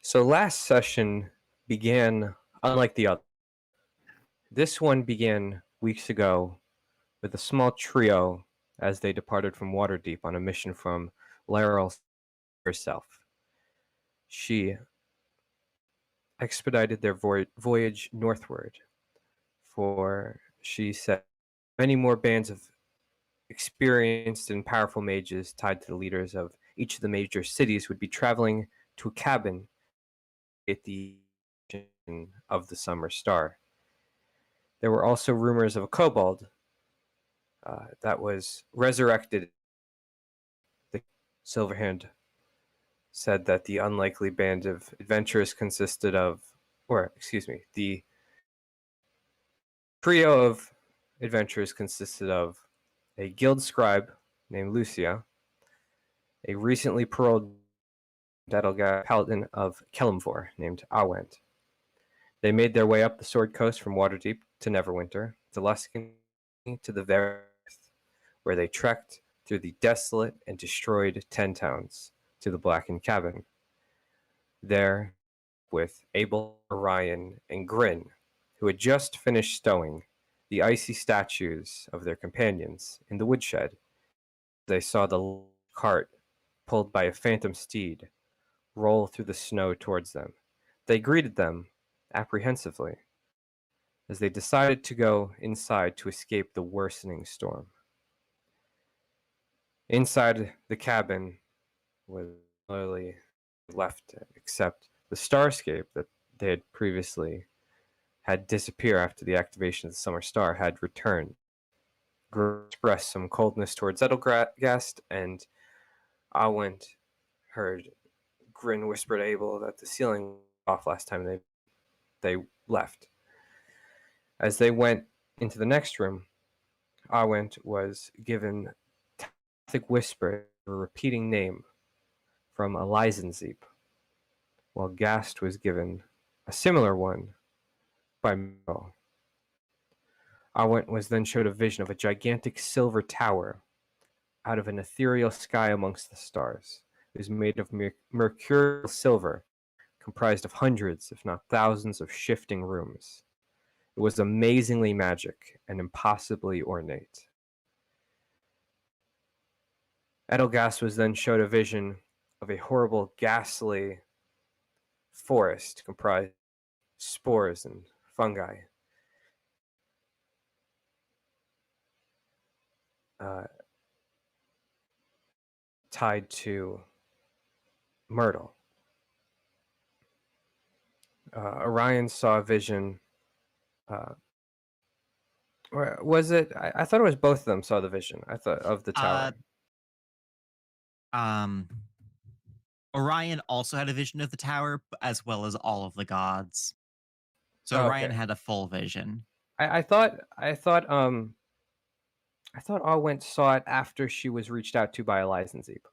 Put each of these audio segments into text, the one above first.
So last session began unlike the other. This one began weeks ago with a small trio as they departed from Waterdeep on a mission from Laurel herself. She expedited their voyage northward, for she said many more bands of experienced and powerful mages tied to the leaders of each of the major cities would be traveling to a cabin at the of the Summer Star. There were also rumors of a kobold that was resurrected. The Silverhand said that the unlikely band of adventurers consisted of, the trio of adventurers consisted of a guild scribe named Lucia, a recently paroled Edelgard paladin of Kelimvor named Awent. They made their way up the Sword Coast from Waterdeep to Neverwinter, to Luskan, to the Verith, where they trekked through the desolate and destroyed 10 towns to the Blackened Cabin. There, with Abel, Orion, and Grin, who had just finished stowing the icy statues of their companions in the woodshed, they saw the cart, pulled by a phantom steed, roll through the snow towards them. They greeted them apprehensively as they decided to go inside to escape the worsening storm. Inside the cabin was literally left except the starscape that they had previously had disappear after the activation of the Summer Star had returned. Grin expressed some coldness towards Edelgast, and Awent heard Grin whisper to Abel that the ceiling was off last time they left. As they went into the next room, Awent was given telepathic whisper, a repeating name from a Lysenzeep, while Gast was given a similar one by Merle. Awent was then showed a vision of a gigantic silver tower out of an ethereal sky amongst the stars. It was made of mercurial silver, comprised of hundreds, if not thousands, of shifting rooms. It was amazingly magic and impossibly ornate. Edelgast was then showed a vision of a horrible, ghastly forest comprised of spores and fungi. Tied to Myrtle. Orion saw a vision. Or was it? I thought it was both of them saw the vision. I thought of the tower. Um, Orion also had a vision of the tower, as well as all of the gods. So Orion Okay. had a full vision. I thought Awent saw it after she was reached out to by a Lysenzeep.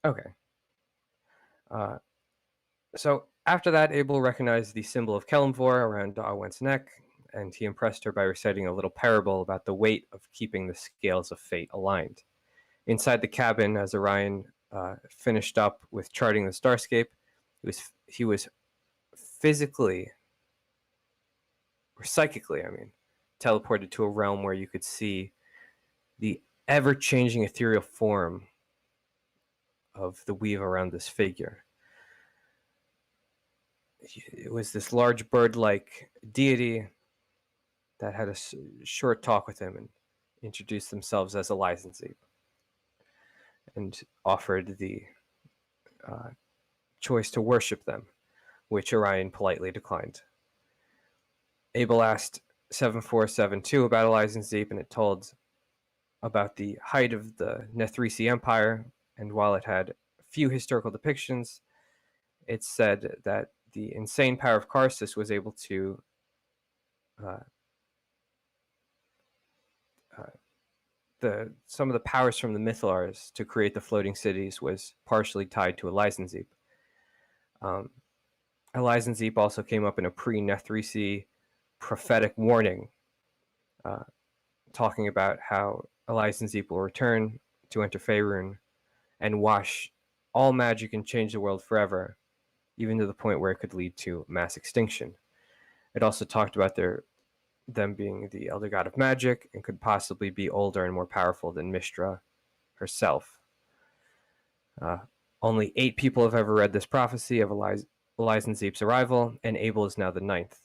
Okay. So after that, Abel recognized the symbol of Kelimvor around Awent's neck, and he impressed her by reciting a little parable about the weight of keeping the scales of fate aligned. Inside the cabin, as Orion finished up with charting the starscape, he was physically, or psychically, teleported to a realm where you could see the ever-changing ethereal form of the weave around this figure. It was this large bird-like deity that had a short talk with him and introduced themselves as a Lysenzeep and offered the choice to worship them, which Orion politely declined. Abel asked 7472 about a Lysenzeep, and it told about the height of the Nethrisi Empire, and while it had few historical depictions, it said that the insane power of Karsus was able to some of the powers from the Mythalars to create the floating cities was partially tied to a Lysenzeep. A Lysenzeep also came up in a pre-Nethrisi prophetic warning talking about how Elias will return to enter Faerun and wash all magic and change the world forever, even to the point where it could lead to mass extinction. It also talked about them being the elder god of magic and could possibly be older and more powerful than Mistra herself. Uh, Only 8 people have ever read this prophecy of Elias arrival, and Abel is now the ninth.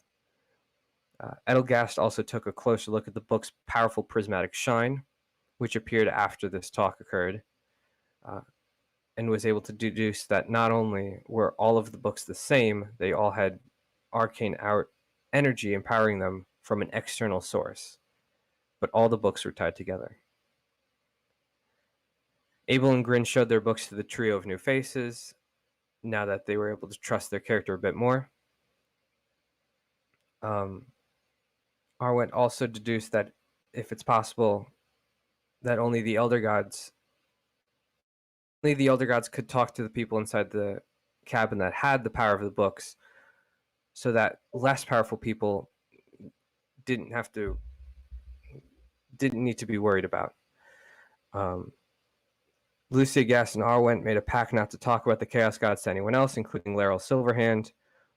Edelgast also took a closer look at the book's powerful prismatic shine, which appeared after this talk occurred, uh, and was able to deduce that not only were all of the books the same, they all had arcane energy empowering them from an external source, but all the books were tied together. Abel and Grin showed their books to the trio of new faces, now that they were able to trust their character a bit more. Um, Arwent also deduced that if it's possible that only the elder gods could talk to the people inside the cabin that had the power of the books, so that less powerful people didn't have to didn't need to be worried about. Um, Lucia, Gas, and Arwent made a pact not to talk about the Chaos Gods to anyone else, including Laryl Silverhand.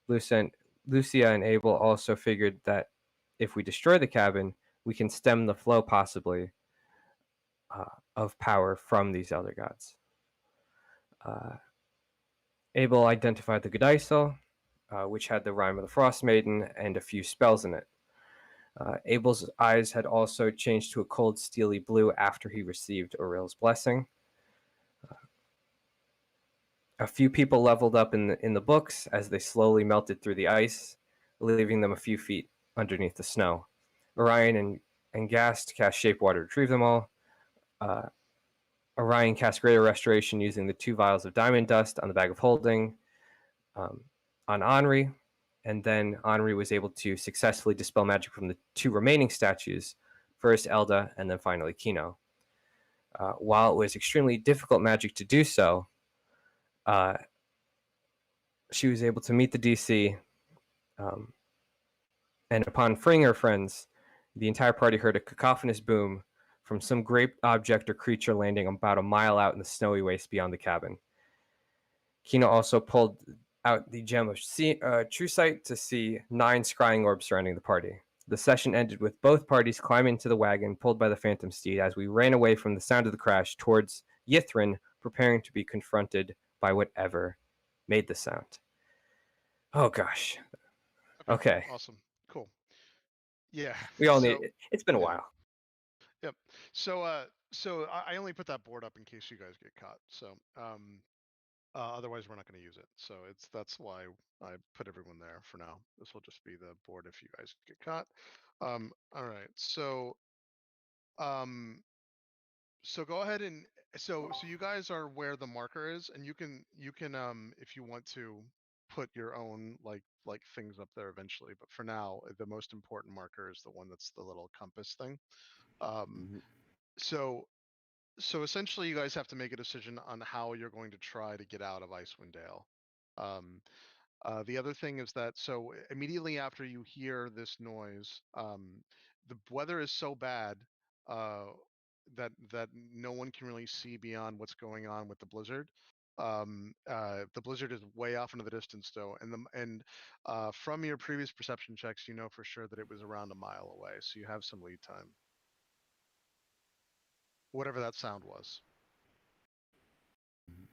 Lucia and Abel also figured that if we destroy the cabin, we can stem the flow, possibly, of power from these elder gods. Uh, Abel identified the Godaisel, which had the rhyme of the Frost Maiden and a few spells in it. Abel's eyes had also changed to a cold, steely blue after he received Auril's blessing. A few people leveled up in the books as they slowly melted through the ice, leaving them a few feet underneath the snow. Orion and Gast cast Shape Water to retrieve them all. Uh, Orion cast Greater Restoration using the 2 vials of diamond dust on the bag of holding um, on Henri, and then Henri was able to successfully dispel magic from the 2 remaining statues, first Elda and then finally Kino. While it was extremely difficult magic to do so, uh, she was able to meet the DC, um, and upon freeing her friends, the entire party heard a cacophonous boom from some great object or creature landing about a mile out in the snowy waste beyond the cabin. Kino also pulled out the gem of True Sight to see 9 scrying orbs surrounding the party. The session ended with both parties climbing into the wagon pulled by the Phantom Steed as we ran away from the sound of the crash towards Yithrin, preparing to be confronted by whatever made the sound. Oh gosh. Okay, Okay. awesome, cool. Yeah. We all need So it's been a yeah, while. yep. So I only put that board up in case you guys get caught. So otherwise we're not going to use it. So that's why I put everyone there for now. This will just be the board if you guys get caught. All right. Um, so go ahead and so you guys are where the marker is, and you can if you want to put your own like things up there eventually. But for now, the most important marker is the one that's the little compass thing. Um, Mhm. so so essentially, you guys have to make a decision on how you're going to try to get out of Icewind Dale. Um, the other thing is that immediately after you hear this noise, the weather is so bad uh, that no one can really see beyond what's going on with the blizzard. The blizzard is way off into the distance, though, and from your previous perception checks, you know for sure that it was around a mile away. So you have some lead time, whatever that sound was. Mhm.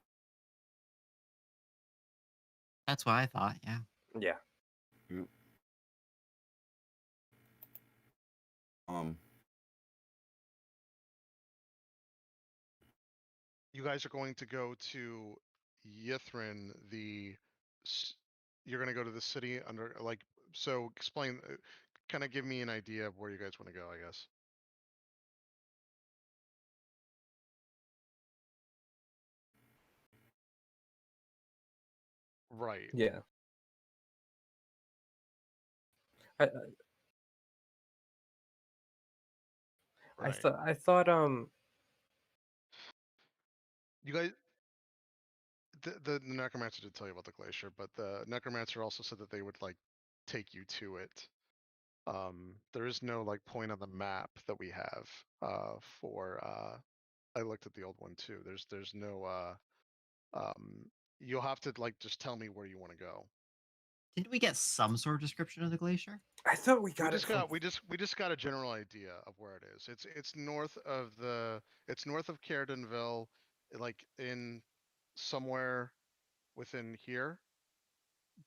That's what I thought. Yeah. Yeah. Yep. Um, You guys are going to go to Yithrin, s- you're going to go to the city under so explain kind of give me an idea of where you guys want to go, I guess. Right. Yeah. I Right. I thought You guys the necromancer did tell you about the glacier, but the necromancer also said that they would like take you to it. There is no like point on the map that we have for. I looked at the old one too. There's no. You'll have to like just tell me where you want to go. Didn't we get some sort of description of the glacier? I thought we We got it just from. got we just got a general idea of where it is. It's north of it's north of Caredonville, like in somewhere within here.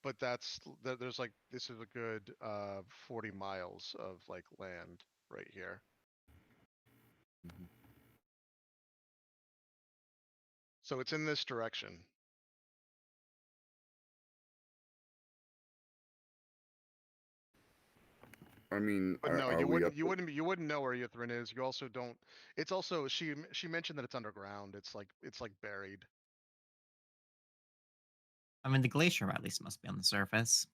But there's like this is a good 40 miles of like land right here. Mhm. So it's in this direction. I mean, But no, are we up? you wouldn't know where Ythrin is. You also don't. It's also she mentioned that it's underground. It's like buried. I mean, the glacier at least must be on the surface.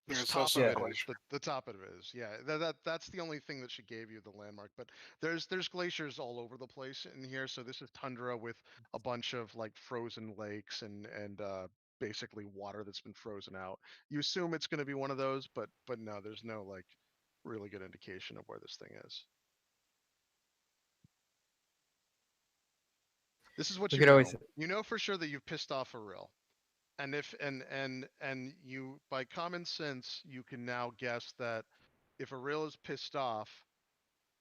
The Yeah, it's top also of Yeah. it a is glacier. the top of it is. Yeah, that's the only thing that she gave you, the landmark. But there's glaciers all over the place in here. So this is tundra with a bunch of like frozen lakes and basically water that's been frozen out. You assume it's going to be one of those, but no, there's no like really good indication of where this thing is. This is what We you could know. always. You know for sure that you've pissed off Aril. And if and you by common sense you can now guess that if Aril is pissed off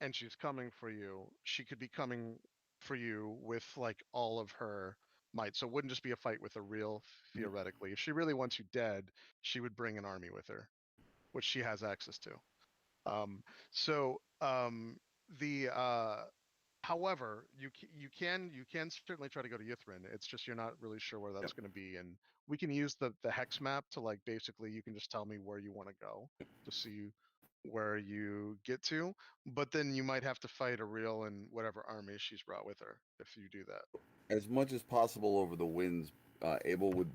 and she's coming for you, she could be coming for you with like all of her might. So it wouldn't just be a fight with Aril theoretically. If she really wants you dead, she would bring an army with her, which she has access to. Um, so the However, you can certainly try to go to Ythrin. It's just you're not really sure where Yep. that's going to be, and we can use the hex map to like basically you can just tell me where you want to go to see where you get to. But then you might have to fight Aril and whatever army she's brought with her if you do that. As much as possible over the winds, Abel would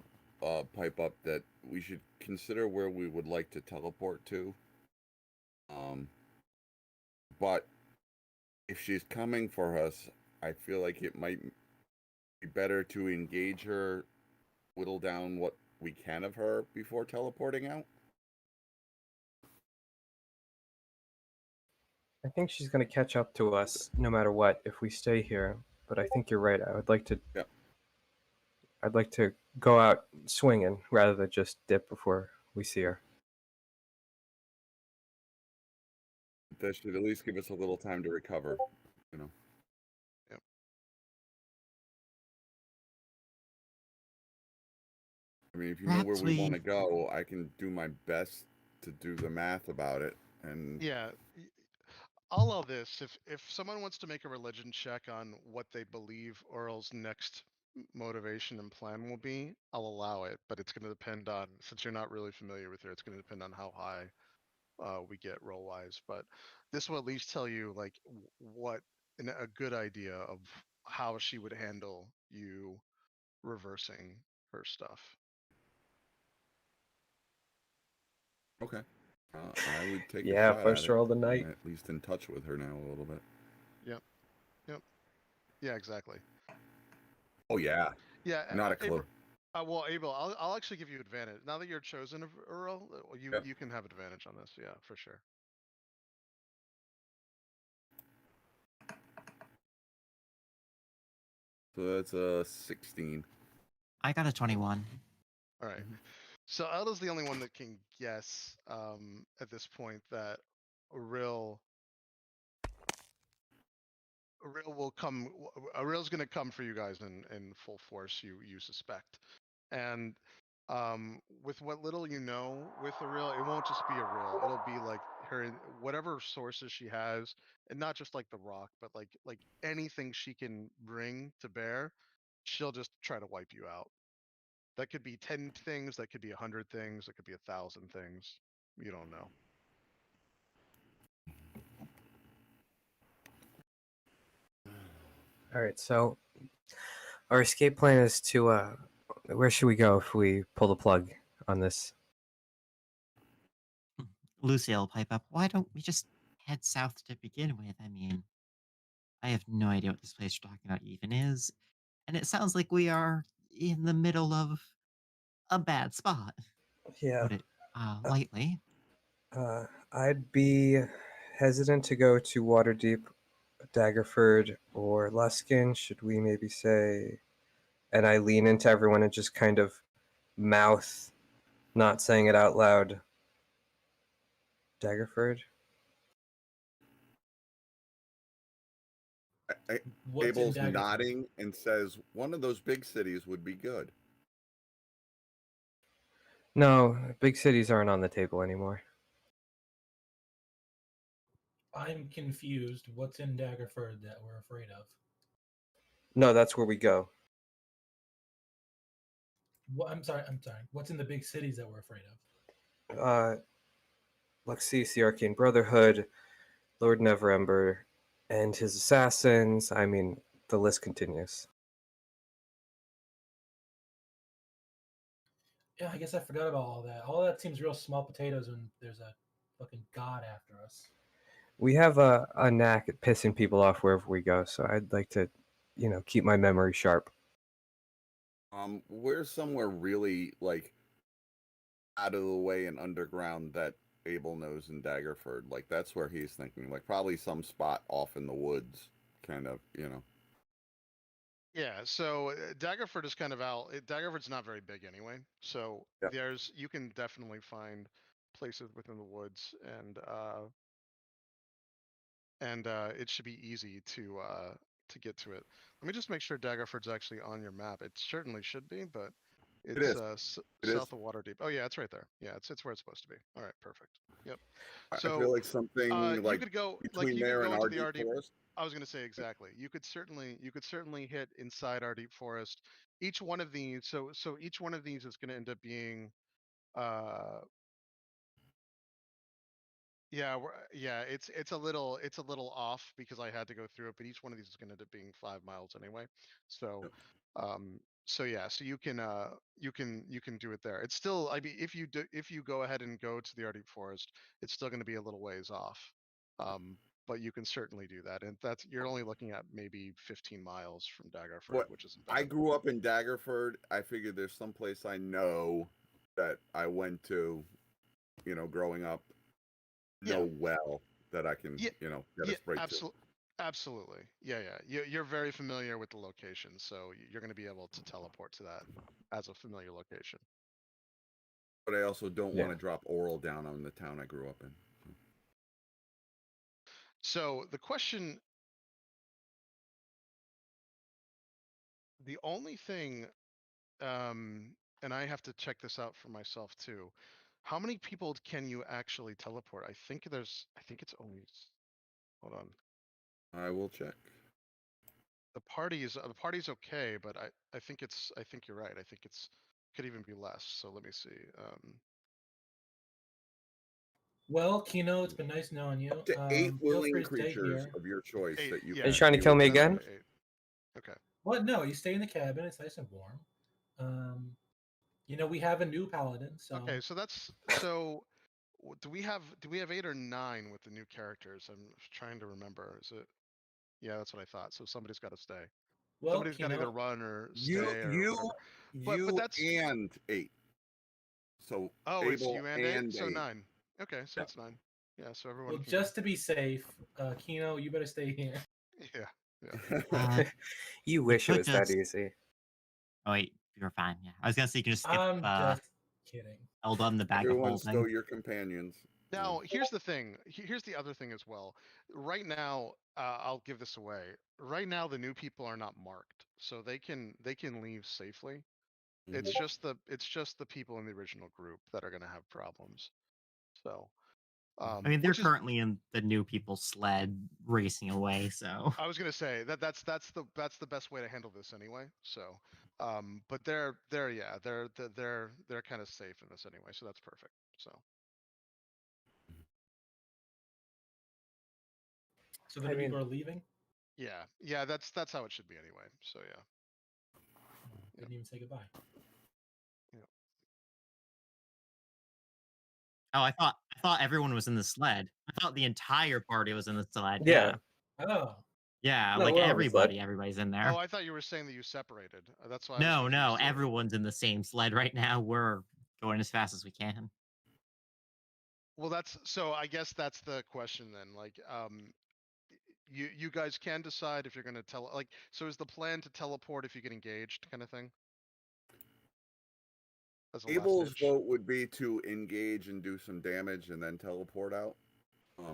pipe up that we should consider where we would like to teleport to. Um, but if she's coming for us, I feel like it might be better to engage her, whittle down what we can of her before teleporting out. I think she's going to catch up to us no matter what if we stay here. But I think you're right. Yeah. I'd like to go out swinging rather than just dip before we see her. That should at least give us a little time to recover, you know. Yep. I mean, if you know where Perhaps we want we. to go, I can do my best to do the math about it. And Yeah. I'll allow this. If someone wants to make a religion check on what they believe Oral's next motivation and plan will be, I'll allow it. But it's going to depend on, since you're not really familiar with her, it's going to depend on how high we get roll wise. But this will at least tell you like what a good idea of how she would handle you reversing her stuff. okay, I would take a Yeah, shot first at it. roll of the I'm night. at least in touch with her now a little bit. Yep. Yep. Yeah. Exactly. Oh yeah, Yeah. not a clue. Well, Abel, I'll actually give you advantage now that you're chosen of Earl. Yep. You can have advantage on this. Yeah, for sure. So that's a 16. I got a 21. All right. Mhm. So Elda's the only one that can guess at this point that Auril will come. Auril's going to come for you guys in full force. You suspect, and with what little you know with Auril, it won't just be Auril. It'll be like her whatever sources she has, and not just like the rock, but like anything she can bring to bear. She'll just try to wipe you out. That could be 10 things, that could be 100 things, that could be 1,000 things. You don't know. All right, so our escape plan is to where should we go if we pull the plug on this? Lucy will pipe up. Why don't we just head south to begin with? I mean, I have no idea what this place you're talking about even is. And it sounds like we are in the middle of a bad spot, to Yeah. put it lightly. I'd be hesitant to go to Waterdeep, Daggerford, or Luskin. Should we maybe say? And I lean into everyone and just kind of mouth, not saying it out loud. Daggerford. What's in Abel's Daggerford? nodding and says one of those big cities would be good. No, big cities aren't on the table anymore. I'm confused. What's in Daggerford that we're afraid of? No, that's where we go. What, I'm sorry. What's in the big cities that we're afraid of? Luxis, the Arcane Brotherhood, Lord Neverember, and his assassins. I mean, the list continues. Yeah, I guess I forgot about all that. All that seems real small potatoes when there's a fucking god after us. We have a knack at pissing people off wherever we go, so I'd like to, keep my memory sharp. We're somewhere really like out of the way and underground that Abel knows in Daggerford. Like that's where he's thinking. Like probably some spot off in the woods, kind of. Yeah, so Daggerford is kind of out. Daggerford's not very big anyway, so Yep. you can definitely find places within the woods, and it should be easy to get to it. Let me just make sure Daggerford's actually on your map. It certainly should be, but It it's is. It is. south of Waterdeep. Oh yeah, it's right there. Yeah, it's where it's supposed to be. All right, perfect. Yep. I So feel like something you like could go between you could there go and into our the deep RD. forest. I was going to say exactly. You could certainly hit inside our deep forest. Each one of these, so each one of these is going to end up being, uh, yeah, yeah. It's a little off because I had to go through it, but each one of these is going to end up being 5 miles anyway. So, Yep. so yeah, so you can do it there. It's still, I mean, if you go ahead and go to the Arctic Forest, it's still going to be a little ways off. But you can certainly do that, and you're only looking at maybe 15 miles from Daggerford, What which isn't I bad. grew up in Daggerford. I figured there's some place I know that I went to, growing up, Yeah, know well that I can, yeah, get yeah, us right to. absolutely. Yeah, yeah. You're very familiar with the location, so you're going to be able to teleport to that as a familiar location. But I also don't Yeah. want to drop oral down on the town I grew up in. So the question, the only thing, and I have to check this out for myself too. How many people can you actually teleport? I think it's only, hold on. I will check. The party's okay, but I think I think you're right. I think could even be less. So let me see. Well, Kino, it's been nice knowing you. Up to 8 Feel free willing to stay creatures here. of your choice Eight. that you Yeah, Are you can trying to you kill would me that's again? right. Eight. Okay. What? No, you stay in the cabin. It's nice and warm. We have a new paladin, so Okay. So that's so. Do we have 8 or 9 with the new characters? I'm trying to remember. Is it? Yeah, that's what I thought. So somebody's got to stay. well, Somebody's got to either Kino. run or you stay or you whatever. But you that's, and 8. So oh, it's Abel you and 8, and so 8. 9. Okay, so Yeah. it's 9. Yeah, so everyone Well, can go. just to be safe, Kino, you better stay here. Yeah, yeah. Uh, You you wish it could was that just. easy. Oh wait, you're fine. Yeah, I was gonna say you can just skip I'm just kidding. held on the bag of Everyone stow holding. your companions. Now, here's the thing. Here's the other thing as well. Right now, I'll give this away. Right now, the new people are not marked, so they can leave safely. Mhm. It's just the people in the original group that are going to have problems. So, I mean, they're which is, currently in the new people's sled racing away, so I was going to say that's the best way to handle this anyway. So, but they're kind of safe in this anyway, so that's perfect. So, So the I new mean, people are leaving. yeah, that's how it should be anyway. So yeah, yeah, Didn't even say goodbye. yeah. oh, I thought everyone was in the sled. I thought the entire party was in the sled. yeah. Yeah, Oh, yeah, No, like we're on the sled. everybody's in Oh, there. I thought you were saying that you separated. That's why I was No, no, confused too. everyone's in the same sled right now. We're going as fast as we can. Well, that's so. I guess that's the question then. Like, you guys can decide if you're going to tell. Like, so is the plan to teleport if you get engaged, kind of thing? As a last Abel's ditch. vote would be to engage and do some damage and then teleport out.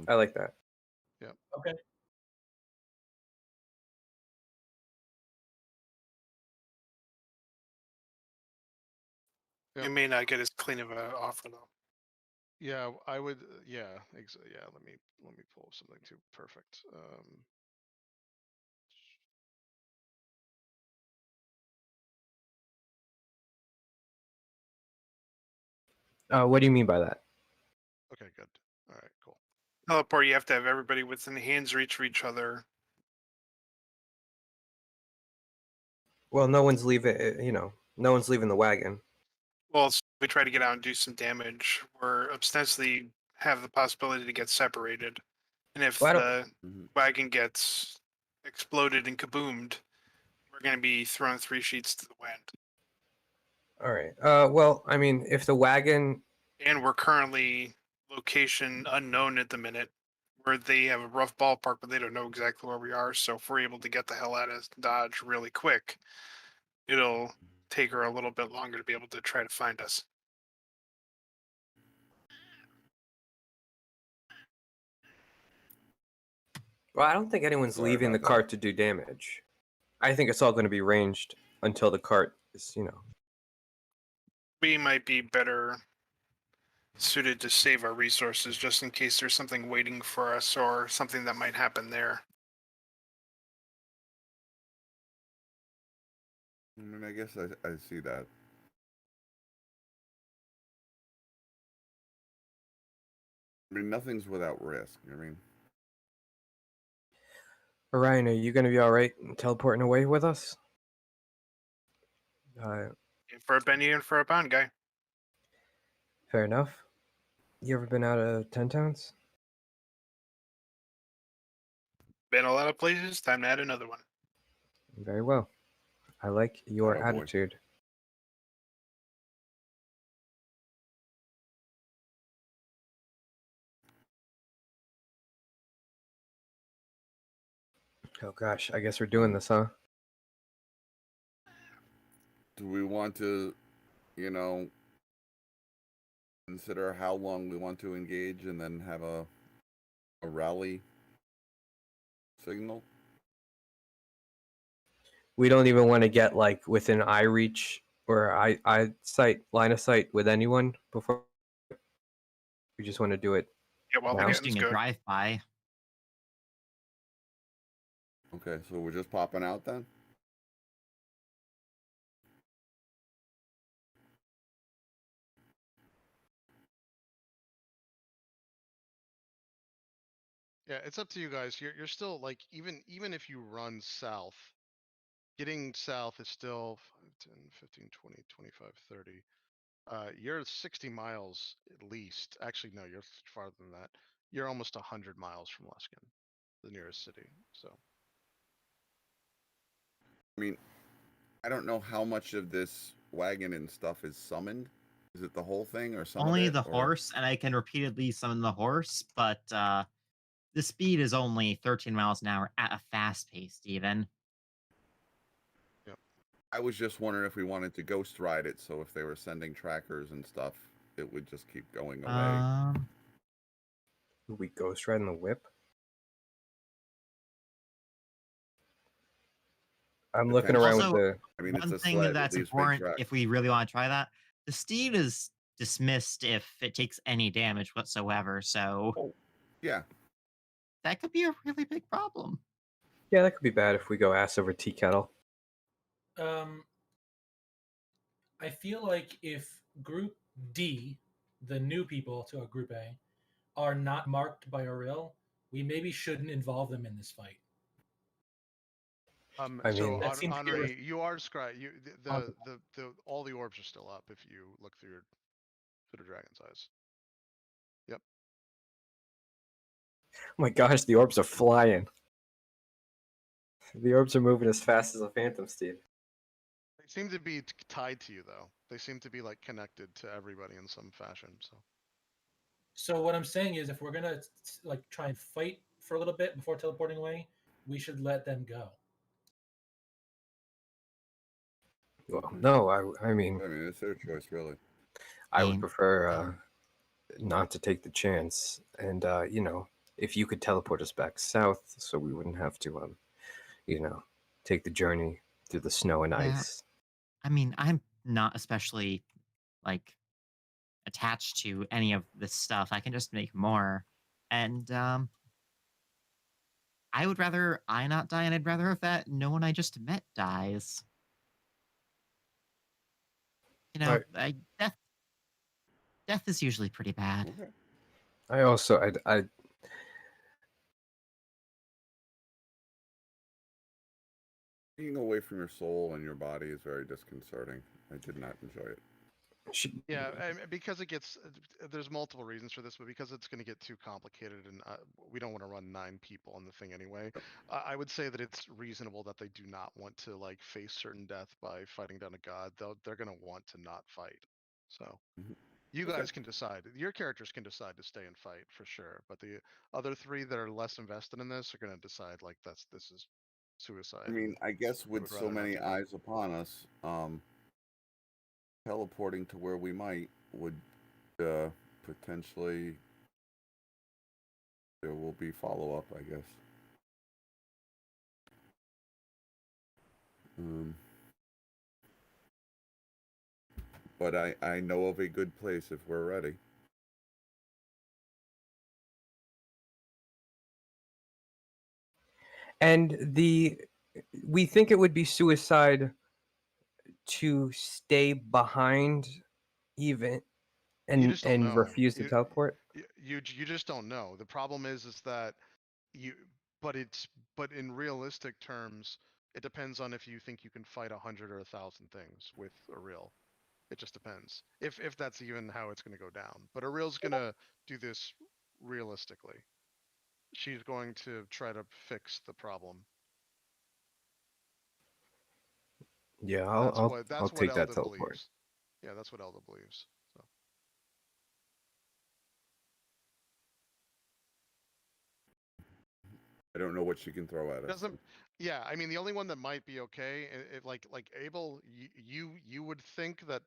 I like that. Okay. Yep. It may not get as clean of an offer though. Yeah, I would. Yeah, yeah. Let me pull up something too. Perfect. What do you mean by that? Okay, good. All right, cool. Teleport, you have to have everybody within hand's reach of each other. Well, no one's leaving. No one's leaving the wagon. Well, we try to get out and do some damage. We're ostensibly have the possibility to get separated. And if Well, I the Mhm. wagon gets exploded and kaboomed, we're going to be throwing 3 sheets to the wind. All right. Well, I mean, if the wagon, And we're currently location unknown at the minute, where they have a rough ballpark, but they don't know exactly where we are. So if we're able to get the hell out of Dodge really quick, it'll take her a little bit longer to be able to try to find us. well, I don't think anyone's Sorry leaving the about that. cart to do damage. I think it's all going to be ranged until the cart is, We might be better suited to save our resources just in case there's something waiting for us or something that might happen there. I mean, I guess I see that. I mean, nothing's without risk. I mean, Orion, are you going to be all right teleporting away with us? In for a penny and for a pound, guy. Fair enough. You ever been out of 10 towns? Been a lot of places. Time to add another one. Very well. I like your Oh, boy. attitude. Oh gosh, I guess we're doing this, huh? do we want to, you know, consider how long we want to engage and then have a rally signal? We don't even want to get like within eye reach or eye sight, line of sight with anyone before. We just want to do it. Yeah, while Now? the We're just getting's doing a good. drive-by. Okay, so we're just popping out then? Yeah, it's up to you guys. You're still like even if you run south, getting south is still 5, 10, 15, 20, 25, 30. You're 60 miles at least. Actually, no, you're farther than that. You're almost 100 miles from Luskin, the nearest city. So I mean, I don't know how much of this wagon and stuff is summoned. Is it the whole thing or some Only of it? the or... horse, and I can repeatedly summon the horse, but the speed is only 13 miles an hour at a fast pace, even. I was just wondering if we wanted to ghost ride it, so if they were sending trackers and stuff, it would just keep going away. Would we ghost ride in the whip? I'm looking around with Also, the. I mean, it's one a thing sled with that's these big important, tracks. if we really want to try that, the steed is dismissed if it takes any damage whatsoever, so Yeah, that could be a really big problem. Yeah, that could be bad if we go ass over tea kettle. I feel like if Group D, the new people to our Group A, are not marked by Auril, we maybe shouldn't involve them in this fight. I so mean- That seems Henri, you are described. You Possible. the all the orbs are still up if you look through the dragon's eyes. Yep. Oh my gosh, the orbs are flying. The orbs are moving as fast as a phantom steed. They seem to be tied to you though. They seem to be like connected to everybody in some fashion. So So what I'm saying is, if we're gonna like try and fight for a little bit before teleporting away, we should let them go. Well, no, I mean, I mean, it's their choice, really. I would mean, prefer um, not to take the chance. And you know, if you could teleport us back south, so we wouldn't have to, you know, take the journey through the snow and yeah. ice. I mean, I'm not especially like attached to any of this stuff. I can just make more. And I would rather I not die, and I'd rather that no one I just met dies. You know, death is usually pretty bad. Okay. I also, I Being away from your soul and your body is very disconcerting. I did not enjoy it. should, Yeah, because it gets there's multiple reasons for this, but because it's going to get too complicated, and we don't want to run 9 people on the thing anyway. I would say that it's reasonable that they do not want to like face certain death by fighting down a god. They're going to want to not fight. So Mhm. you Okay. guys can decide. Your characters can decide to stay and fight for sure, but the other 3 that are less invested in this are going to decide like this is suicide. I mean, I guess We with would so rather not many do that. eyes upon us, teleporting to where we might would potentially there will be follow up, I guess. Um, but I know of a good place if we're ready. and we think it would be suicide to stay behind even You just don't and know. refuse to teleport. You just don't know. The problem is that you but it's but in realistic terms, it depends on if you think you can fight 100 or 1,000 things with a reel. It just depends if that's even how it's going to go down. But a reel's going to do this realistically. She's going to try to fix the problem. Yeah, I'll That's what take that Elda teleport. believes. Yeah, that's what Elda believes. So I don't know what she can throw at us. doesn't. Yeah, I mean the only one that might be okay, like Abel, you would think that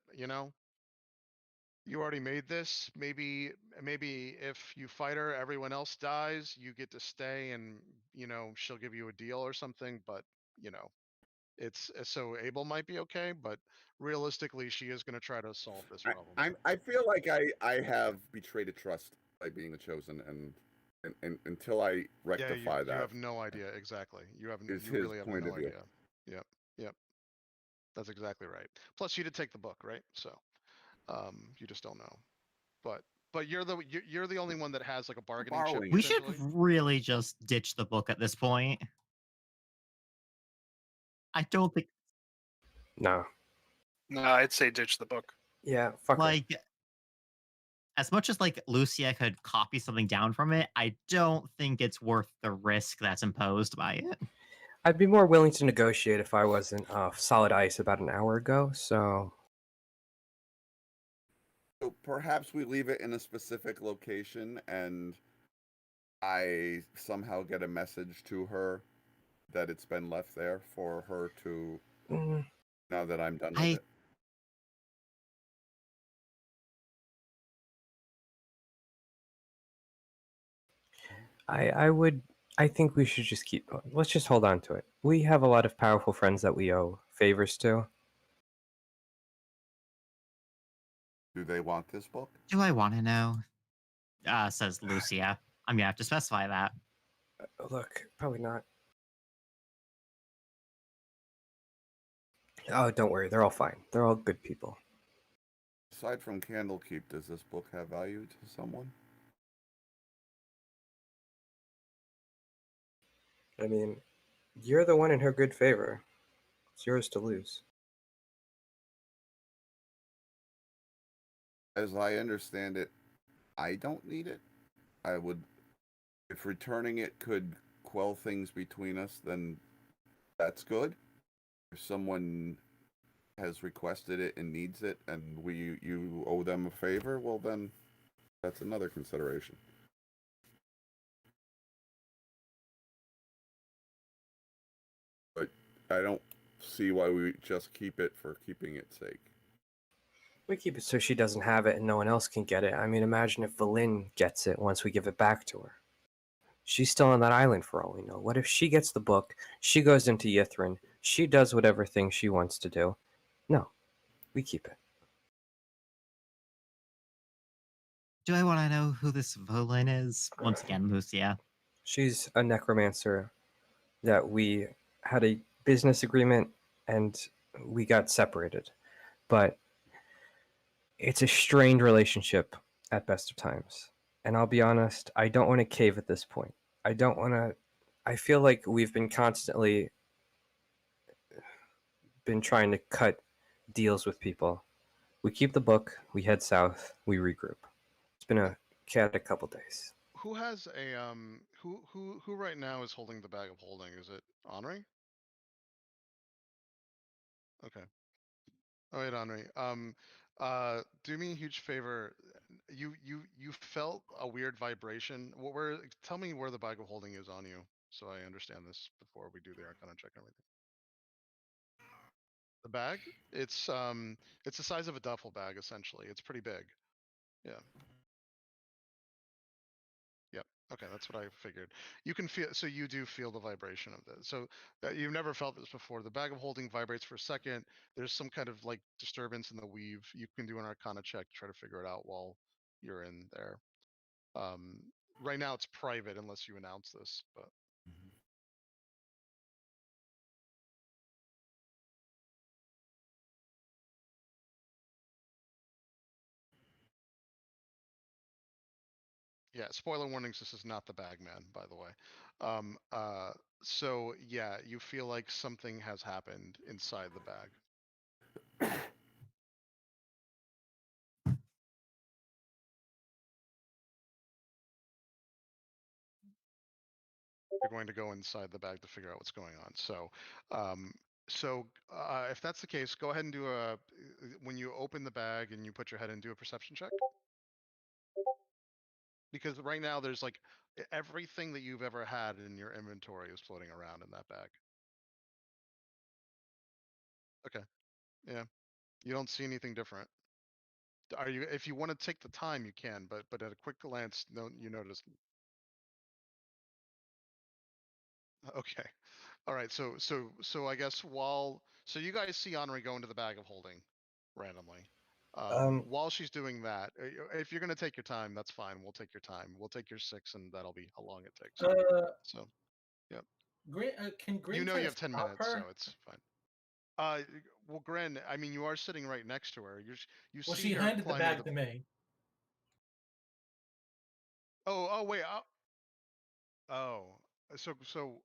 you already made this. Maybe if you fight her, everyone else dies. You get to stay, and she'll give you a deal or something. But you know, it's so Abel might be okay, but realistically, she is going to try to solve this problem. I feel like I have betrayed a trust by being the chosen, and until I Yeah, rectify you that have no idea exactly. is You his really have point no of view. idea. Yep, yep, that's exactly right. Plus, you did take the book, right? So, you just don't know. But you're the only one that has like a bargaining chip Borrowing We it. should potentially. really just ditch the book at this point. I don't think No. No, I'd say ditch the book. Yeah, fuck her. like as much as like Lucia could copy something down from it, I don't think it's worth the risk that's imposed by it. I'd be more willing to negotiate if I wasn't off solid ice about an hour ago. So So perhaps we leave it in a specific location, and I somehow get a message to her that it's been left there for her to. mm, Now that I'm done with I it. I would. I think we should just keep. Let's just hold on to it. We have a lot of powerful friends that we owe favors to. Do they want this book? do I want to know? Says Lucia. I'm gonna have to specify that. Look, probably not. Oh, don't worry. They're all fine. They're all good people. Aside from Candlekeep, does this book have value to someone? I mean, you're the one in her good favor. It's yours to lose. As I understand it, I don't need it. I would, if returning it could quell things between us, then that's good. If someone has requested it and needs it, and you owe them a favor, well then, That's another consideration. But I don't see why we just keep it for keeping its sake. We keep it so she doesn't have it and no one else can get it. I mean, imagine if Valin gets it once we give it back to her. She's still on that island for all we know. What if she gets the book, she goes into Yithrin, she does whatever thing she wants to do? No, we keep it. Do I want to know who this Volin is? Once again, Lucia. She's a necromancer that we had a business agreement and we got separated. But it's a strained relationship at best of times. And I'll be honest, I don't want to cave at this point. I don't want to. I feel like we've been constantly been trying to cut deals with people. We keep the book, we head south, we regroup. It's been a couple days. Who has a who right now is holding the bag of holding? Is it Henri? Okay. All right, Henri. Do me a huge favor. You felt a weird vibration. Where tell me where the bag of holding is on you, so I understand this before we do the Arcana check and everything. The bag? It's the size of a duffel bag essentially. It's pretty big. Yeah. Yep. Okay, that's what I figured. You can feel, so you do feel the vibration of this. So you've never felt this before. The bag of holding vibrates for a second. There's some kind of like disturbance in the weave. You can do an Arcana check to try to figure it out while you're in there. Um, right now it's private unless you announce this, but yeah. Spoiler warnings. This is not the Bagman, by the way. So yeah, you feel like something has happened inside the bag. You're going to go inside the bag to figure out what's going on. So if that's the case, go ahead and do when you open the bag and you put your head in, do a perception check. Because right now there's like everything that you've ever had in your inventory is floating around in that bag. Okay. Yeah. You don't see anything different. Are you? If you want to take the time, you can. But at a quick glance, no, you notice. Okay. All right. So I guess so you guys see Henri go into the bag of holding randomly. While she's doing that, if you're gonna take your time, that's fine. We'll take your time. We'll take your 6, and that'll be how long it takes. So, yep. Can Grin You know try you to have 10 stop minutes, so her? it's fine. Uh, well, Gren, I mean, you are sitting right next to her. You Well, see she her handed the climb into bag the. to me. Oh, wait. Oh, so.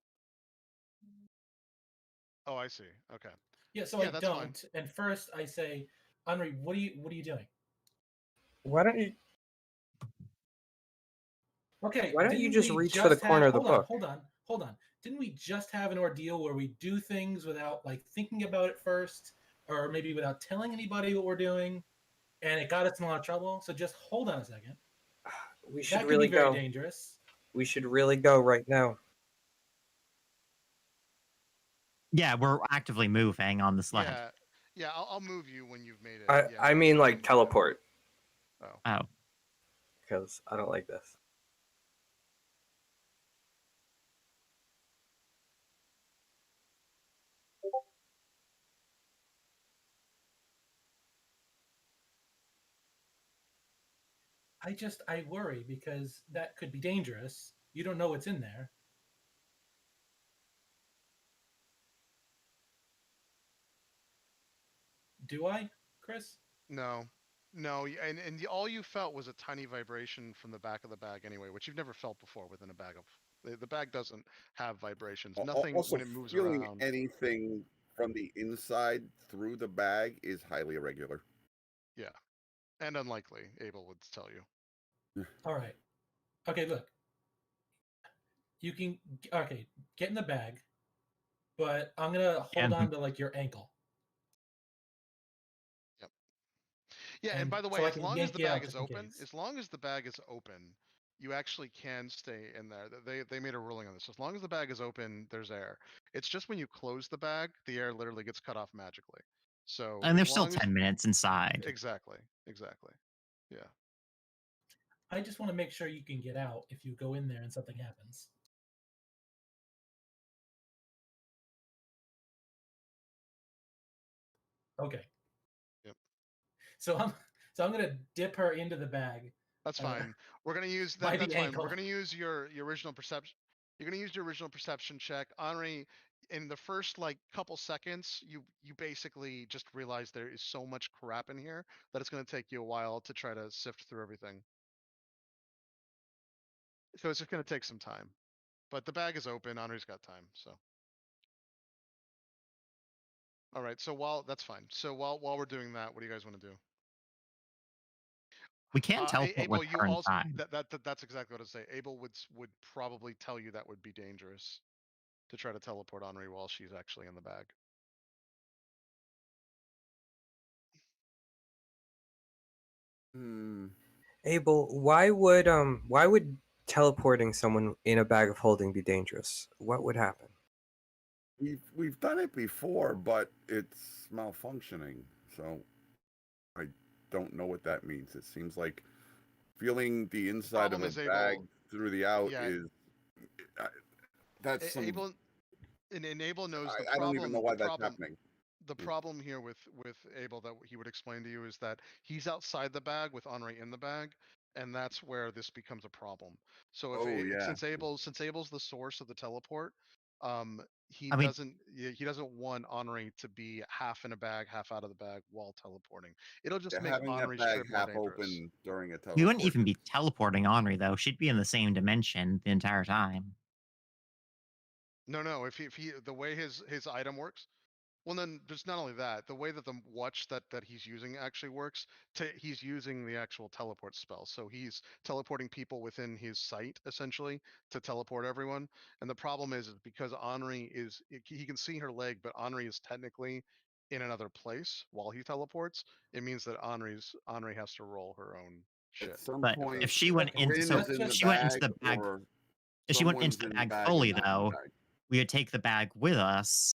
Oh, I see. Okay. Yeah, so Yeah, I that's fine. don't. And first I say, Henri, what are you doing? Why don't you? Okay, Why don't you didn't just we reach for the just corner have of the book? hold on. Didn't we just have an ordeal where we do things without like thinking about it first, or maybe without telling anybody what we're doing, and it got us in a lot of trouble? So just hold on a second. We should That could be really very go. dangerous. We should really go right now. Yeah, we're actively moving on the sled. Yeah. I'll move you when you've made it. I Yeah. I mean you like can do that. teleport Oh. Oh. because I don't like this. I worry because that could be dangerous. You don't know what's in there. Do I, Chris? No. No, and all you felt was a tiny vibration from the back of the bag anyway, which you've never felt before within a bag of. The bag doesn't have vibrations. Nothing Also, when it moves feeling around. anything from the inside through the bag is highly irregular. Yeah, and unlikely. Abel would tell you. All right. Okay, look. You can get in the bag, but I'm gonna hold And on to like your ankle. Yeah, and by the so way, I as can long as yank the you out bag is just in open, case. as long as the bag is open, you actually can stay in there. They made a ruling on this. As long as the bag is open, there's air. It's just when you close the bag, the air literally gets cut off magically. So And as there's still long as 10 minutes inside. exactly, yeah. I just want to make sure you can get out if you go in there and something happens. Okay. Yep. So I'm gonna dip her into the bag. That's fine. We're gonna use by that. the That's fine. ankle. We're gonna use your original perception. You're gonna use your original perception check, Henri. In the first like couple seconds, you basically just realize there is so much crap in here that it's gonna take you a while to try to sift through everything. So it's just gonna take some time. But the bag is open. Henri's got time. So. All right. So that's fine. So while we're doing that, what do you guys want to do? We can teleport with Abel, you her also inside. that's exactly what I say. Abel would probably tell you that would be dangerous to try to teleport Henri while she's actually in the bag. Hmm. Abel, why would teleporting someone in a bag of holding be dangerous? What would happen? We've done it before, but it's malfunctioning. So I don't know what that means. It seems like feeling the inside of Problem a is bag Abel. through the out Yeah, is that's some. Abel and Abel knows the I don't even know problem. why that's happening. The problem here with Abel that he would explain to you is that he's outside the bag with Henri in the bag, and that's where this becomes a problem. So Oh yeah. since Abel's the source of the teleport, he I mean, doesn't he doesn't want Henri to be half in a bag, half out of the bag while teleporting. It'll just Yeah, make having that Henri's bag trip more half dangerous. open during a we wouldn't teleport even is be teleporting Henri, though. She'd be in the same dimension the entire time. No, if he the way his item works. Well, then just not only that, the way that the watch that he's using actually works, he's using the actual teleport spell. So he's teleporting people within his sight essentially to teleport everyone. And the problem is because Henri he can see her leg, but Henri is technically in another place while he teleports. It means that Henri has to roll her own at shit. some But point if she went Okay, into Rin so is let's in if the just she went into bag the bag, or if she went into someone's the in the bag bag and fully, not in the though, bag. we would take the bag with us.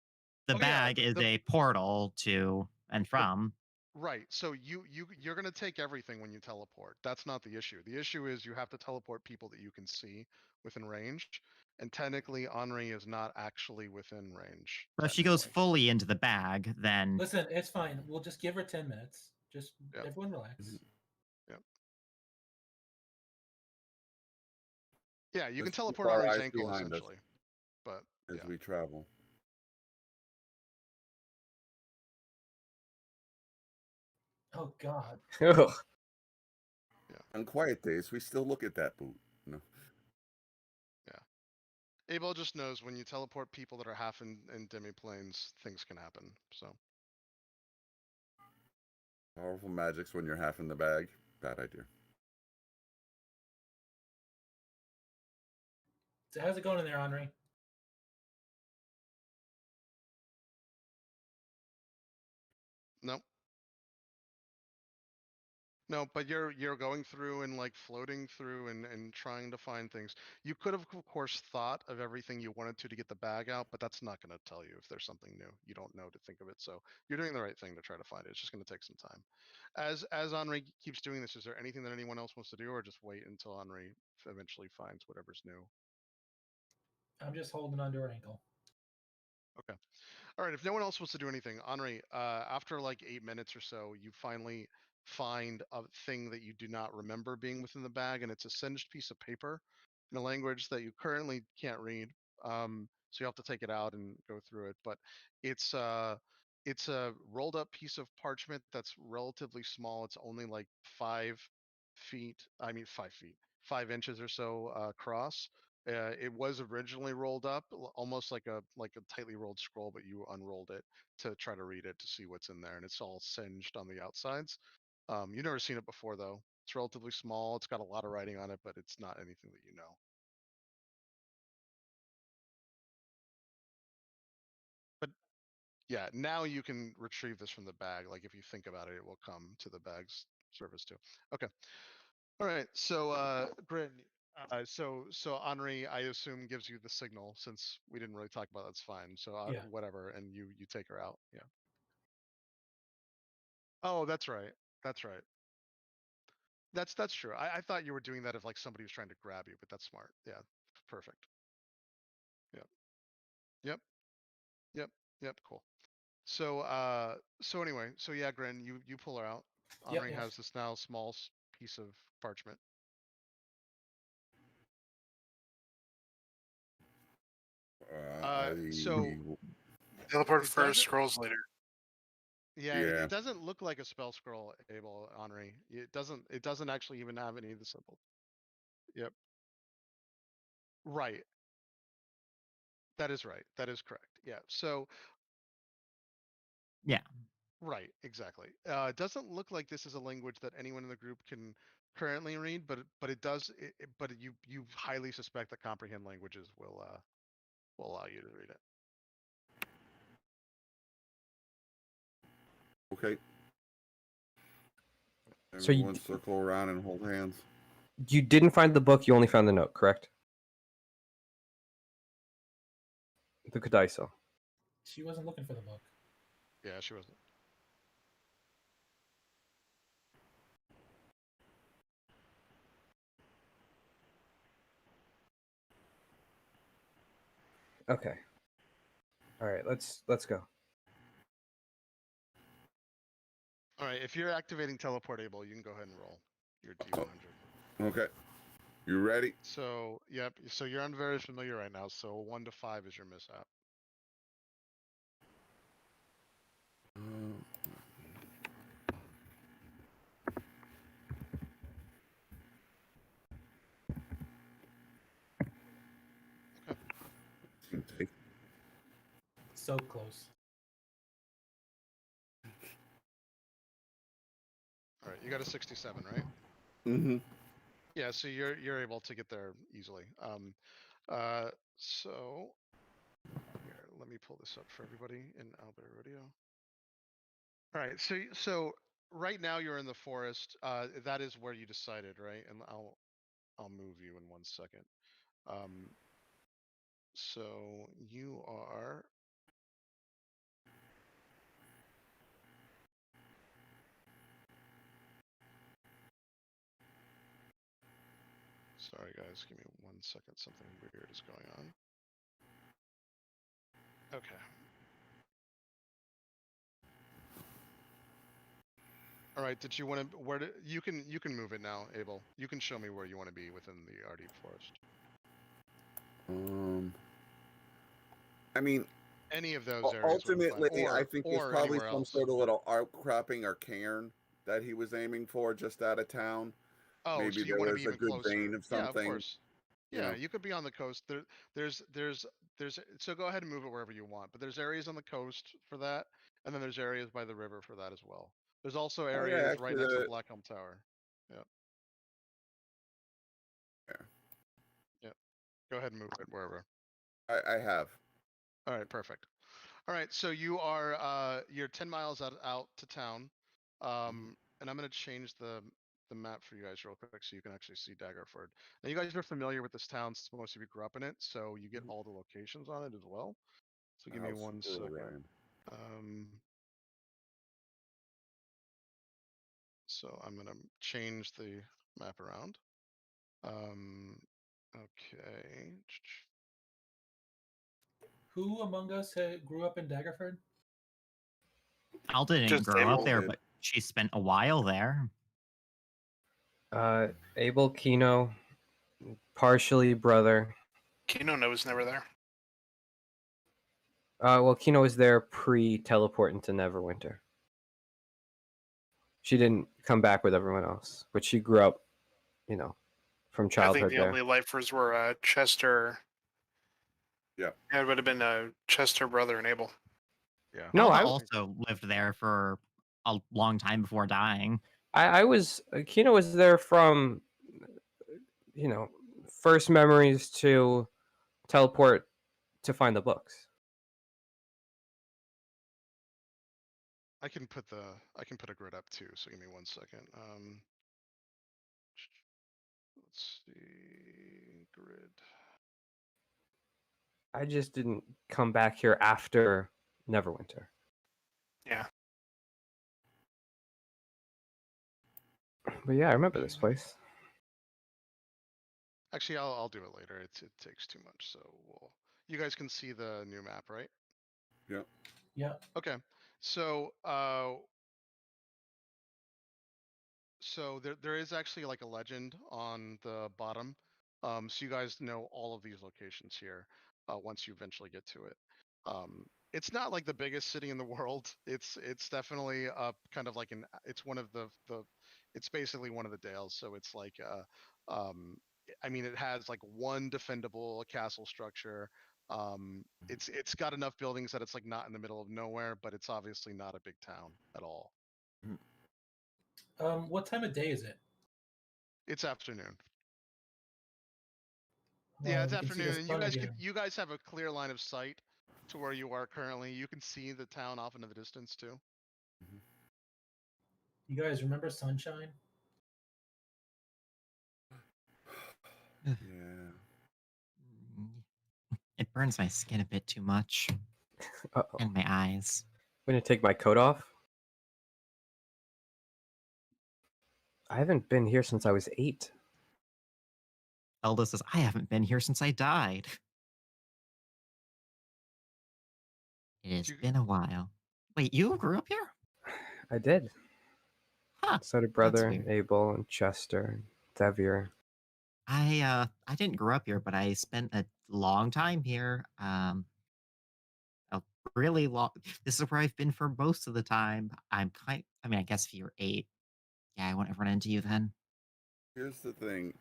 The Oh yeah, bag is a portal to and the from. Right. So you're gonna take everything when you teleport. That's not the issue. The issue is you have to teleport people that you can see within range, and technically Henri is not actually within range. But if she goes Technically. fully into the bag, then listen. It's fine. We'll just give her 10 minutes. Just Yep. everyone relax. Yep. Yeah, you can Let's keep teleport our Henri's eyes ankle behind us essentially, but as yeah. we travel. Oh God. Ugh. On quiet days, we still look at that boot. No. Abel just knows when you teleport people that are half in demi-planes, things can happen. So Powerful magics when you're half in the bag. Bad idea. So how's it going in there, Henri? no. No, but you're going through and like floating through and trying to find things. You could have, of course, thought of everything you wanted to get the bag out, but that's not going to tell you if there's something new. You don't know to think of it. So you're doing the right thing to try to find it. It's just going to take some time. As Henri keeps doing this, is there anything that anyone else wants to do, or just wait until Henri eventually finds whatever's new? I'm just holding onto her ankle. Okay. All right, if no one else wants to do anything, Henri, after like 8 minutes or so, you finally find a thing that you do not remember being within the bag, and it's a singed piece of paper in a language that you currently can't read. So you have to take it out and go through it. But it's uh it's a rolled up piece of parchment that's relatively small. It's only like 5 feet. I mean 5 feet, 5 inches or so across. It was originally rolled up, almost like a tightly rolled scroll, but you unrolled it to try to read it to see what's in there, and it's all singed on the outsides. You've never seen it before, though. It's relatively small. It's got a lot of writing on it, but it's not anything that you know. But yeah, now you can retrieve this from the bag. Like if you think about it, it will come to the bag's service too. Okay. All right. So Grin, so Henri, I assume gives you the signal since we didn't really talk about that's fine. So Yeah. whatever, and you take her out. Yeah. Oh, that's right. That's right. That's true. I thought you were doing that if like somebody was trying to grab you, but that's smart. Yeah. Perfect. Yep. Yep. Yep. Yep. Cool. So anyway, so yeah, Grin, you pull her out. Yep, Henri yes. has this now small piece of parchment. So Teleport it first, doesn't. scrolls later. Yeah, Yeah. it doesn't look like a spell scroll, Abel, Henri. It doesn't. It doesn't actually even have any of the symbols. Yep. Right. That is right. That is correct. Yeah. So Yeah. right. Exactly. It doesn't look like this is a language that anyone in the group can currently read, but it does. But you highly suspect that comprehend languages will allow you to read it. Okay. So you- Everyone circle around and hold hands. You didn't find the book, you only found the note, correct? The Kodaiso. She wasn't looking for the book. Yeah, she wasn't. Okay. All right, let's go. All right. If you're activating teleport, Abel, you can go ahead and roll your D100. Okay. You ready? So yep. So you're on very familiar right now. So 1 to 5 is your mishap. Okay. So close. All right. You got a 67, right? Mm-hmm. Yeah. So you're able to get there easily. So here, let me pull this up for everybody in Albert Rodeo. All right. So right now you're in the forest. That is where you decided, right? And I'll move you in 1 second. So you are. Sorry, guys. Give me 1 second. Something weird is going on. Okay. All right. Did you want to? Where do, you can move it now, Abel. You can show me where you want to be within the RD forest. I mean, Any of those areas. ultimately, I think there's or probably anywhere some else. sort of little outcropping or cairn that he was aiming for just out of town. Oh, Maybe so you there want to was be a even good closer? vein of Yeah, of something. course. you Yeah, know. you could be on the coast. There's. So go ahead and move it wherever you want. But there's areas on the coast for that, and then there's areas by the river for that as well. There's also Oh, yeah, areas right actually, next to the Black Helm Tower. Yep. Yeah. Yep. Go ahead and move it wherever. I have. All right, perfect. All right, so you're 10 miles out to town, and I'm gonna change the map for you guys real quick so you can actually see Daggerford. Now you guys are familiar with this town since most of you grew up in it, so you get all the locations on it as well. So give me House 1 for second. Orion. So I'm gonna change the map around. Okay. Who among us grew up in Daggerford? Alda didn't Just grow up Abel there, did. but she spent a while there. Abel, Kino, partially brother. Kino was never there. Well, Kino was there pre-teleport into Neverwinter. She didn't come back with everyone else, but she grew up, from I childhood think the there. only lifers were Chester. Yeah. Yeah, it would have been Chester, brother, and Abel. Yeah. No, Alda I also lived there for a long time before dying. I was Kino was there from, first memories to teleport to find the books. I can put a grid up too. So give me 1 second. Let's see, grid. I just didn't come back here after Neverwinter. Yeah. But yeah, I remember this place. Actually, I'll do it later. It takes too much. So you guys can see the new map, right? Yeah. Yeah. Okay. So there is actually like a legend on the bottom, so you guys know all of these locations here once you eventually get to it. It's not like the biggest city in the world. It's definitely kind of like it's one of it's basically one of the dales. So it's like I mean it has like one defendable castle structure. It's got enough buildings that it's like not in the middle of nowhere, but it's obviously not a big town at all. What time of day is it? It's afternoon. Yeah, it's We can see the afternoon, and sun again. you guys have a clear line of sight to where you are currently. You can see the town off into the distance too. You guys remember Sunshine? Yeah. Mm, It burns my skin a bit too much, Uh-oh. and my eyes. I'm gonna take my coat off. I haven't been here since I was 8. Elda says, I haven't been here since I died. It has You, been a while. Wait, you grew up here? I did. Huh. So did That's brother weird. Abel and Chester, Devier. I didn't grow up here, but I spent a long time here. A really long. This is where I've been for most of the time. I mean, I guess if you're 8, yeah, I wouldn't have run into you then. Here's the thing.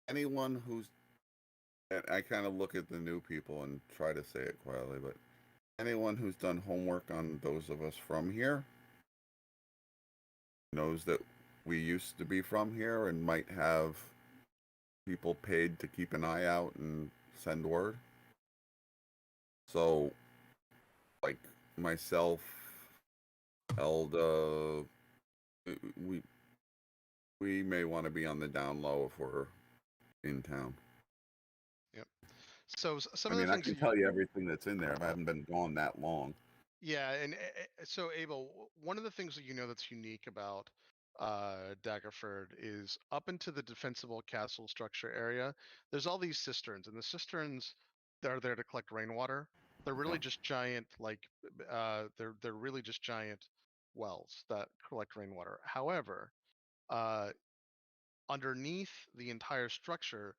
Anyone who's, and I kind of look at the new people and try to say it quietly, but anyone who's done homework on those of us from here knows that we used to be from here and might have people paid to keep an eye out and send word. So, like myself, Elda, we we may want to be on the down low if we're in town. yep. So some I of the mean, I things can that you, tell you everything that's in there if I haven't been gone that long. yeah, and so Abel, one of the things that you know that's unique about Daggerford is up into the defensible castle structure area. There's all these cisterns, and the cisterns that are there to collect rainwater. They're really Yeah. just giant, like they're really just giant wells that collect rainwater. However, uh, underneath the entire structure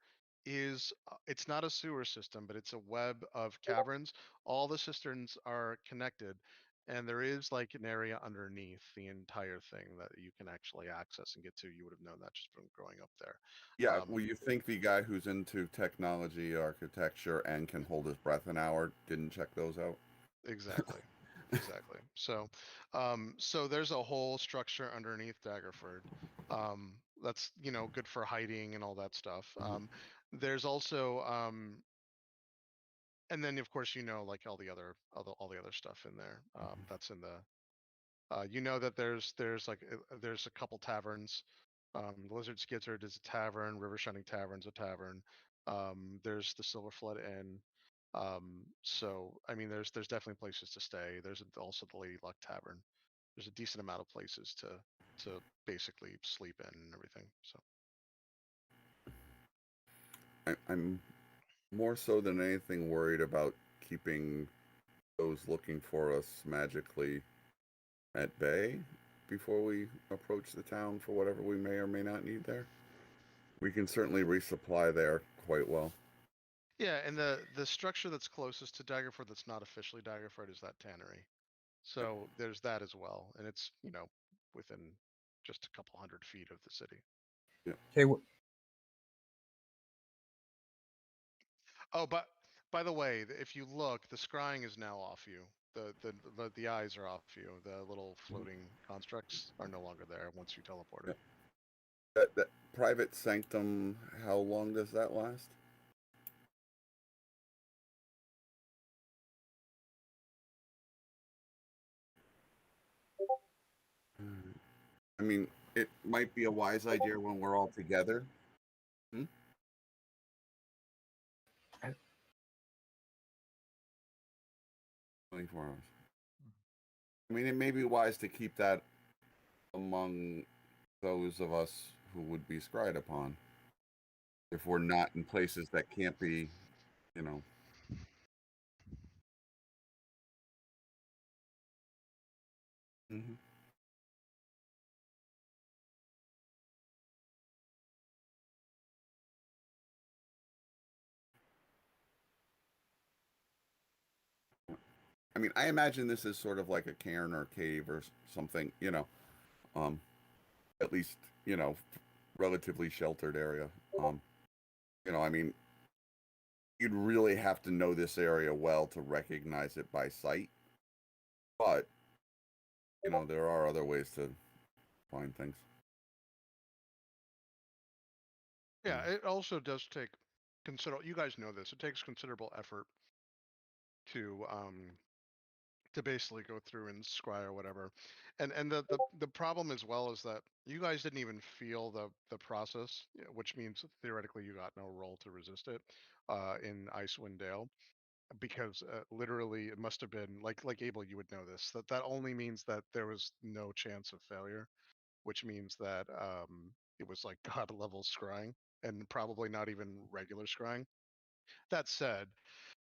is it's not a sewer system, but it's a web of caverns. All the cisterns are connected, and there is like an area underneath the entire thing that you can actually access and get to. You would have known that just from growing up there. Yeah, well, you think the guy who's into technology, architecture, and can hold his breath an hour didn't check those out? Exactly. Exactly. So, so there's a whole structure underneath Daggerford. That's good for hiding and all that stuff. There's also, and then of course like all the other stuff in there. That's in the. That there's a couple taverns. Lizard Skizzard is a tavern. River Shining Tavern's a tavern. There's the Silver Flood Inn. So I mean, there's definitely places to stay. There's also the Lady Luck Tavern. There's a decent amount of places to basically sleep in and everything. So I'm more so than anything worried about keeping those looking for us magically at bay before we approach the town for whatever we may or may not need there. We can certainly resupply there quite well. yeah, and the structure that's closest to Daggerford that's not officially Daggerford is that tannery. So there's that as well, and it's within just a couple 100 feet of the city. Okay, Oh, but by the way, if you look, the scrying is now off you. The eyes are off you. The little floating constructs are no longer there once you teleported. That private sanctum, how long does that last? I mean, it might be a wise idea when we're all together. 24 hours. I mean, it may be wise to keep that among those of us who would be scryed upon if we're not in places that can't be, you know. Mm-hmm. I mean, I imagine this is sort of like a cairn or cave or something, you know, um, at least, you know, relatively sheltered area. You know, I mean, you'd really have to know this area well to recognize it by sight. But, you know, there are other ways to find things. Yeah, it also does take you guys know this. It takes considerable effort to basically go through and scry or whatever. And the problem as well is that you guys didn't even feel the process, which means theoretically you got no roll to resist it in Icewind Dale. Because literally it must have been like Abel, you would know this, that only means that there was no chance of failure, which means that it was like god level scrying and probably not even regular scrying. That said,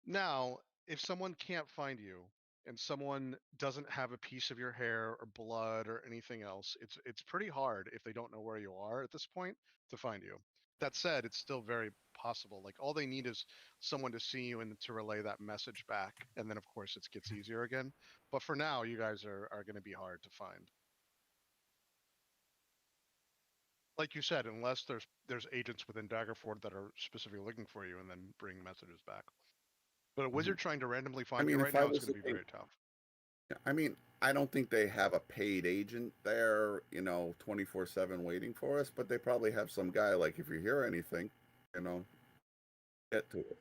now if someone can't find you and someone doesn't have a piece of your hair or blood or anything else, it's pretty hard if they don't know where you are at this point to find you. That said, it's still very possible. Like all they need is someone to see you and to relay that message back, and then of course it gets easier again. But for now, you guys are going to be hard to find. Like you said, unless there's agents within Daggerford that are specifically looking for you and then bring messages back. But a wizard trying to randomly I find you mean, right if I now is was going to to be think, very tough. I mean, I don't think they have a paid agent there, you know, 24/7 waiting for us, but they probably have some guy like, if you hear anything, you know, get to it.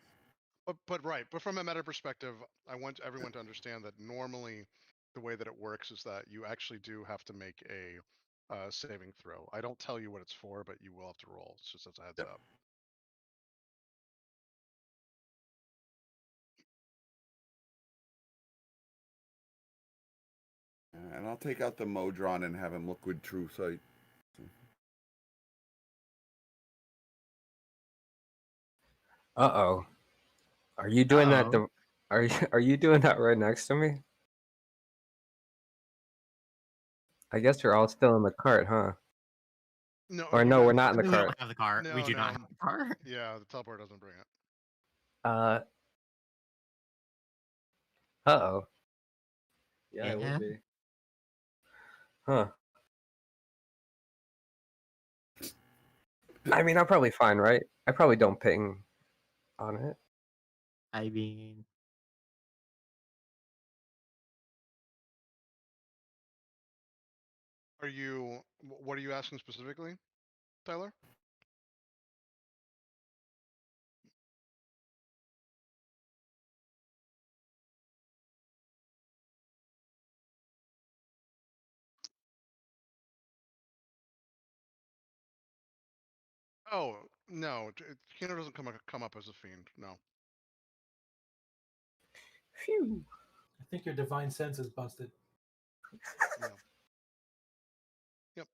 But right, but from a meta perspective, I want everyone to understand that normally the way that it works is that you actually do have to make a saving throw. I don't tell you what it's for, but you will have to roll. It's just as a heads Yep. up. And I'll take out the Modron and have him look with true sight. Uh-oh. Are you doing that? Uh-oh. Are you doing that right next to me? I guess you're all still in the cart, huh? No, Or you no, we're guys. not in the We cart. don't have the car. We No, do not no. have the car. Yeah, the teleport doesn't bring it. Uh uh-oh. Yeah, it Yeah. would be. Huh. I mean, I'm probably fine, right? I probably don't ping on it. I mean, Are you? What are you asking specifically, Tyler? Oh no, Kino doesn't come up as a fiend. No. Phew. I think your divine sense is busted. Yeah. Yep.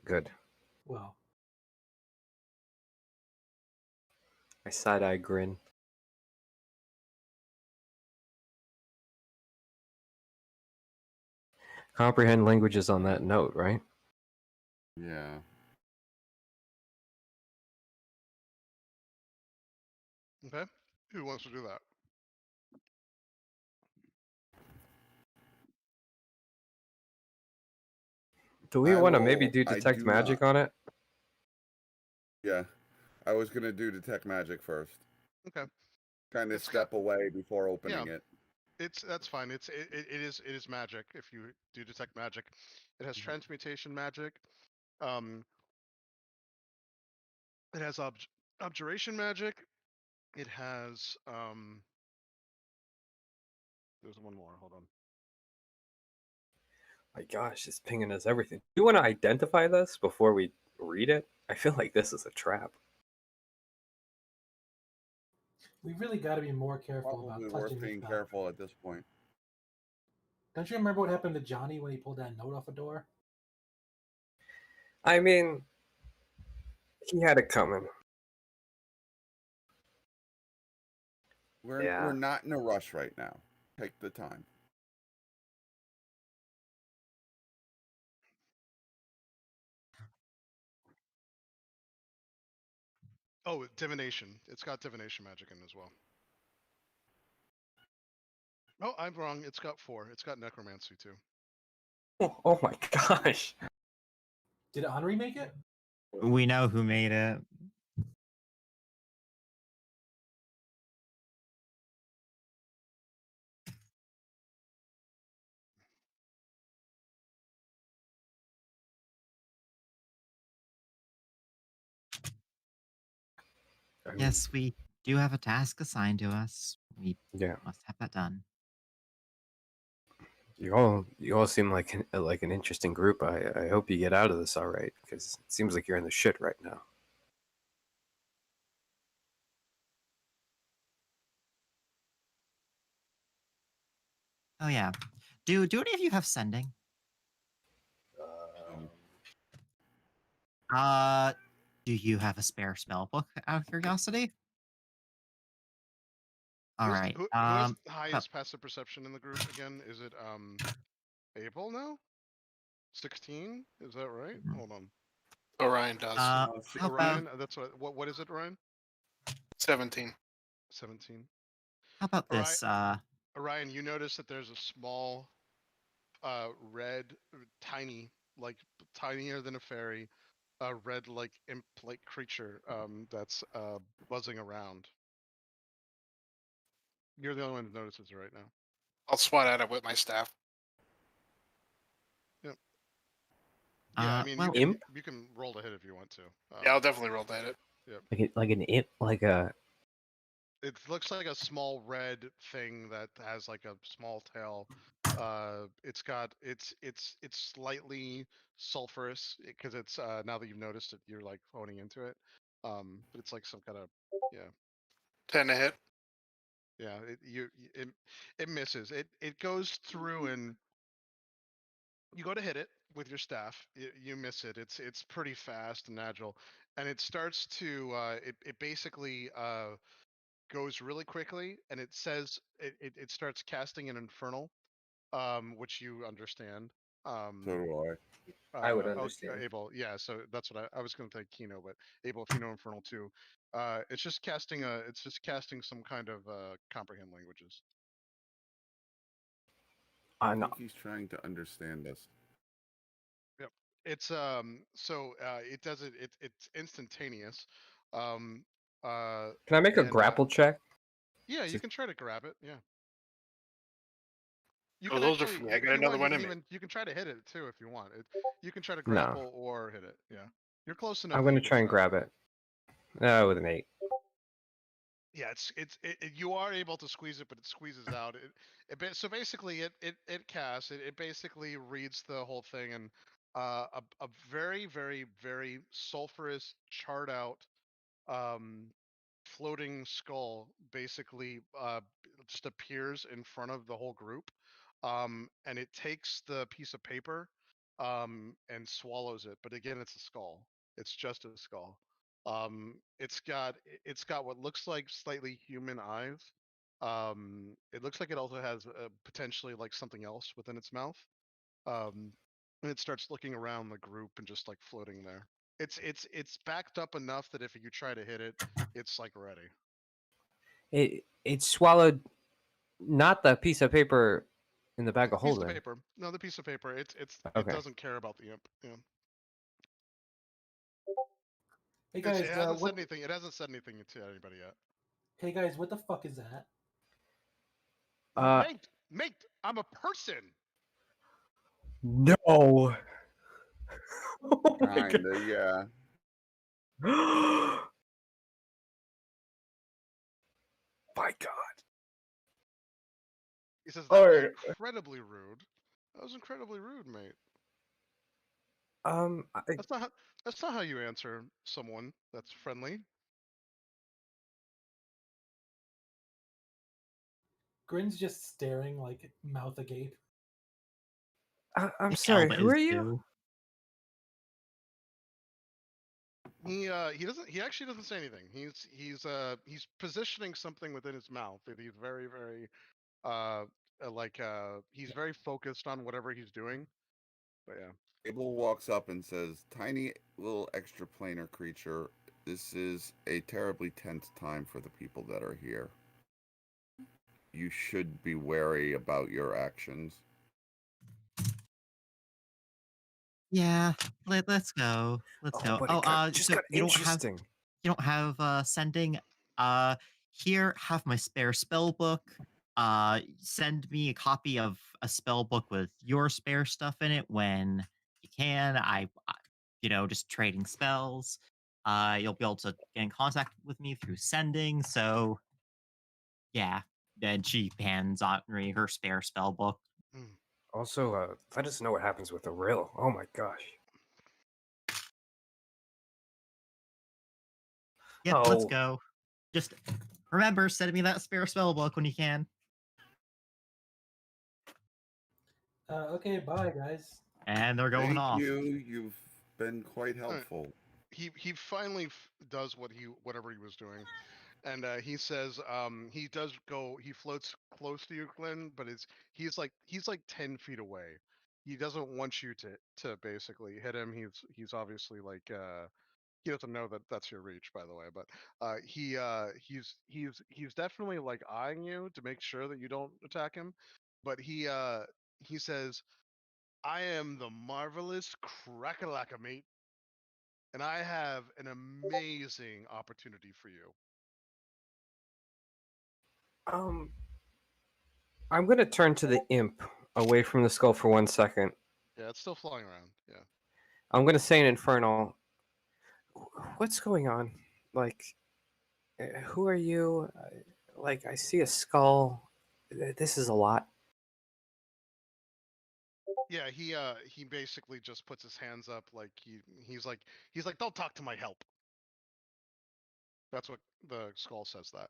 Good. Well, I side-eye grin. Comprehend languages on that note, right? Yeah. Okay. Who wants to do that? Do we want to I maybe will. do I detect do magic not. on it? Yeah. I was gonna do detect magic first. Okay. Kind of It's got. step away before Yeah. opening it. That's fine. It is magic. If you do detect magic, it has transmutation magic. Um, it has abjuration magic. It has there's one more. Hold on. My gosh, it's pinging us everything. Do you want to identify this before we read it? I feel like this is a trap. We really got to be more careful Probably about worth touching being this. careful at this point. Don't you remember what happened to Johnny when he pulled that note off a door? I mean, he had it coming. We're not in a rush right now. Take the time. Oh, divination. It's got divination magic in as well. Oh, I'm wrong. It's got 4. It's got necromancy too. Oh my gosh. Did Henri make it? We know who made it. I mean, Yes, we do have a task assigned to us. We yeah. must have that done. You all seem like an interesting group. I hope you get out of this all right, because it seems like you're in the shit right now. Oh yeah. Do any of you have sending? Do you have a spare spell book out of curiosity? All right. Who has the highest passive perception in the group again? Is it Abel now? 16? Is that right? Hold on. Orion does. How about Orion, that's what is it, Orion? 17. 17. this? Orion, you notice that there's a small red, tiny, like tinier than a fairy, red like imp-like creature that's buzzing around. You're the only one who notices it right now. I'll swat at it with my staff. Yep. Yeah, I mean, well, you can roll to hit if you want to. Yeah, I'll definitely roll to hit it. Yep. Like an imp, like a. It looks like a small red thing that has like a small tail. It's slightly sulfurous because it's now that you've noticed it, you're like honing into it. But it's like some kind of 10 to hit. yeah. It misses. It goes through and you go to hit it with your staff. You miss it. It's pretty fast and agile, and it starts to it basically goes really quickly, and it says it starts casting an infernal, which you understand. So do I would understand. Abel, yeah. So that's what I was going to say Kino, but Abel, if you know infernal too, it's just casting some kind of comprehend languages. I No. think he's trying to understand us. Yep. It's so it does it. It's instantaneous. Um, Can I make a grapple check? Yeah, you can try to grab it. Yeah. You Oh, can those are actually, free. I if got you another want, one in me. you can try to hit it too if you want. You can try to No. grapple or hit it. Yeah, you're close enough. I'm that going you to can try and grab it. With an 8. Yeah, you are able to squeeze it, but it squeezes out. So basically, it casts. It basically reads the whole thing, and a very very very sulfurous, charred out floating skull basically just appears in front of the whole group, and it takes the piece of paper and swallows it. But again, it's a skull. It's just a skull. It's got what looks like slightly human eyes. It looks like it also has potentially like something else within its mouth. And it starts looking around the group and just like floating there. It's backed up enough that if you try to hit it, it's like ready. It swallowed not the piece of paper in the bag of Piece of holding. paper. No, the piece of paper. It Okay. doesn't care about the imp. Yeah. Hey guys, It hasn't said anything. It hasn't said anything to anybody yet. Hey guys, what the fuck is that? Mate, I'm a person. No. Oh my Kinda, yeah. God. My God. He says that was Alright. incredibly rude. That was incredibly rude, mate. I, That's not how you answer someone that's friendly. Grin's just staring, like mouth agape. I'm sorry. Elba Who is are you? too. He actually doesn't say anything. He's positioning something within his mouth that he's very he's very focused on whatever he's doing. But yeah. Abel walks up and says, "Tiny little extraplanar creature, this is a terribly tense time for the people that are here. You should be wary about your actions." Yeah, let's go. Let's Oh, go. but Oh, it just so got interesting. you don't have sending. Here, have my spare spell book. Send me a copy of a spell book with your spare stuff in it when you can. Just trading spells. You'll be able to get in contact with me through sending. So yeah. Then she hands Henri her spare spell book. Mm. Also, let us know what happens with the rill. Oh my gosh. Yep, let's Oh, go. Just remember, send me that spare spell book when you can. Okay, bye, guys. And they're going Thank off. you. You've been quite Alright. helpful. He finally does whatever he was doing, and he says he floats close to you, Glenn, but he's like 10 feet away. He doesn't want you to basically hit him. He's obviously like he doesn't know that that's your reach, by the way, but he's definitely like eyeing you to make sure that you don't attack him. But he says, "I am the marvelous Crackalacka, mate, and I have an amazing opportunity for you." um, I'm gonna turn to the imp away from the skull for 1 second. Yeah, it's still flying around. Yeah. I'm gonna say an infernal. What's going on? Like, who are you? Like, I see a skull. This is a lot. Yeah, he basically just puts his hands up like he's like, "Don't talk to my help." That's what the skull says that.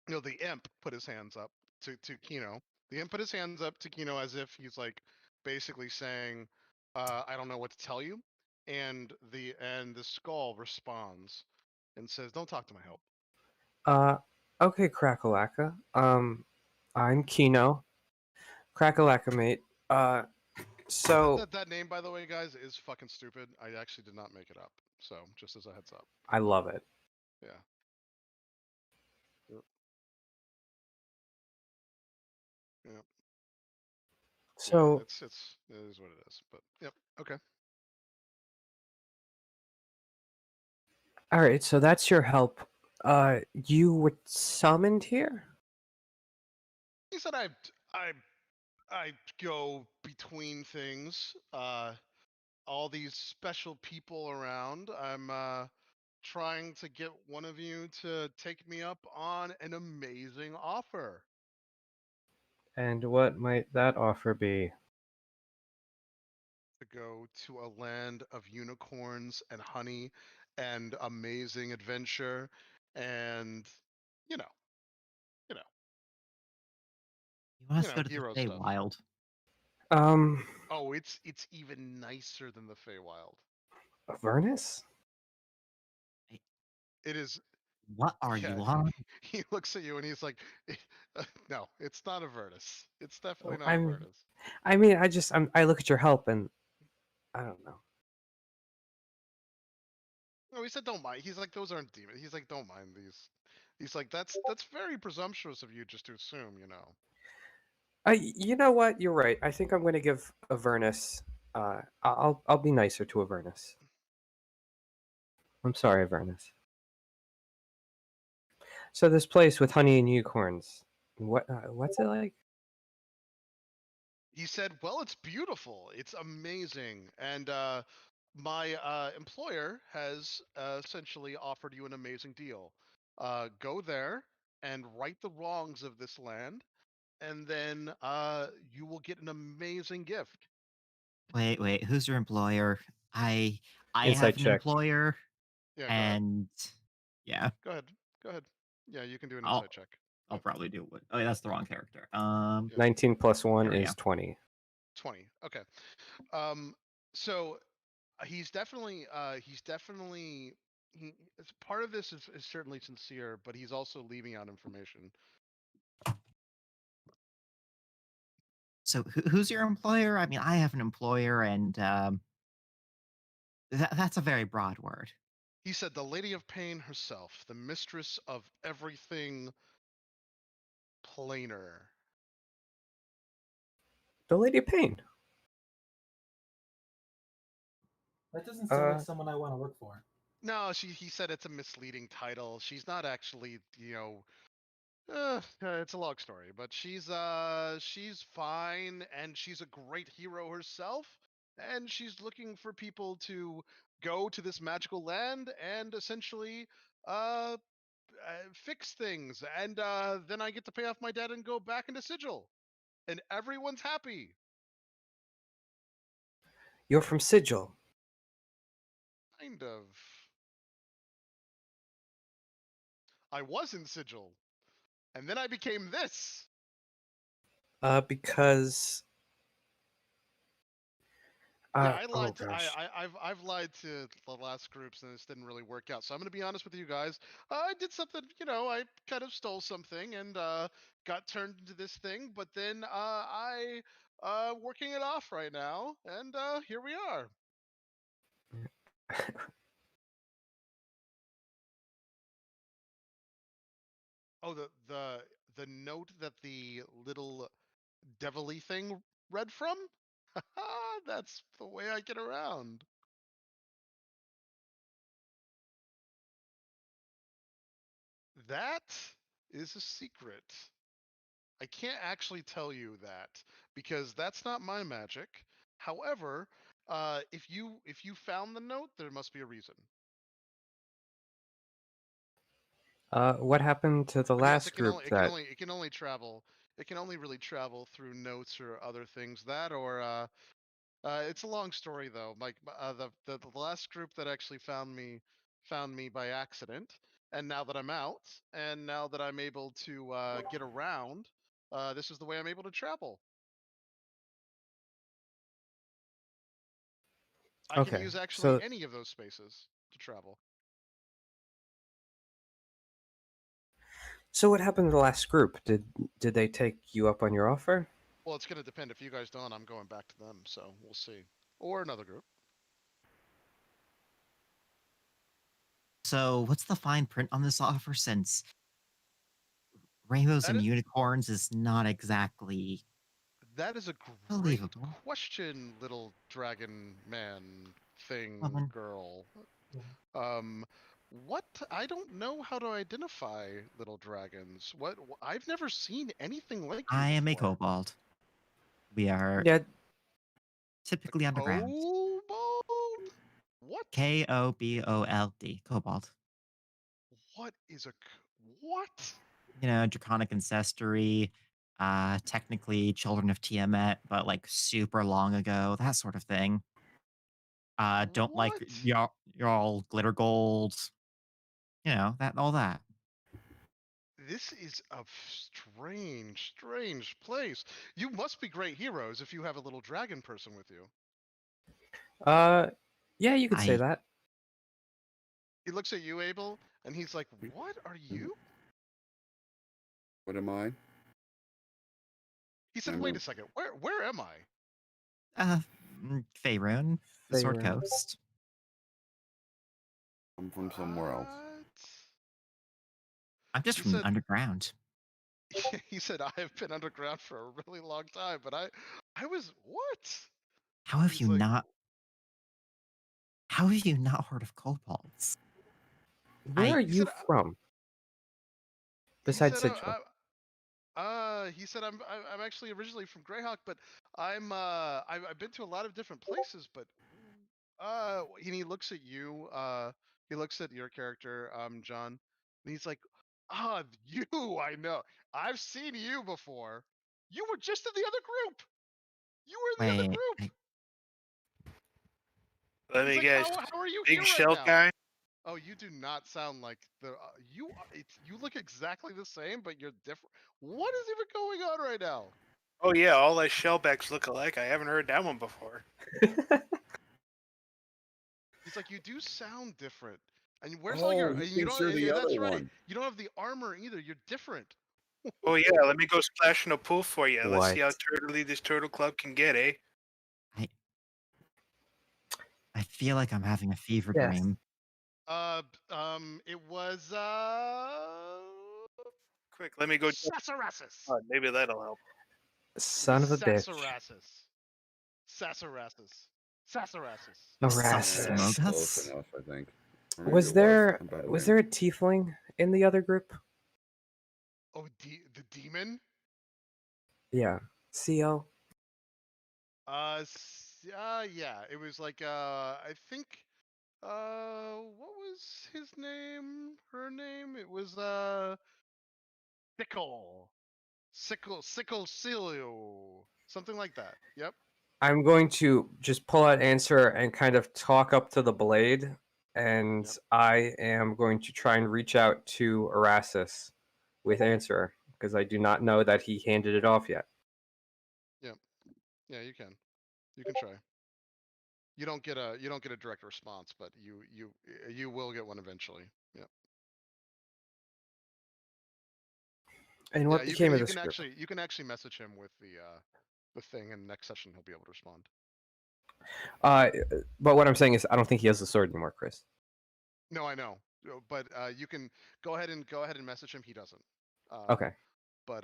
The imp put his hands up to Kino. The imp put his hands up to Kino as if he's like basically saying, "I don't know what to tell you." And the skull responds and says, "Don't talk to my help." Uh, okay, Crackalacka. I'm Kino. Crackalacka, mate. So That name, by the way, guys, is fucking stupid. I actually did not make it up. So just as a heads up. I love it. Yeah. Yep. Yep. So, Yeah, it is what it is. But yep. Okay. all right. So that's your help. You were summoned here. He said I I go between things. All these special people around. I'm trying to get one of you to take me up on an amazing offer. And what might that offer be? To go to a land of unicorns and honey and amazing adventure and you know, you know, You want us to go to the hero stuff. Feywild? Um, Oh, it's even nicer than the Feywild. Avernus? It is. What are Yeah, you on? he looks at you and he's like, "No, it's not Avernus. It's definitely not I'm. Avernus." I mean, I look at your help and I don't know. No, he said don't mind. He's like, "Those aren't demons." He's like, "Don't mind these." He's like, "That's very presumptuous of you just to assume, you know." You know what? You're right. I think I'm going to give Avernus. I'll be nicer to Avernus. I'm sorry, Avernus. So this place with honey and unicorns. What's it like? He said, "Well, it's beautiful. It's amazing, and my employer has essentially offered you an amazing deal. Go there and right the wrongs of this land, and then you will get an amazing gift. Wait. Who's your employer? I Insight have an check. Yeah, go ahead. and yeah, Go ahead. Go ahead. Yeah, you can do an I'll insight check. I'll probably do it. Oh, that's the wrong character. Yeah. 19 plus 1 There we is go. 20. 20. Okay. So he's definitely part of this is certainly sincere, but he's also leaving out information. So who's your employer? I mean, I have an employer, and that's a very broad word. He said the Lady of Pain herself, the mistress of everything planar. The Lady of Pain. That doesn't sound like someone I want to work for. No, he said it's a misleading title. She's not actually, it's a long story, but she's fine and she's a great hero herself, and she's looking for people to go to this magical land and essentially uh, fix things, and then I get to pay off my debt and go back into Sigil, and everyone's happy. You're from Sigil. Kind of. I was in Sigil, and then I became this. Because Yeah, I oh lied to gosh. I've lied to the last groups, and this didn't really work out. So I'm gonna be honest with you guys. I did something, I kind of stole something and got turned into this thing, but then I working it off right now, and here we are. Oh, the note that the little devilly thing read from? That's the way I get around. That is a secret. I can't actually tell you that because that's not my magic. However, if you found the note, there must be a reason. What happened to the But yes, last group that it can only travel. It can only really travel through notes or other things. That or it's a long story though. The last group that actually found me by accident, and now that I'm out, and now that I'm able to get around, this is the way I'm able to travel. I can okay. use actually So any of those spaces to travel. what happened to the last group? Did they take you up on your offer? Well, it's going to depend. If you guys don't, I'm going back to them, so we'll see. Or another group. So what's the fine print on this offer? Since rainbows That and is, unicorns is not exactly that is a great believable. question, little dragon man Well, thing then, girl. Um, what? I don't know how to identify little dragons. I've never seen anything like you I am a before. kobold. We are Yeah. A typically underground. kobold? What? Kobold. Kobold. What is what? Draconic ancestry, technically children of Tiamat, but like super long ago, that sort of thing. Don't like What? y'all glitter gold, that all that. This is a strange, strange place. You must be great heroes if you have a little dragon person with you. Yeah, you could say I that. He looks at you, Abel, and he's like, "What are you?" What am I? He said, I'm "Wait a, a second. Where am I?" uh Faerun, the Sword Faerun. Coast. I'm from somewhere else. What? I'm just He from said, underground. he said, "I have been underground for a really long time, but I was what?" How have He's you like, not how have you not heard of kobolds? Where are I he you said, from? he Besides said, Sigil. he said, I'm actually originally from Greyhawk, but I've been to a lot of different places, but and he looks at you, he looks at your character, John, and he's like, "Ah, you, I know, I've seen you before." You were just in the other group. You were in the other Wait, group. Let He's me like, guess. how are you Big here right shell now? guy. Oh, you do not sound like the you. You look exactly the same, but you're different. What is even going on right now? Oh yeah, all us shellbacks look alike. I haven't heard that one before. He's like, you do sound different. And where's all Oh, your? he And you thinks don't. you're the And other that's right. one. You don't have the armor either. You're different. Oh yeah, let me go splash in a pool for you. Let's see how What? turtly this turtle club can get, eh? I feel like I'm having a fever Yes. dream. It was Quick, let me go. Sassarassus. Oh, maybe that'll help. Son of a bitch. Sassarassus. Erasmus. Smogus? Close enough, I think. Or maybe Was it there a bad was name. there a tiefling in the other group? Oh, the demon. Yeah. Co. Yeah. It was like I think what was his name? Her name? It was Sickle something like that. Yep. I'm going to just pull out answer and kind of talk up to the blade, and Yep. I am going to try and reach out to Erasmus with answer because I do not know that he handed it off yet. Yeah, you can try. You don't get a direct response, but you will get one eventually. Yeah. And what Yeah, became of you this can group? actually message him with the thing, and next session he'll be able to respond. But what I'm saying is, I don't think he has the sword anymore, Chris. No, I know, but you can go ahead and message him. He doesn't. Okay. But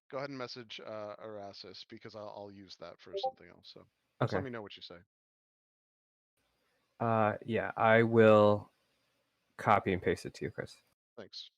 go ahead and message Erasmus because I'll use that for something else. So just Okay. let me know what you say. Yeah, I will copy and paste it to you, Chris. Thanks.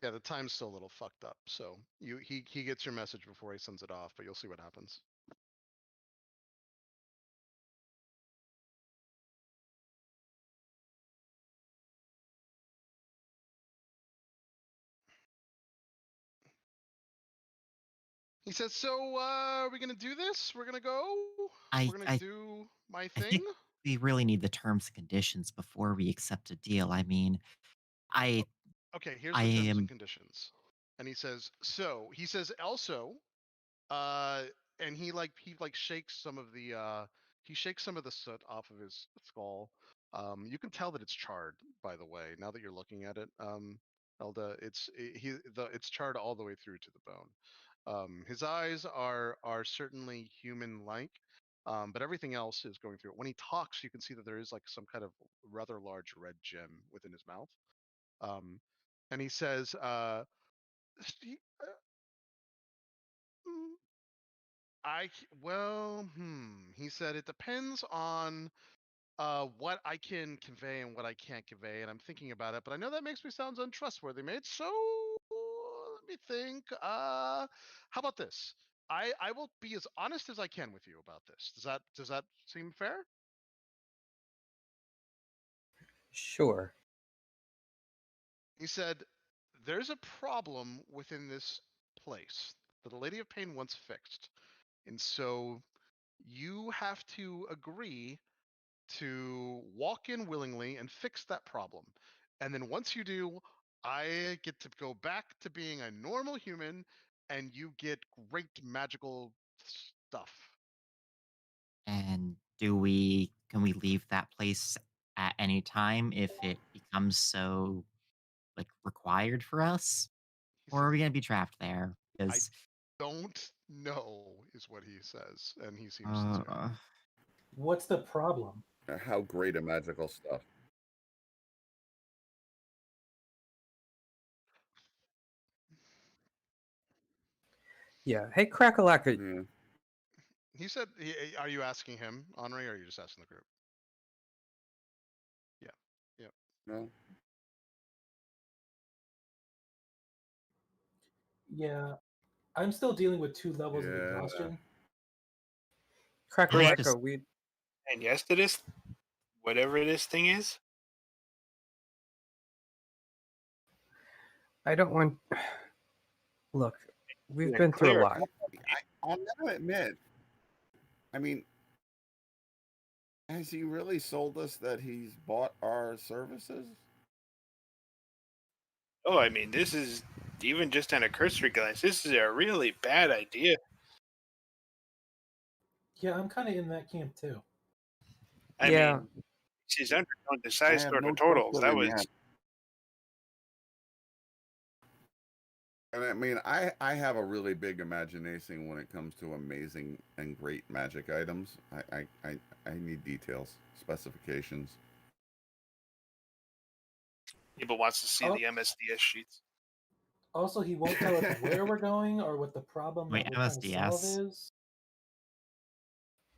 Yeah, the time's still a little fucked up. So he gets your message before he sends it off, but you'll see what happens. He says, "So are we gonna do this? We're gonna go. I, We're gonna I, do my I thing." think we really need the terms and conditions before we accept a deal. I mean, I, Okay, here's I the terms and am. conditions. And he says, "So he says also, uh, and he shakes some of the soot off of his skull. You can tell that it's charred, by the way. Now that you're looking at it, Elda, it's charred all the way through to the bone. His eyes are certainly human-like, but everything else is going through it. When he talks, you can see that there is like some kind of rather large red gem within his mouth. And he says, "He- mm, he said it depends on what I can convey and what I can't convey, and I'm thinking about it, but I know that makes me sound untrustworthy, mate. So let me think. How about this? I will be as honest as I can with you about this. Does that seem fair?" Sure. He said, "There's a problem within this place that the Lady of Pain wants fixed, and so you have to agree to walk in willingly and fix that problem. And then once you do, I get to go back to being a normal human and you get great magical stuff." And can we leave that place at any time if it becomes so like required for us? He Or are says, we gonna be trapped there? "I Because don't know," is what he says. And he seems sincere. uh, What's the problem? How great a magical stuff. Yeah. Hey, Crackalack. Yeah. He said, "Are you asking him, Henri, or are you just asking the group?" Yeah. Yeah. No. Yeah, I'm still dealing with 2 levels of Yeah. exhaustion. Crack-a-lacka, we And yes to this, whatever this thing is. I don't want. Look, we've Yeah, been through a clear. lot. I'm gonna admit. I mean, has he really sold us that he's bought our services? Oh, I mean, this is even just on a cursory glance. This is a really bad idea. Yeah, I'm kind of in that camp too. I Yeah. mean, she's undergone the I size have sort no of totals. trust That in was him. And I mean, I have a really big imagination when it comes to amazing and great magic items. I need details, specifications. people wants to see Oh. the MSDS sheets. Also, he won't tell us where we're going or what the problem Wait, that we're trying to solve MSDS? is.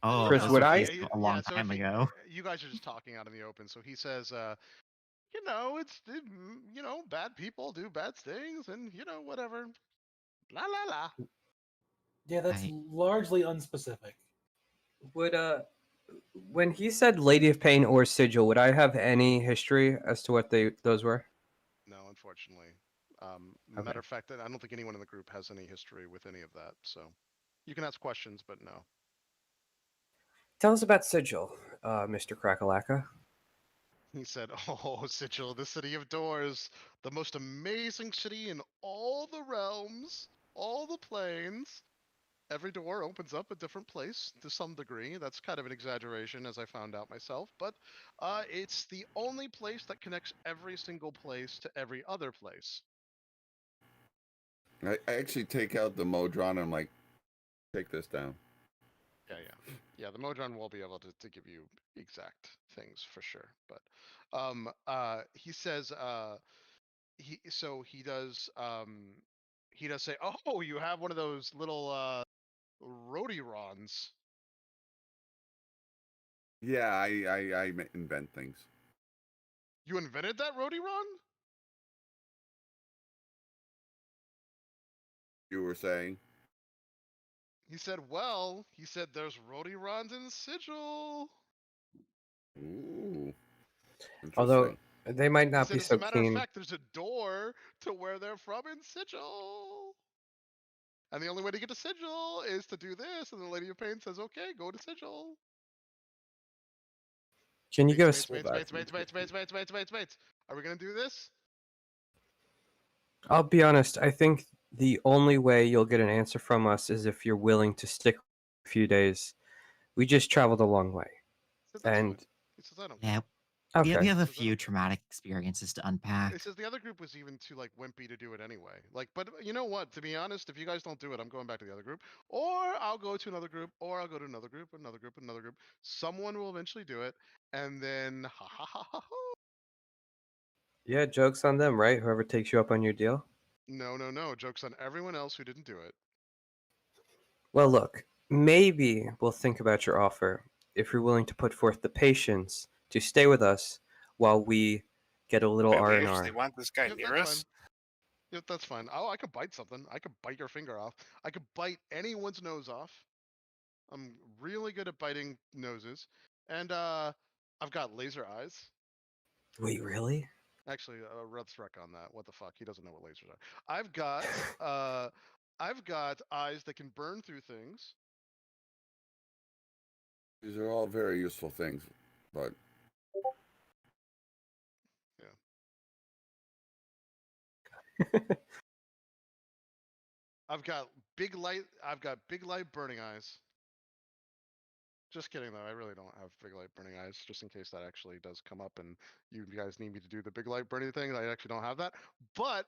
Oh, Chris, this would was I- used a long so time ago. you guys are just talking out in the open. So he says, bad people do bad things, and whatever. La la la. Yeah, that's I- largely unspecific. Would when he said Lady of Pain or Sigil, would I have any history as to what those were? No, unfortunately. Okay. Matter of fact, I don't think anyone in the group has any history with any of that. So you can ask questions, but no. Tell us about Sigil, Mr. Crack-a-lacka. He said, "Oh, Sigil, the city of doors, the most amazing city in all the realms, all the planes. Every door opens up a different place to some degree. That's kind of an exaggeration, as I found out myself. But it's the only place that connects every single place to every other place." I actually take out the Modron and I'm like, take this down. Yeah. The Modron will be able to give you exact things for sure. But he says he does say, "Oh, you have one of those little Rodirons." Yeah, I invent things. You invented that Rodiron? You were saying? He said, "Well, there's Rodirons in Sigil." Ooh, Although interesting. they might He not said, be "As so a matter of keen. fact, there's a door to where they're from in Sigil. And the only way to get to Sigil is to do this." And the Lady of Pain says, "Okay, go to Sigil." Can you give us? Wait. Are we gonna do this? I'll be honest. I think the only way you'll get an answer from us is if you're willing to stick a few days. We just traveled a long way, He said, "That's and fine." He says, "I don't Yeah, care." we okay. have a Says, "I few don't care." traumatic experiences to He unpack. says the other group was even too wimpy to do it anyway. But you know what? To be honest, if you guys don't do it, I'm going back to the other group, or I'll go to another group, or I'll go to another group, another group, another group. Someone will eventually do it, and then ha ha ha ha ha. Yeah, joke's on them, right? Whoever takes you up on your deal. No. Joke's on everyone else who didn't do it. Well, look, maybe we'll think about your offer if you're willing to put forth the patience to stay with us while we get a little Wait, we R&R. actually want this guy Yep, near that's us? fine. Yep, that's fine. Oh, I could bite something. I could bite your finger off. I could bite anyone's nose off. I'm really good at biting noses, and I've got laser eyes. Wait, really? Actually, Red's wreck on that. What the fuck? He doesn't know what lasers are. I've got eyes that can burn through things. These are all very useful things, but I've got big light. I've got big light burning eyes. Just kidding though. I really don't have big light burning eyes. Just in case that actually does come up and you guys need me to do the big light burning thing, I actually don't have that. But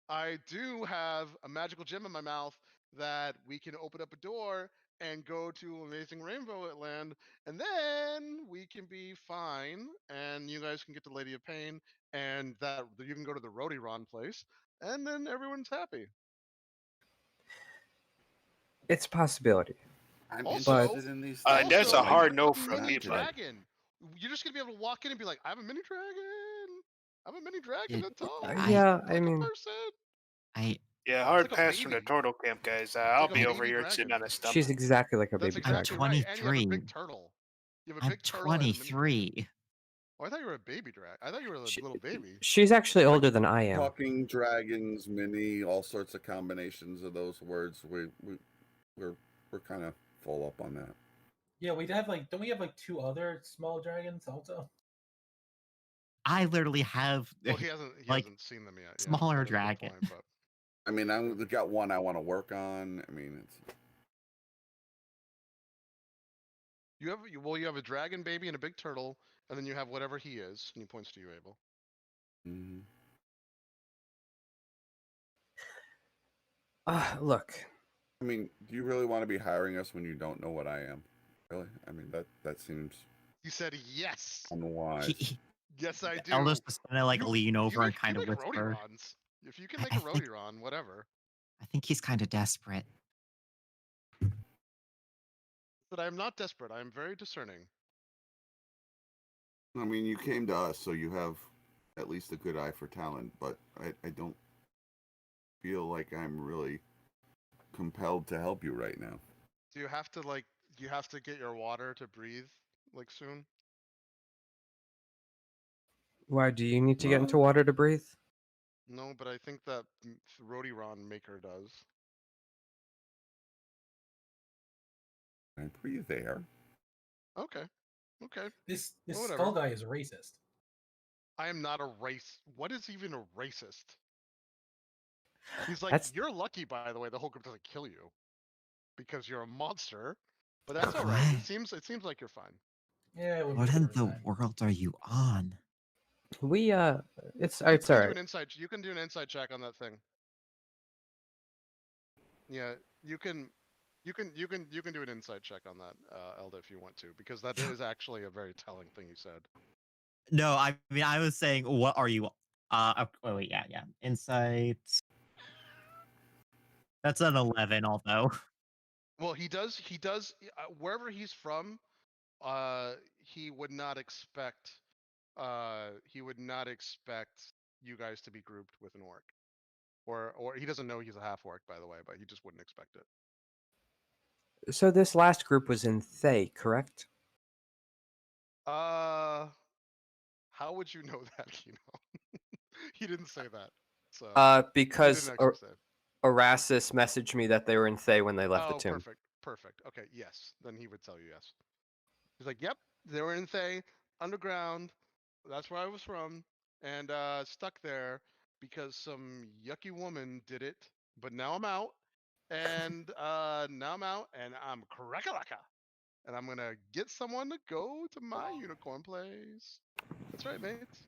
I do have a magical gem in my mouth that we can open up a door and go to Amazing Rainbow Land, and then we can be fine, and you guys can get the Lady of Pain, and that you can go to the Rodiron place, and then everyone's happy. It's a possibility. I'm Also- interested in these Also, things. That's a so hard I no have a from mini me, bud. dragon. You're just gonna be able to walk in and be like, "I have a mini dragon. I have a mini dragon It- that's tall. I- Yeah, like I mean, a person." Yeah, hard like a pass from the baby. turtle camp, guys. I'll like a be over baby here dragon. sitting on a stump. She's exactly like a That's baby I'm exactly dragon. right. And you have a 23. big turtle. You have a I'm big turtle and a mini dragon. 23. Oh, I thought you were a baby dragon. I thought you were a little baby. She's actually older than I am. Talking dragons, mini, all sorts of combinations of those words. We're kind of full up on that. Yeah, we'd have like, don't we have like 2 other small dragons also? I literally have Well, he hasn't like seen them yet. smaller that is a good dragon. point, but I mean, I've got one I want to work on. I mean, it's you have a dragon baby and a big turtle, and then you have whatever he is, and he points to you, Abel. mhm. Look, I mean, do you really want to be hiring us when you don't know what I am? Really? I mean, that seems He said yes. unwise. Yes, I do. Eldest just gonna like You- lean you over and make- kind you of make whisper. Rodirons. If you can I- make I a think- Rodiron, whatever. I think he's kind of desperate. But I'm not desperate. I'm very discerning. I mean, you came to us, so you have at least a good eye for talent, but I don't feel like I'm really compelled to help you right now. Do you have to get your water to breathe like soon? why do you need to get into water to breathe? No, but I think that Rodiron maker does. I breathe there. Okay. Okay. This Whatever. skull guy is racist. I am not a race. What is even a racist? He's like, That's you're lucky, by the way. The whole group doesn't kill you because you're a monster. But that's all right. What? It seems like you're fine. Yeah, it wouldn't What be in the the first time. world are you on? we it's You all can do right. an insight. You can do an insight check on that thing. Yeah, you can do an insight check on that, Elda, if you want to, because that is actually a very telling thing you said. No, I mean I was saying, what are you? Oh wait, yeah. Insight. That's an 11, although. Well, he does wherever he's from, he would not expect you guys to be grouped with an orc. Or he doesn't know he's a half orc, by the way, but he just wouldn't expect it. So this last group was in Thay, correct? How would you know that, Kino? He didn't say that. So he Because didn't actually say. Erastus messaged me that they were in Thay when they left Oh, the tomb. perfect. Okay, yes. Then he would tell you yes. He's like, yep, they were in Thay, underground. That's where I was from, and stuck there because some yucky woman did it. But now I'm out, and I'm crack-a-lacka, and I'm gonna get someone to go to my unicorn place. That's right, mates.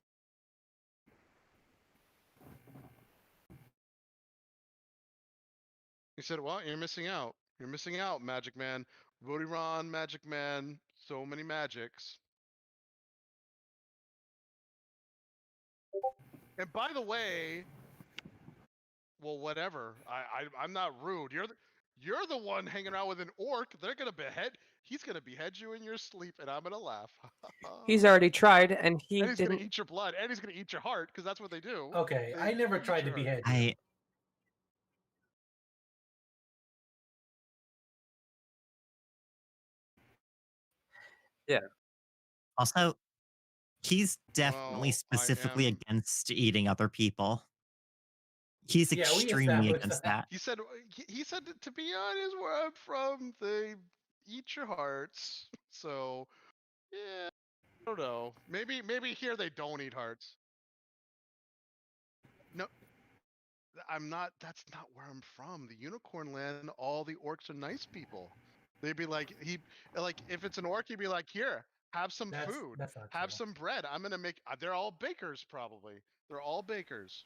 He said, well, you're missing out. You're missing out, Magic Man. Rodiron, Magic Man, so many magics. And by the way, well, whatever. I'm not rude. You're the one hanging out with an orc. They're gonna behead. He's gonna behead you in your sleep, and I'm gonna laugh. He's already tried, and he And he's didn't. gonna eat your blood, and he's gonna eat your heart, because that's what they do. Okay, I They never eat tried to your heart. behead you. Yeah. Also, he's definitely Well, I specifically am. against eating other people. He's Yeah, we extremely established against that. that. He said that, to be honest, where I'm from, they eat your hearts. So yeah, I don't know. Maybe here they don't eat hearts. No, I'm not. That's not where I'm from. The Unicorn Land, all the orcs are nice people. They'd be like, if it's an orc, he'd be like, here, have some food, That's not have true. some bread. I'm gonna make. They're all bakers, probably. They're all bakers.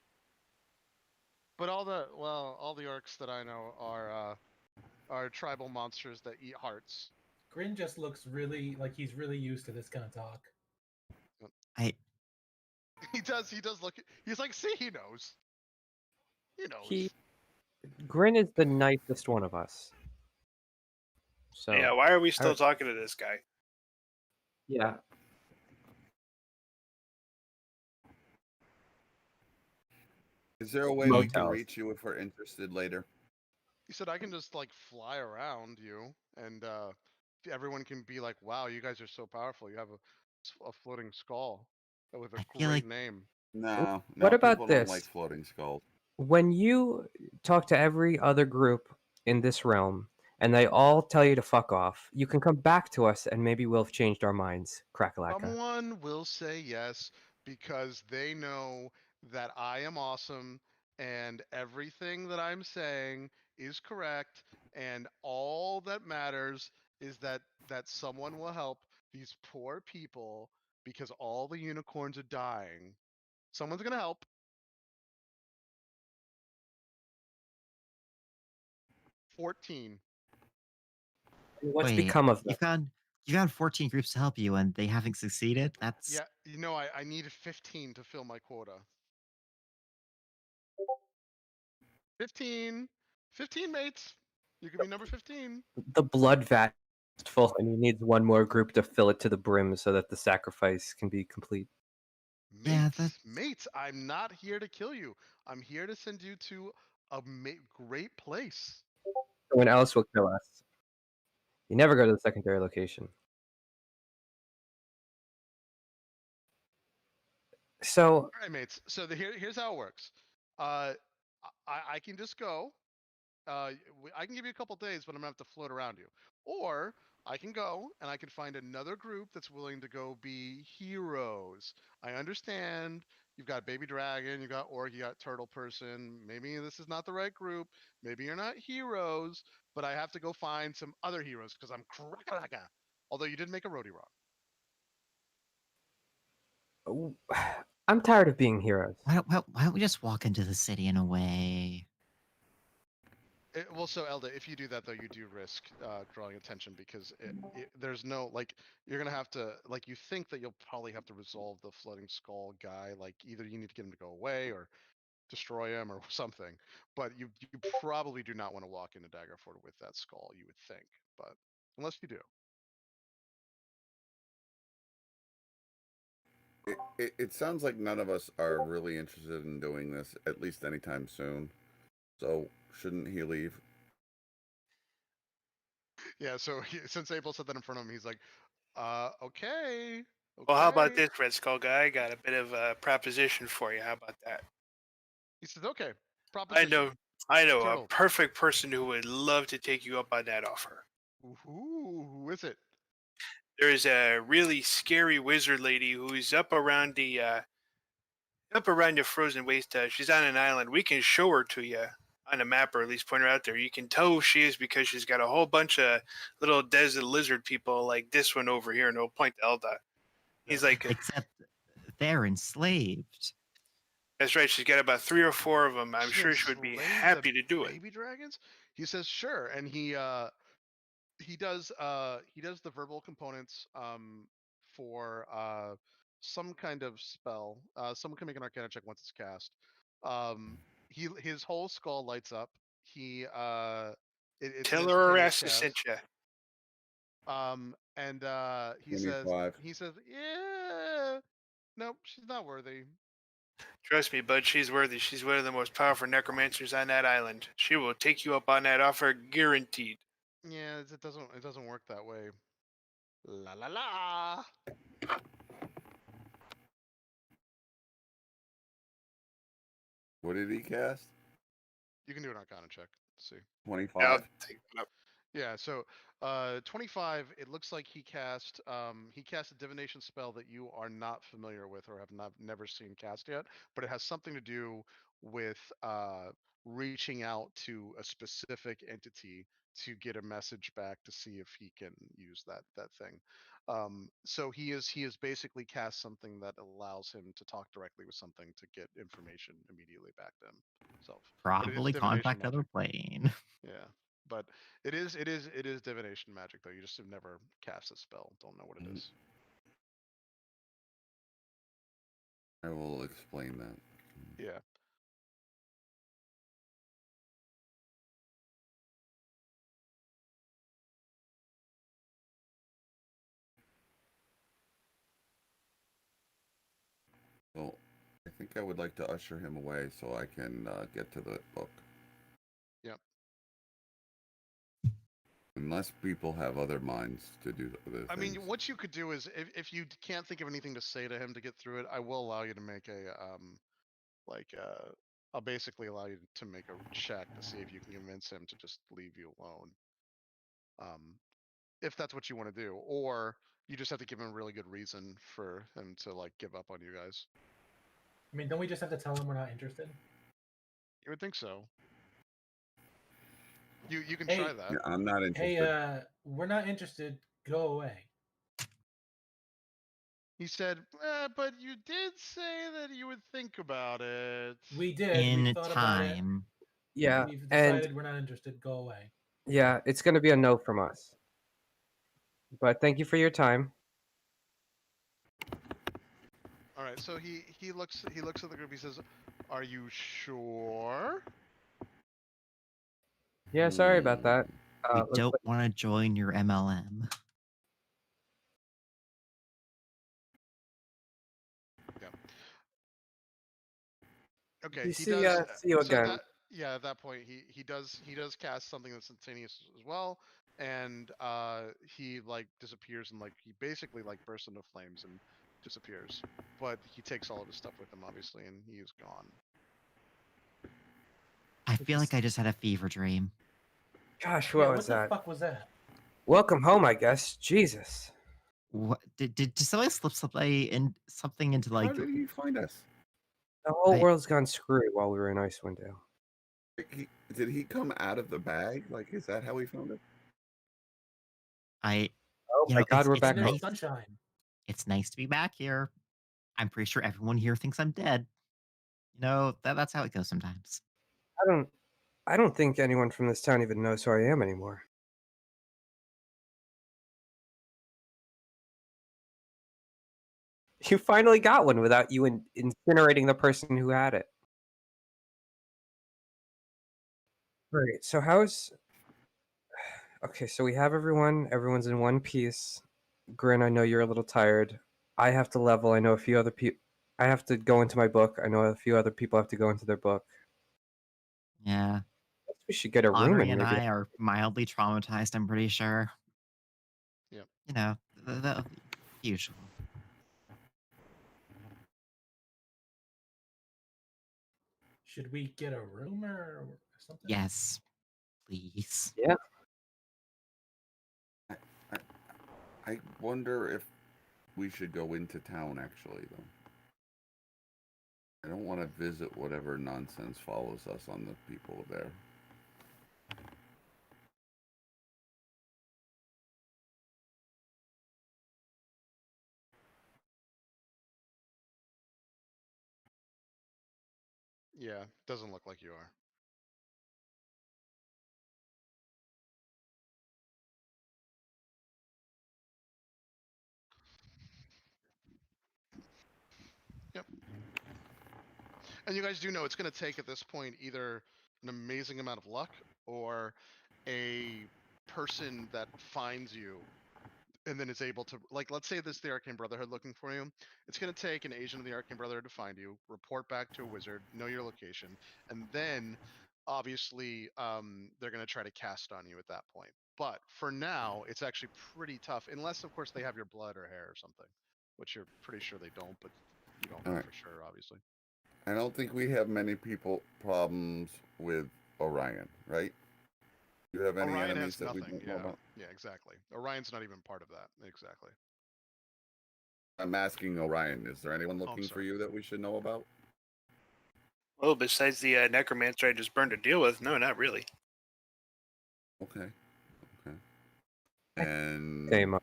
But all the orcs that I know are tribal monsters that eat hearts. Grin just looks really like he's really used to this kind of talk. He does look. He's like, see, he knows. He knows. Grin is the nicest one of us. So Yeah, why are we still I- talking to this guy? yeah. Is there a way we can Motels. reach you if we're interested later? He said I can just like fly around you, and everyone can be like, "Wow, you guys are so powerful. You have a floating skull with a I feel great like name." No, What about people don't like this? floating skulls. When you talk to every other group in this realm and they all tell you to fuck off, you can come back to us and maybe we'll have changed our minds, Crackalaca. Someone will say yes because they know that I am awesome and everything that I'm saying is correct, and all that matters is that someone will help these poor people because all the unicorns are dying. Someone's going to help. 14. What's wait, become of them? you found 14 groups to help you, and they haven't succeeded. That's Yeah, you know, I need 15 to fill my quota. 15. 15 mates. You could be number 15. The blood vat is full and he needs one more group to fill it to the brim so that the sacrifice can be complete. yeah. Mates, I'm not here to kill you. I'm here to send you to a great place. Someone else will kill us. You never go to the secondary location. So, All right, mates. So here's how it works. Uh, I can just go. I can give you a couple days, but I'm gonna have to float around you. Or I can go and I can find another group that's willing to go be heroes. I understand you've got Baby Dragon, you got Orc, you got Turtle Person. Maybe this is not the right group. Maybe you're not heroes, but I have to go find some other heroes because I'm Krakalaka. Although you did make a roadie wrong. I'm tired of being heroes. Why don't we just walk into the city in a way? Well, so Elda, if you do that though, you do risk drawing attention because there's no like you're gonna have to like you think that you'll probably have to resolve the floating skull guy. Like either you need to get him to go away or destroy him or something. But you probably do not want to walk into Daggerford with that skull. You would think, but unless you do. It sounds like none of us are really interested in doing this, at least anytime soon. So shouldn't he leave? Yeah. So since Abel said that in front of him, he's like, okay, Well, how about okay. this, Red Skull guy? I got a bit of a proposition for you. How about that? He says, okay, I proposition. know, I know a Turtle. perfect person who would love to take you up on that offer. Who is it? There's a really scary wizard lady who's up around the frozen waste. She's on an island. We can show her to you on a map, or at least point her out there. You can tell who she is because she's got a whole bunch of little desert lizard people like this one over here, and it'll point to Elda. He's Yeah. like, Except they're enslaved. that's right. She's got about 3 or 4 of them. I'm She sure she would be enslaves the happy to do it. baby dragons. He says sure, and he does the verbal components for some kind of spell. Someone can make an Arcana check once it's cast. His whole skull lights up. It's an Tell her her instantaneous ass cast. sent you. And he 25. says yeah, nope, she's not worthy. Trust me, bud, she's worthy. She's one of the most powerful necromancers on that island. She will take you up on that offer, guaranteed. Yeah, it doesn't work that way. La la la. What did he cast? You can do an Arcana check. Let's see. 25. Yeah, I'll take it up. Yeah, so 25, it looks like he cast a divination spell that you are not familiar with or have never seen cast yet, but it has something to do with reaching out to a specific entity to get a message back to see if he can use that thing. So he is basically cast something that allows him to talk directly with something to get information immediately back to himself. But it is Probably divination contact other magic. plane. Yeah. But it is divination magic though. You just have never cast a spell. Don't know what it is. I will explain that. Yeah. So I think I would like to usher him away so I can get to the book. Yep. Unless people have other minds to do other I things. mean, what you could do is, if you can't think of anything to say to him to get through it, I will allow you to make I'll basically allow you to make a check to see if you can convince him to just leave you alone. If that's what you want to do, or you just have to give him a really good reason for him to like give up on you guys. I mean, don't we just have to tell him we're not interested? You would think so. You can Hey, try that. Yeah, I'm not interested. Hey, we're not interested. Go away. He said, but you did say that you would think about it. We did. In We thought about it. time. Yeah, We've and decided we're not interested. Go away. yeah, it's going to be a no from us. But thank you for your time. All right, so he looks at the group. He says, "Are you sure?" Yeah, sorry about that. We looks don't like- want to join your MLM. Okay, You he see, does. see you So again. at that point, he does cast something that's instantaneous as well, and he like disappears and like he basically like bursts into flames and disappears. But he takes all of his stuff with him, obviously, and he is gone. I feel like I just had a fever dream. Gosh, Yeah, what what was the that? fuck was that? Welcome home, I guess. Jesus. What did somebody slip something into How like? did he find us? The whole I- world's gone screwed while we were in Icewind Dale. Did he come out of the bag? Like, is that how he found it? I Oh you my know God, we're it's back And there's home. nice. sunshine. It's nice to be back here. I'm pretty sure everyone here thinks I'm dead. You know that's how it goes sometimes. I don't think anyone from this town even knows who I am anymore. You finally got one without you incinerating the person who had it. Great. So how's okay? So we have everyone. Everyone's in one piece. Grin, I know you're a little tired. I have to level. I know a few other people. I have to go into my book. I know a few other people have to go into their book. Yeah, Guess we should get a room Henri and and maybe. I are mildly traumatized. I'm pretty sure. Yep. You know the usual. Should we get a room or something? Yes, please. Yeah. I wonder if we should go into town, actually, though. I don't want to visit whatever nonsense follows us on the people there. Yeah, doesn't look like you are. Yep. And you guys do know it's going to take at this point either an amazing amount of luck or a person that finds you and then is able to, like, let's say this is the Arcane Brotherhood looking for you. It's going to take an agent of the Arcane Brotherhood to find you, report back to a wizard, know your location, and then obviously they're going to try to cast on you at that point. But for now, it's actually pretty tough, unless of course they have your blood or hair or something, which you're pretty sure they don't, but you don't know Alright. for sure, obviously. I don't think we have many problems with Orion, right? Do you have any Orion enemies has that we nothing. don't know Yeah, about? yeah, exactly. Orion's not even part of that. Exactly. I'm asking Orion. Is there anyone I'm looking for sorry. you that we should know about? Well, besides the necromancer I just burned to deal with, no, not really. Okay. Okay. And Same.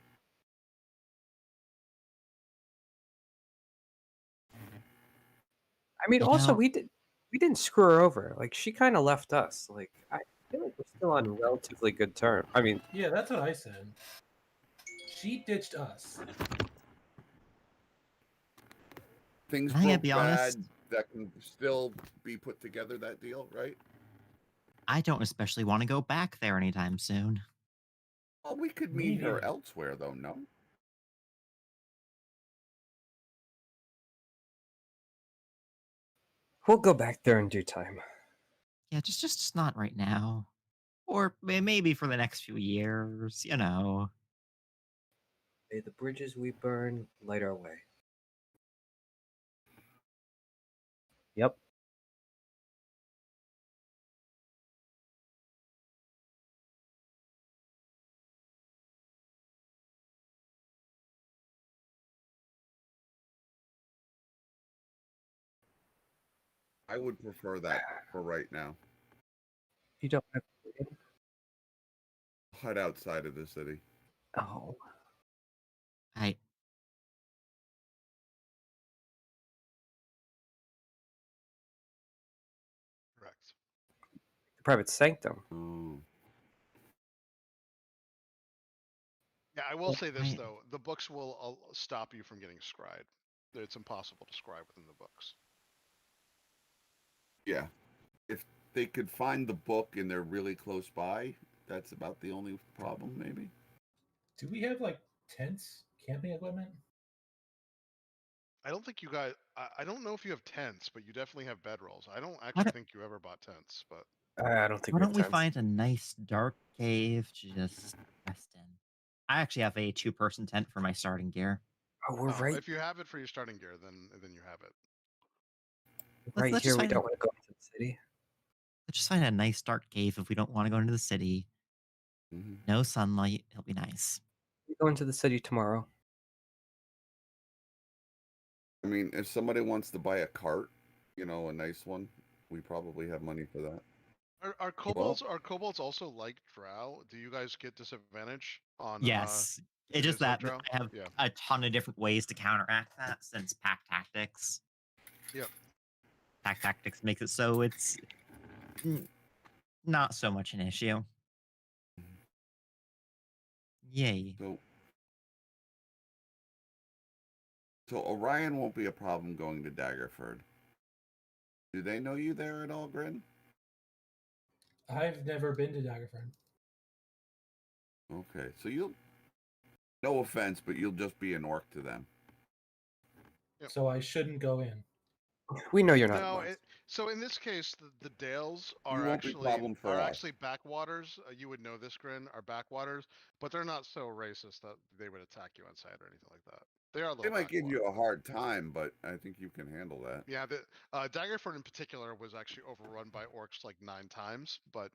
I mean, You also know- we didn't screw her over. Like she kind of left us. Like I feel like we're still on relatively good terms. I mean, Yeah, that's what I said. She ditched us. things I gotta broke be bad. honest. That can still be put together. That deal, right? I don't especially want to go back there anytime soon. Well, we could Me meet her neither. elsewhere, though. No. We'll go back there in due time. Yeah, just not right now. Or maybe for the next few years, you know. May the bridges we burn light our way. Yep. I would prefer that for right now. You don't have. Hut outside of the city. Oh. I Correct. Private sanctum. Oh. Yeah, I will Well, say this I- though: the books will stop you from getting scried. It's impossible to scribe within the books. Yeah. If they could find the book and they're really close by, that's about the only problem, maybe. Do we have like tents, camping equipment? I don't think you guys. I don't know if you have tents, but you definitely have bedrolls. I don't why actually don't, think you ever bought tents, but I don't think why we have don't we tents. find a nice dark cave to just rest in? I actually have a 2-person tent for my starting gear. Oh, we're right, if you have it for your starting gear, then you have it. right let's here. just We find don't want to go into the city. let's just find a nice dark cave if we don't want to go into the city. Mm-hmm. No sunlight, it'll be nice. We go into the city tomorrow. I mean, if somebody wants to buy a cart, you know, a nice one, we probably have money for that. Are kobolds also like drow? Do you guys get disadvantage on? Yes. It It's just is like that drow? I have Yeah. a ton of different ways to counteract that since pack tactics. Yep. Pack tactics makes it so it's not so much an issue. Yay. So Orion won't be a problem going to Daggerford. Do they know you there at all, Grin? I've never been to Daggerford. Okay, so you'll, no offense, but you'll just be an orc to them. Yep. So I shouldn't go in. We know you're not. No, monks. so in this case, the Dales You are won't be actually problem for us. backwaters. You would know this, Grin, are backwaters, but they're not so racist that they would attack you on sight or anything like that. They are a They little. might give you a backwater. hard time, but I think you can handle that. Yeah, the Daggerford in particular was actually overrun by orcs like 9 times, but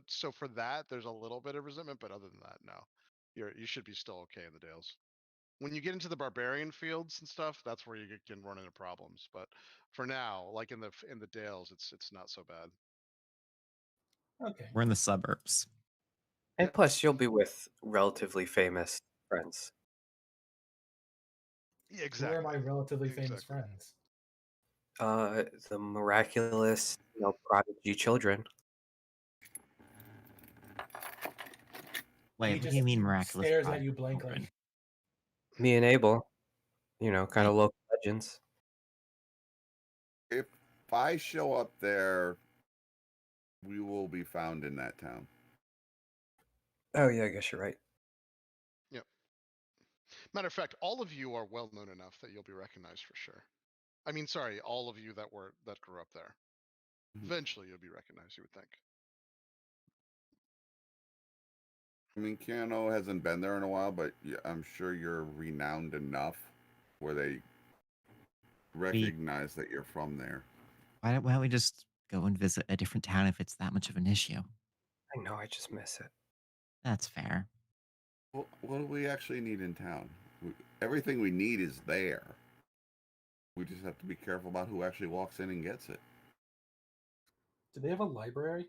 so for that, there's a little bit of resentment, but other than that, no, you should be still okay in the Dales. When you get into the barbarian fields and stuff, that's where you can run into problems. But for now, like in the Dales, it's not so bad. Okay. We're in the suburbs. And Yep. plus, you'll be with relatively famous friends. Yeah, Who exactly. are my relatively famous Exactly. friends? The miraculous, prodigy children. Wait, He what do just you mean miraculous? stares pride at you children? blankly. Me and Abel, kind of local legends. If I show up there, we will be found in that town. Oh yeah, I guess you're right. Yep. Matter of fact, all of you are well known enough that you'll be recognized for sure. I mean, sorry, all of you that grew up there. Mhm. Eventually, you'll be recognized. You would think. I mean, Keanu hasn't been there in a while, but I'm sure you're renowned enough where they recognize that you're from there. Why don't we just go and visit a different town if it's that much of an issue? I know. I just miss it. That's fair. Well, what do we actually need in town? Everything we need is there. We just have to be careful about who actually walks in and gets it. Do they have a library?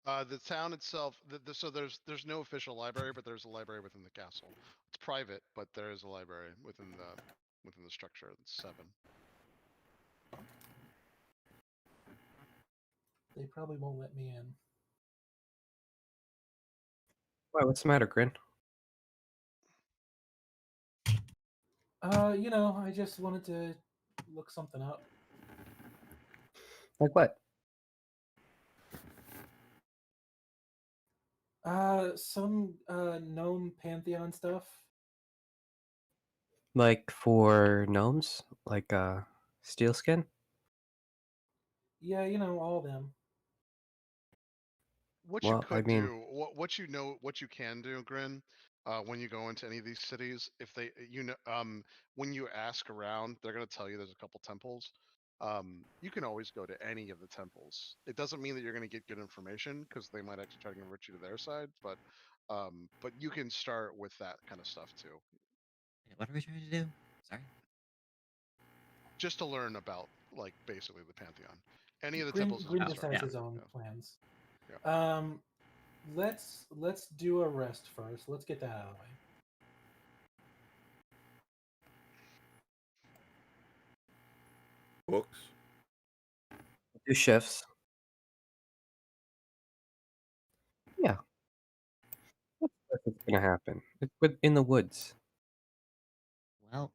The town itself. So there's no official library, but there's a library within the castle. It's private, but there is a library within the structure. It's 7. They probably won't let me in. Why? What's the matter, Grin? I just wanted to look something up. Like what? Some gnome pantheon stuff. Like for gnomes, like steel skin. Yeah, all of them. What you Well, I could mean, do, what you can do, Grin, when you go into any of these cities, if they, when you ask around, they're gonna tell you there's a couple temples. You can always go to any of the temples. It doesn't mean that you're gonna get good information because they might actually try to convert you to their side, but you can start with that kind of stuff too, What are we trying to do? Sorry. just to learn about like basically the pantheon. Any of the Grin, temples is a Grin good just start. has yeah. his own Yeah. plans. Yeah. Let's do a rest first. Let's get that out of the way. Books. do shifts. Yeah, what's gonna happen? It's in the woods. Well,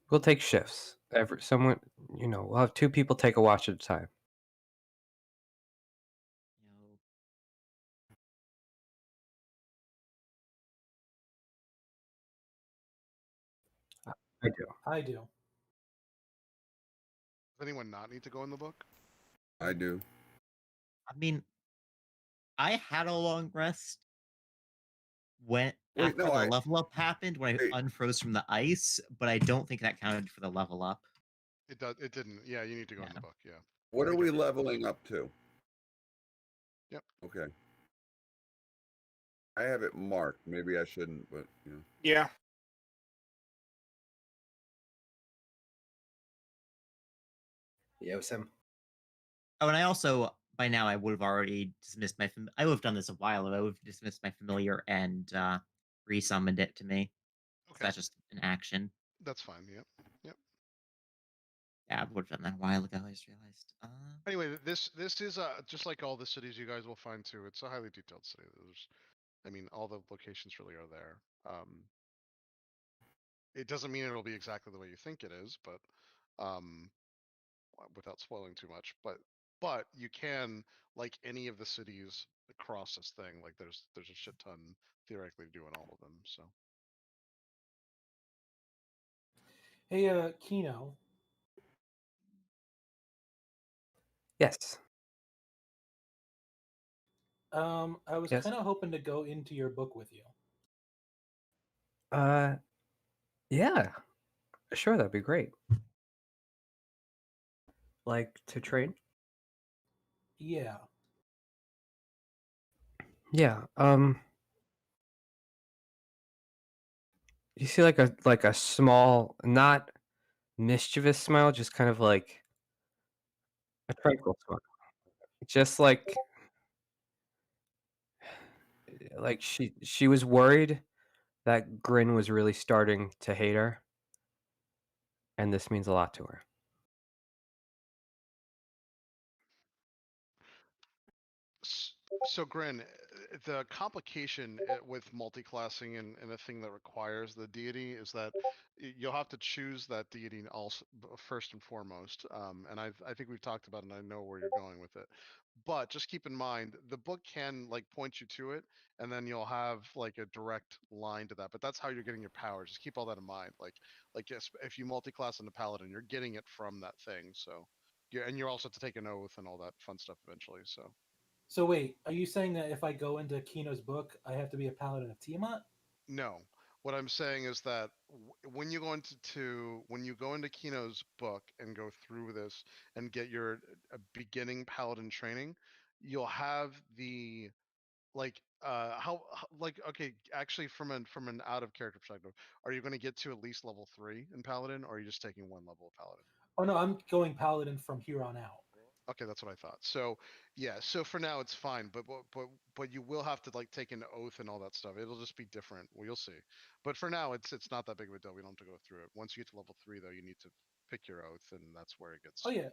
We'll take shifts. Someone, we'll have 2 people take a watch at a time. you know, I do. I do. Does anyone not need to go in the book? I do. I mean, I had a long rest when Wait, after no, the level up happened when I wait. unfroze from the ice, but I don't think that counted for the level up. It didn't. Yeah, you need to go in the Yeah. book. Yeah. What I are think we everyone- leveling up to? Yep. Okay. I have it marked. Maybe I shouldn't, but Yeah. Yeah, it was him. Oh, and I also by now I would have already dismissed my. I would have done this a while ago. I would have dismissed my familiar and resummoned it to me. So Okay. that's just an action. That's fine. Yep. Yep. Yeah, I would have done that a while ago. I just realized. Anyway, this is just like all the cities you guys will find too. It's a highly detailed city. I mean, all the locations really are there. It doesn't mean it'll be exactly the way you think it is, but um, without spoiling too much. But you can, like any of the cities across this thing, like there's a shit ton theoretically to do in all of them. So Hey, Kino. Yes. I was Yes. kind of hoping to go into your book with you. Yeah. Sure, that'd be great. Like to trade? Yeah. Yeah. You see like a small, not mischievous smile, just kind of like a tranquil smile. Just like she was worried that Grin was really starting to hate her, and this means a lot to her. So Grin, the complication with multi-classing and a thing that requires the deity is that you'll have to choose that deity also first and foremost. And I think we've talked about it and I know where you're going with it. But just keep in mind the book can like point you to it and then you'll have like a direct line to that. But that's how you're getting your power. Just keep all that in mind. Like yes, if you multi-class into paladin, you're getting it from that thing. So yeah, and you're also to take an oath and all that fun stuff eventually. So So wait, are you saying that if I go into Kino's book, I have to be a paladin of Tiamat? no, what I'm saying is that when you go when you go into Kino's book and go through this and get your beginning paladin training, you'll have the like like okay actually from an out of character perspective, are you going to get to at least level 3 in paladin or are you just taking one level of paladin? Oh no, I'm going paladin from here on out. Okay, that's what I thought. So yeah, so for now it's fine, but you will have to like take an oath and all that stuff. It'll just be different. Well, you'll see. But for now, it's not that big of a deal. We don't have to go through it. Once you get to level 3, though, you need to pick your oath, and that's where it gets. Oh yeah,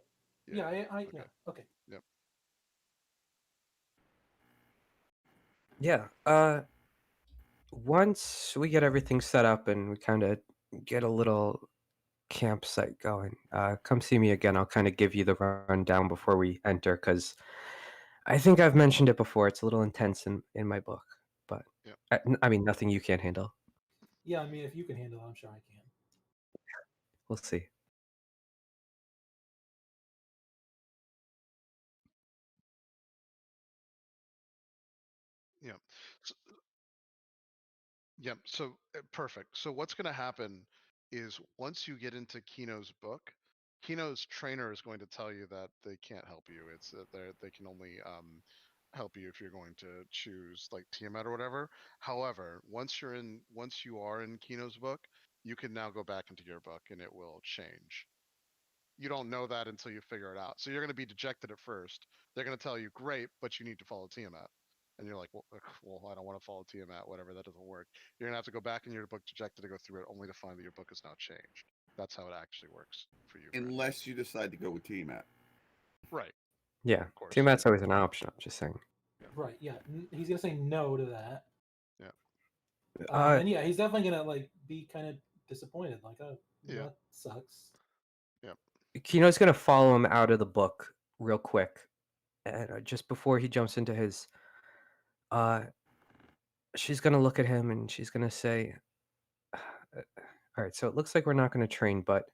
Yeah. yeah, Okay. okay. Yep. Yeah. Once we get everything set up and we kind of get a little campsite going, come see me again. I'll kind of give you the rundown before we enter because I think I've mentioned it before. It's a little intense in my book, but Yep. I mean, nothing you can't handle. Yeah, I mean, if you can handle it, I'm sure I can. We'll see. Yeah. So, yeah. So perfect. So what's going to happen is once you get into Kino's book, Kino's trainer is going to tell you that they can't help you. It's that they can only help you if you're going to choose like Tiamat or whatever. However, once you are in Kino's book, you can now go back into your book and it will change. You don't know that until you figure it out. So you're going to be dejected at first. They're going to tell you, great, but you need to follow Tiamat. And you're like, well, I don't want to follow Tiamat, whatever, that doesn't work. You're going to have to go back in your book dejected to go through it, only to find that your book is now changed. That's how it actually works for you. Unless you decide to go with Tiamat. Right. Yeah, Of course. Tiamat's always an option. I'm just saying. Right. Yeah. He's gonna say no to that. Yeah. And yeah, he's definitely gonna like be kind of disappointed. Like, oh, Yeah. that sucks. Kino's gonna follow him out of the book real quick, and just before he jumps into his, she's gonna look at him and she's gonna say, "All right, so it looks like we're not gonna train, but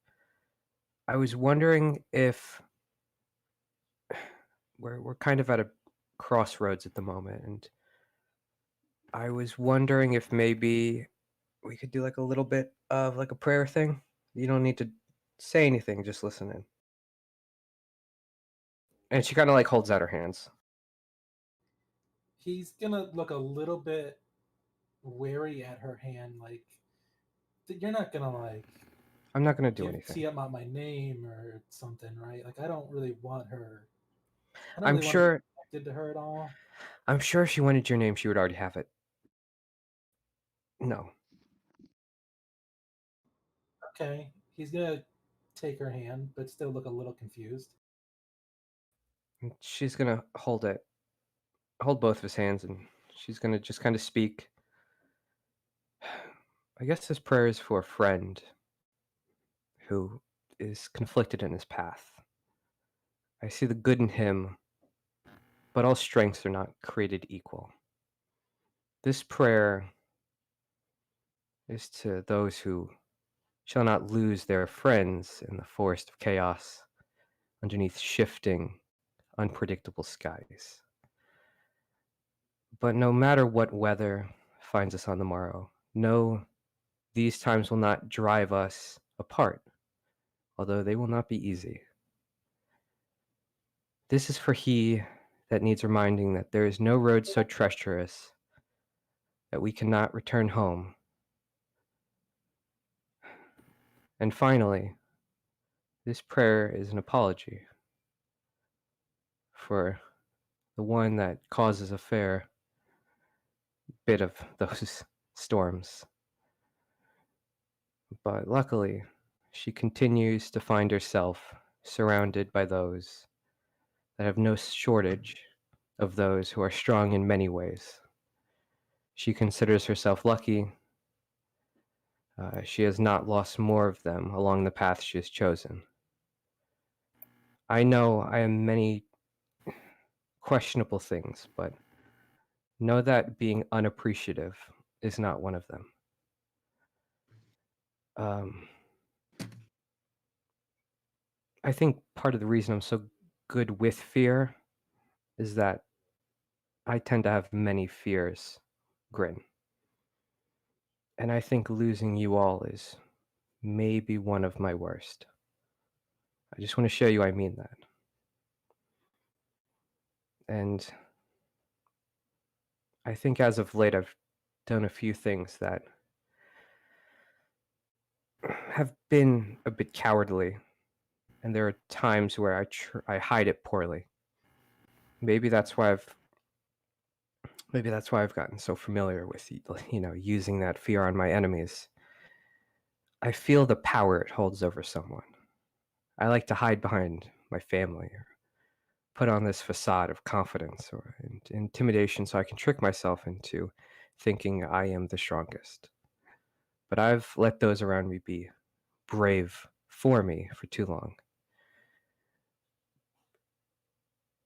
I was wondering if we're kind of at a crossroads at the moment, and I was wondering if maybe we could do like a little bit of like a prayer thing. You don't need to say anything, just listen in." And she kind of like holds out her hands. He's gonna look a little bit wary at her hand, like you're not gonna like I'm not gonna do give anything. Tiamat my name or something, right? Like I don't really want her. I don't I'm really want to sure. be connected to her at all. I'm sure if she wanted your name, she would already have it. No. Okay, he's gonna take her hand, but still look a little confused. And she's gonna hold both of his hands, and she's gonna just kind of speak. I guess this prayer is for a friend who is conflicted in his path. I see the good in him, but all strengths are not created equal. This prayer is to those who shall not lose their friends in the forest of chaos underneath shifting, unpredictable skies. But no matter what weather finds us on the morrow, know these times will not drive us apart, although they will not be easy. This is for he that needs reminding that there is no road so treacherous that we cannot return home. And finally, this prayer is an apology for the one that causes a fair bit of those storms. But luckily, she continues to find herself surrounded by those that have no shortage of those who are strong in many ways. She considers herself lucky. She has not lost more of them along the path she has chosen. I know I am many questionable things, but know that being unappreciative is not one of them. I think part of the reason I'm so good with fear is that I tend to have many fears, Grin. And I think losing you all is maybe one of my worst. I just want to show you I mean that. And I think as of late, I've done a few things that have been a bit cowardly. And there are times where I hide it poorly. Maybe that's why I've gotten so familiar with, using that fear on my enemies. I feel the power it holds over someone. I like to hide behind my family or put on this facade of confidence or intimidation so I can trick myself into thinking I am the strongest. But I've let those around me be brave for me for too long.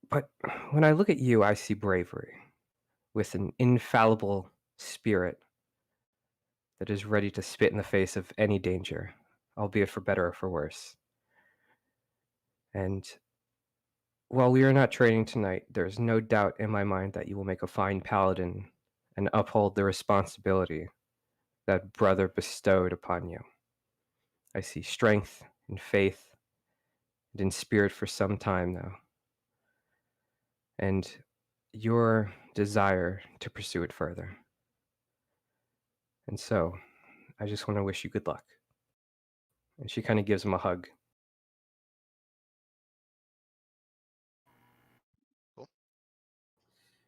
But when I look at you, I see bravery with an infallible spirit that is ready to spit in the face of any danger, albeit for better or for worse. And while we are not training tonight, there is no doubt in my mind that you will make a fine paladin and uphold the responsibility that brother bestowed upon you. I see strength and faith and in spirit for some time now, and your desire to pursue it further. And so, I just want to wish you good luck. And she kind of gives him a hug. Cool.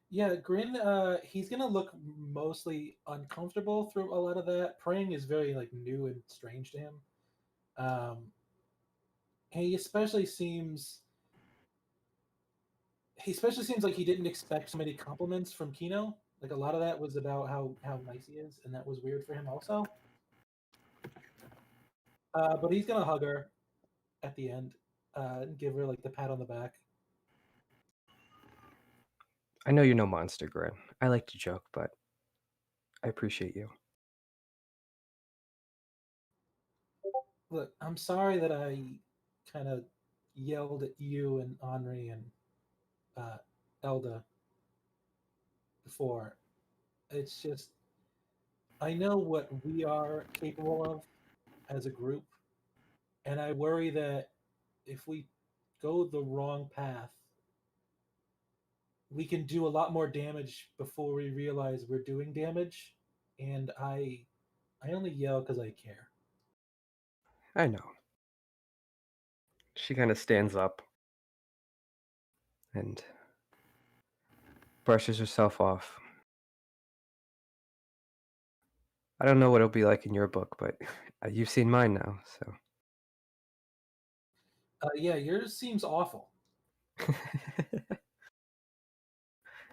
Yeah, Grin, he's gonna look mostly uncomfortable through a lot of that. Praying is very like new and strange to him. And he especially seems like he didn't expect so many compliments from Kino. Like a lot of that was about how nice he is, and that was weird for him also. But he's gonna hug her at the end, and give her like the pat on the back. I know you're no monster, Grin. I like to joke, but I appreciate you. Look, I'm sorry that I kind of yelled at you and Henri and Elda before. It's just I know what we are capable of as a group, and I worry that if we go the wrong path, we can do a lot more damage before we realize we're doing damage. And I only yell because I care. I know. She kind of stands up and brushes herself off. I don't know what it'll be like in your book, but you've seen mine now, so. Yeah, yours seems awful.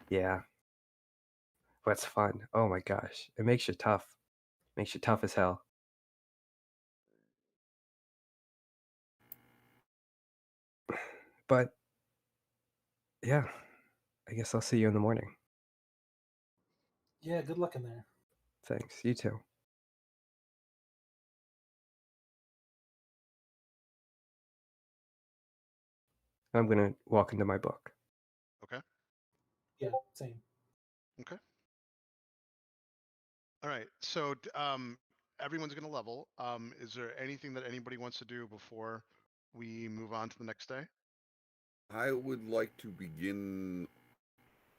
Yeah. But it's fun. Oh my gosh. It makes you tough. Makes you tough as hell. But yeah, I guess I'll see you in the morning. Yeah, good luck in there. Thanks. You too. I'm going to walk into my book. Okay. Yeah, same. Okay. All right. So everyone's going to level. Is there anything that anybody wants to do before we move on to the next day? I would like to begin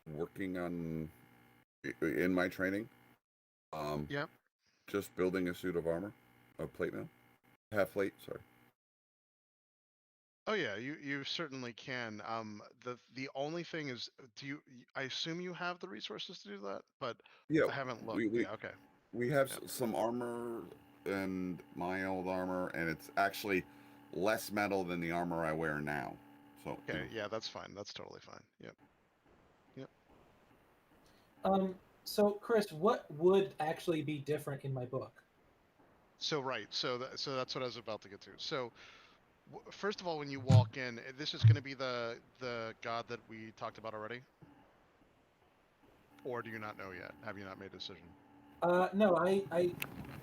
working on in my training. Yep. Just building a suit of armor, a plate mail, half plate. Sorry. Oh yeah, you certainly can. The only thing is, I assume you have the resources to do that, but Yeah, I haven't looked. we Yeah. Okay. we have Yep. some armor and my old armor, and it's actually less metal than the armor I wear now. So Okay. Yeah, that's fine. That's totally fine. Yep. Yep. So Chris, what would actually be different in my book? So right. So that's what I was about to get to. So first of all, when you walk in, this is going to be the god that we talked about already, or do you not know yet? Have you not made a decision? No, I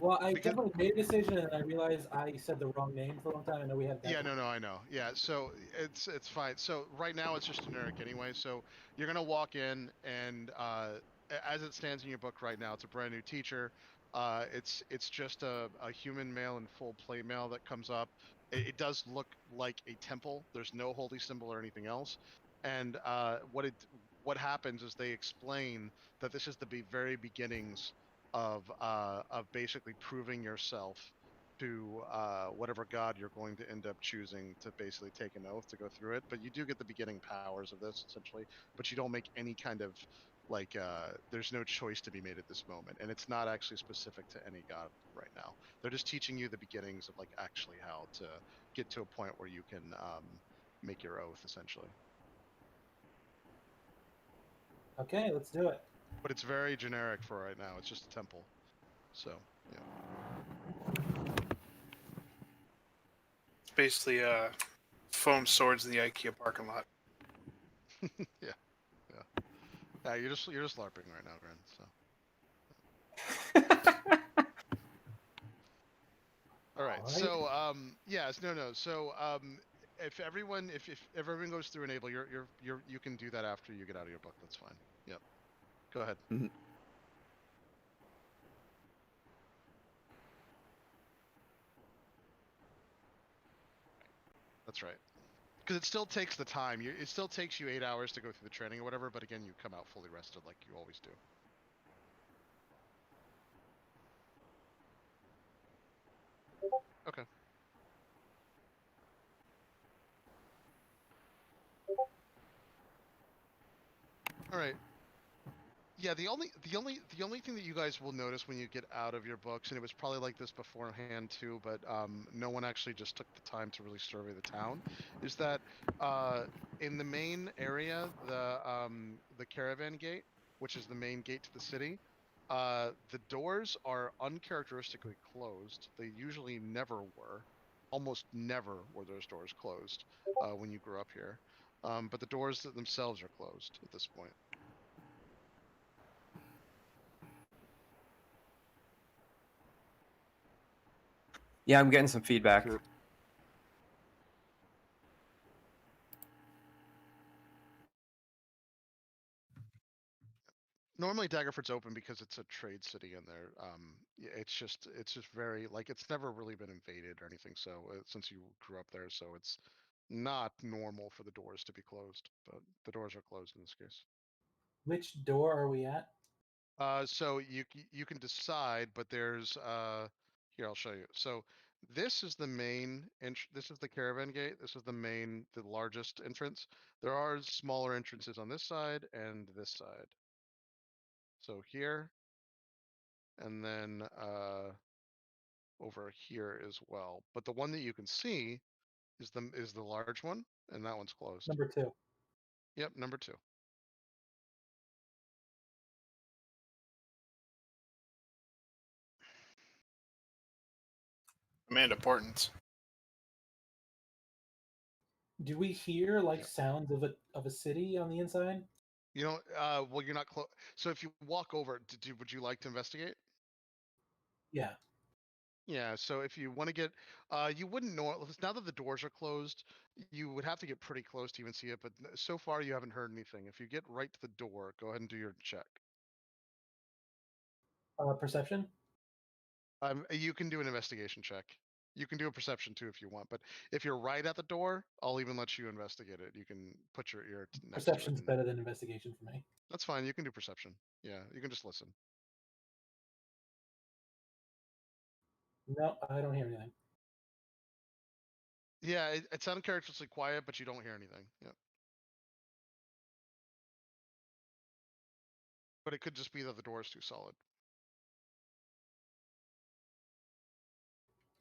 Because definitely made a decision, and I realized I said the wrong name for a long time. I know we have that. yeah, no, I know. Yeah, so it's fine. So right now it's just generic anyway. So you're gonna walk in, and as it stands in your book right now, it's a brand new teacher. It's just a human male in full plate mail that comes up. It does look like a temple. There's no holy symbol or anything else. And what happens is they explain that this is the very beginnings of basically proving yourself to whatever god you're going to end up choosing to basically take an oath to go through it. But you do get the beginning powers of this essentially, but you don't make any kind of like there's no choice to be made at this moment, and it's not actually specific to any god right now. They're just teaching you the beginnings of like actually how to get to a point where you can make your oath essentially. Okay, let's do it. But it's very generic for right now. It's just a temple. So yeah. It's basically foam swords in the IKEA parking lot. Yeah. Yeah, you're just larping right now, Gren. So Yes, no. So if everyone goes through enable, you can do that after you get out of your book. That's fine. Yep. Go ahead. That's right. Because it still takes the time. It still takes you 8 hours to go through the training or whatever. But again, you come out fully rested like you always do. Okay. All right. Yeah, the only thing that you guys will notice when you get out of your books, and it was probably like this beforehand too, but no one actually just took the time to really survey the town, is that in the main area, the caravan gate, which is the main gate to the city, the doors are uncharacteristically closed. They usually never were. Almost never were those doors closed when you grew up here. But the doors themselves are closed at this point. Yeah, I'm getting some feedback. Sure. Normally Daggerford's open because it's a trade city in there. Yeah, it's just very like it's never really been invaded or anything. So since you grew up there, so it's not normal for the doors to be closed, but the doors are closed in this case. Which door are we at? So you can decide, but there's here I'll show you. So this is the main this is the caravan gate. This is the largest entrance. There are smaller entrances on this side and this side. So here, and then over here as well. But the one that you can see is the large one, and that one's closed. Number 2. Yep, number 2. Command importance. Do we hear like Yep. sounds of a city on the inside? You know, well, you're not close. So if you walk over, would you like to investigate? Yeah. Yeah. So if you want to get, you wouldn't know now that the doors are closed. You would have to get pretty close to even see it. But so far, you haven't heard anything. If you get right to the door, go ahead and do your check. Perception? You can do an investigation check. You can do a perception too if you want, but if you're right at the door, I'll even let you investigate it. You can put your ear next to it. Perception's And better than investigation for me. that's fine. You can do perception. Yeah, you can just listen. No, I don't hear anything. Yeah, it's uncharacteristically quiet, but you don't hear anything. Yeah. But it could just be that the door is too solid.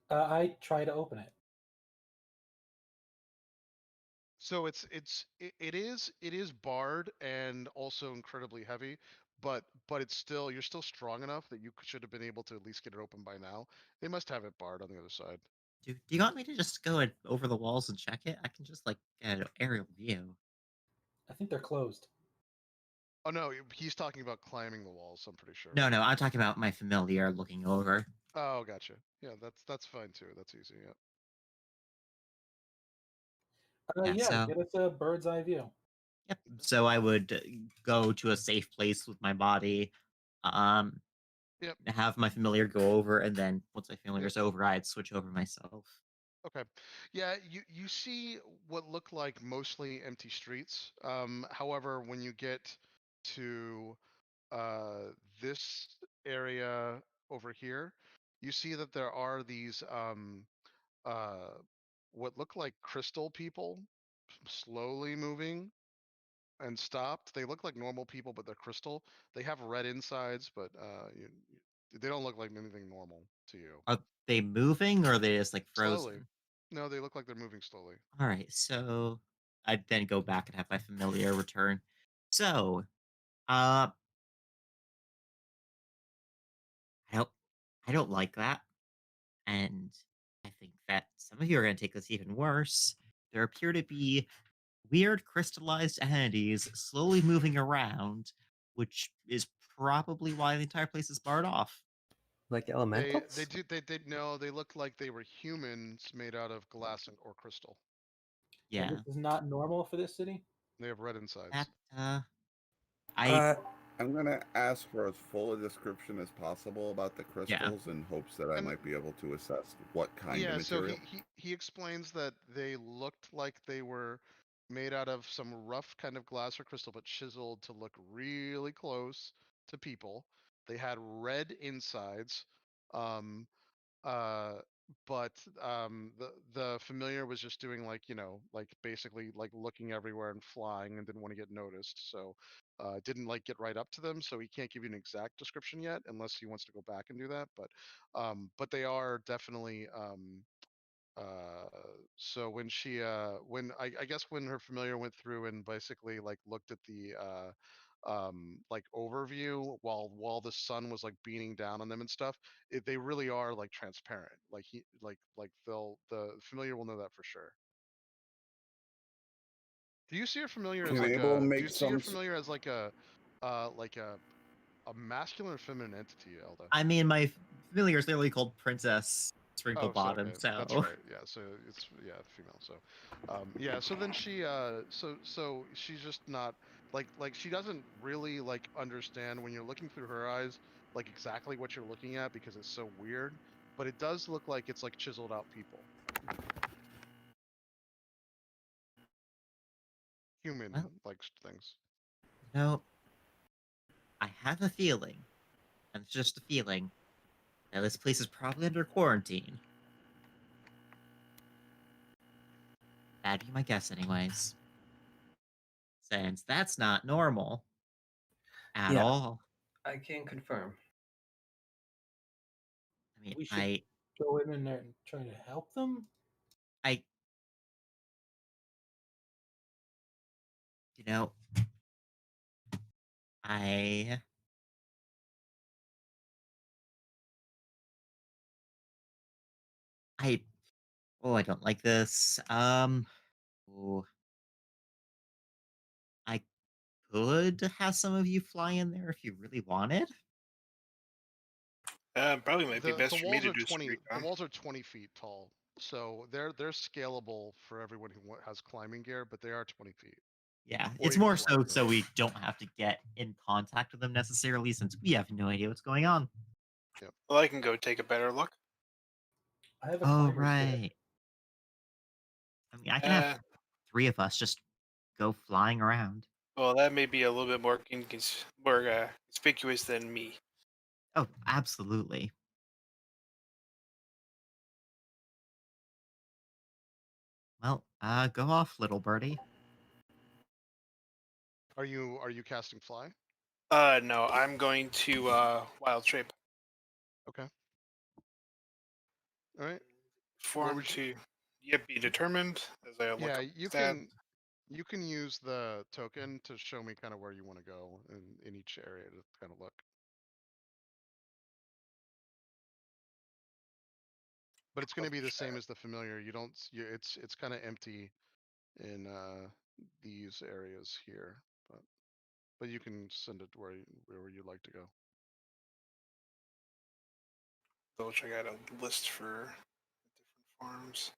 I try to open it. So it is barred and also incredibly heavy, but it's still you're still strong enough that you should have been able to at least get it open by now. They must have it barred on the other side. Do you want me to just go over the walls and check it? I can just like get an aerial view. I think they're closed. Oh no, he's talking about climbing the walls. I'm pretty sure. No, I'm talking about my familiar looking over. Oh, gotcha. Yeah, that's fine too. That's easy. Yeah. Yeah, So give us a bird's eye view. yep. So I would go to a safe place with my body. Um, Yep. have my familiar go over, and then once my familiar's Yep. over, I'd switch over myself. Okay. Yeah, you see what look like mostly empty streets. However, when you get to this area over here, you see that there are these uh, what look like crystal people slowly moving and stopped. They look like normal people, but they're crystal. They have red insides, but they don't look like anything normal to you. Are they moving, or are they just like Slowly. frozen? No, they look like they're moving slowly. All right, so I'd then go back and have my familiar return. So, uh, I don't, I don't like that, and I think that some of you are going to take this even worse. There appear to be weird crystallized entities slowly moving around, which is probably why the entire place is barred off. Like They elementals? they no, they looked like they were humans made out of glass or crystal. So Yeah. this is not normal for this city. They have red insides. That I Uh, I'm gonna ask for as full a description as possible about the crystals in hopes that I And- might be able to assess what kind Yeah, of so material. he explains that they looked like they were made out of some rough kind of glass or crystal, but chiseled to look really close to people. They had red insides. Um, uh, but the familiar was just doing like like basically like looking everywhere and flying and didn't want to get noticed, so didn't like get right up to them, so he can't give you an exact description yet unless he wants to go back and do that. But they are definitely uh so when she when I guess when her familiar went through and basically like looked at the like overview while the sun was like beating down on them and stuff, they really are like transparent, like he they'll the familiar will know that for sure. Do you see your familiar as Can like Abel a do make you see your some? familiar as like like a masculine or feminine entity, Elda? I mean, my familiar is literally called Princess Sprinkle Oh, so Bottom, okay, that's so right. Yeah, so it's female. So, yeah. So then she, so she's just not like she doesn't really like understand when you're looking through her eyes like exactly what you're looking at because it's so weird. But it does look like it's like chiseled out people, human well, like things. no, I have a feeling, and it's just a feeling, that this place is probably under quarantine. That'd be my guess, anyways. Since that's not normal at yeah, all. I can confirm. I mean, We should go in there and try to help them. I, you know, I, I, oh, I don't like this. Oh, I could have some of you fly in there if you really wanted. Probably might be The best for me walls to are do some 20. The recon. walls are 20 feet tall, so they're scalable for everyone who has climbing gear, but they are 20 feet. Yeah, Or it's even more flight so gear. we don't have to get in contact with them necessarily, since we have no idea what's going on. Well, I can go take a better look. I have a Oh, climber's kit. right. I mean, I can have Uh, 3 of us just go flying around. well, that may be a little bit more conspicuous than me. Oh, absolutely. Well, go off, little birdie. Are you casting fly? No, I'm going to wild shape. Okay. All right. Where Form would you? to yet be determined as I look Yeah, up you stat. can use the token to show me kind of where you want to go in each area to kind of look. But it's going to be the same as the familiar. You don't. It's kind of empty in these areas here, but you can send it where you'd like to go. Which I got a list for different farms.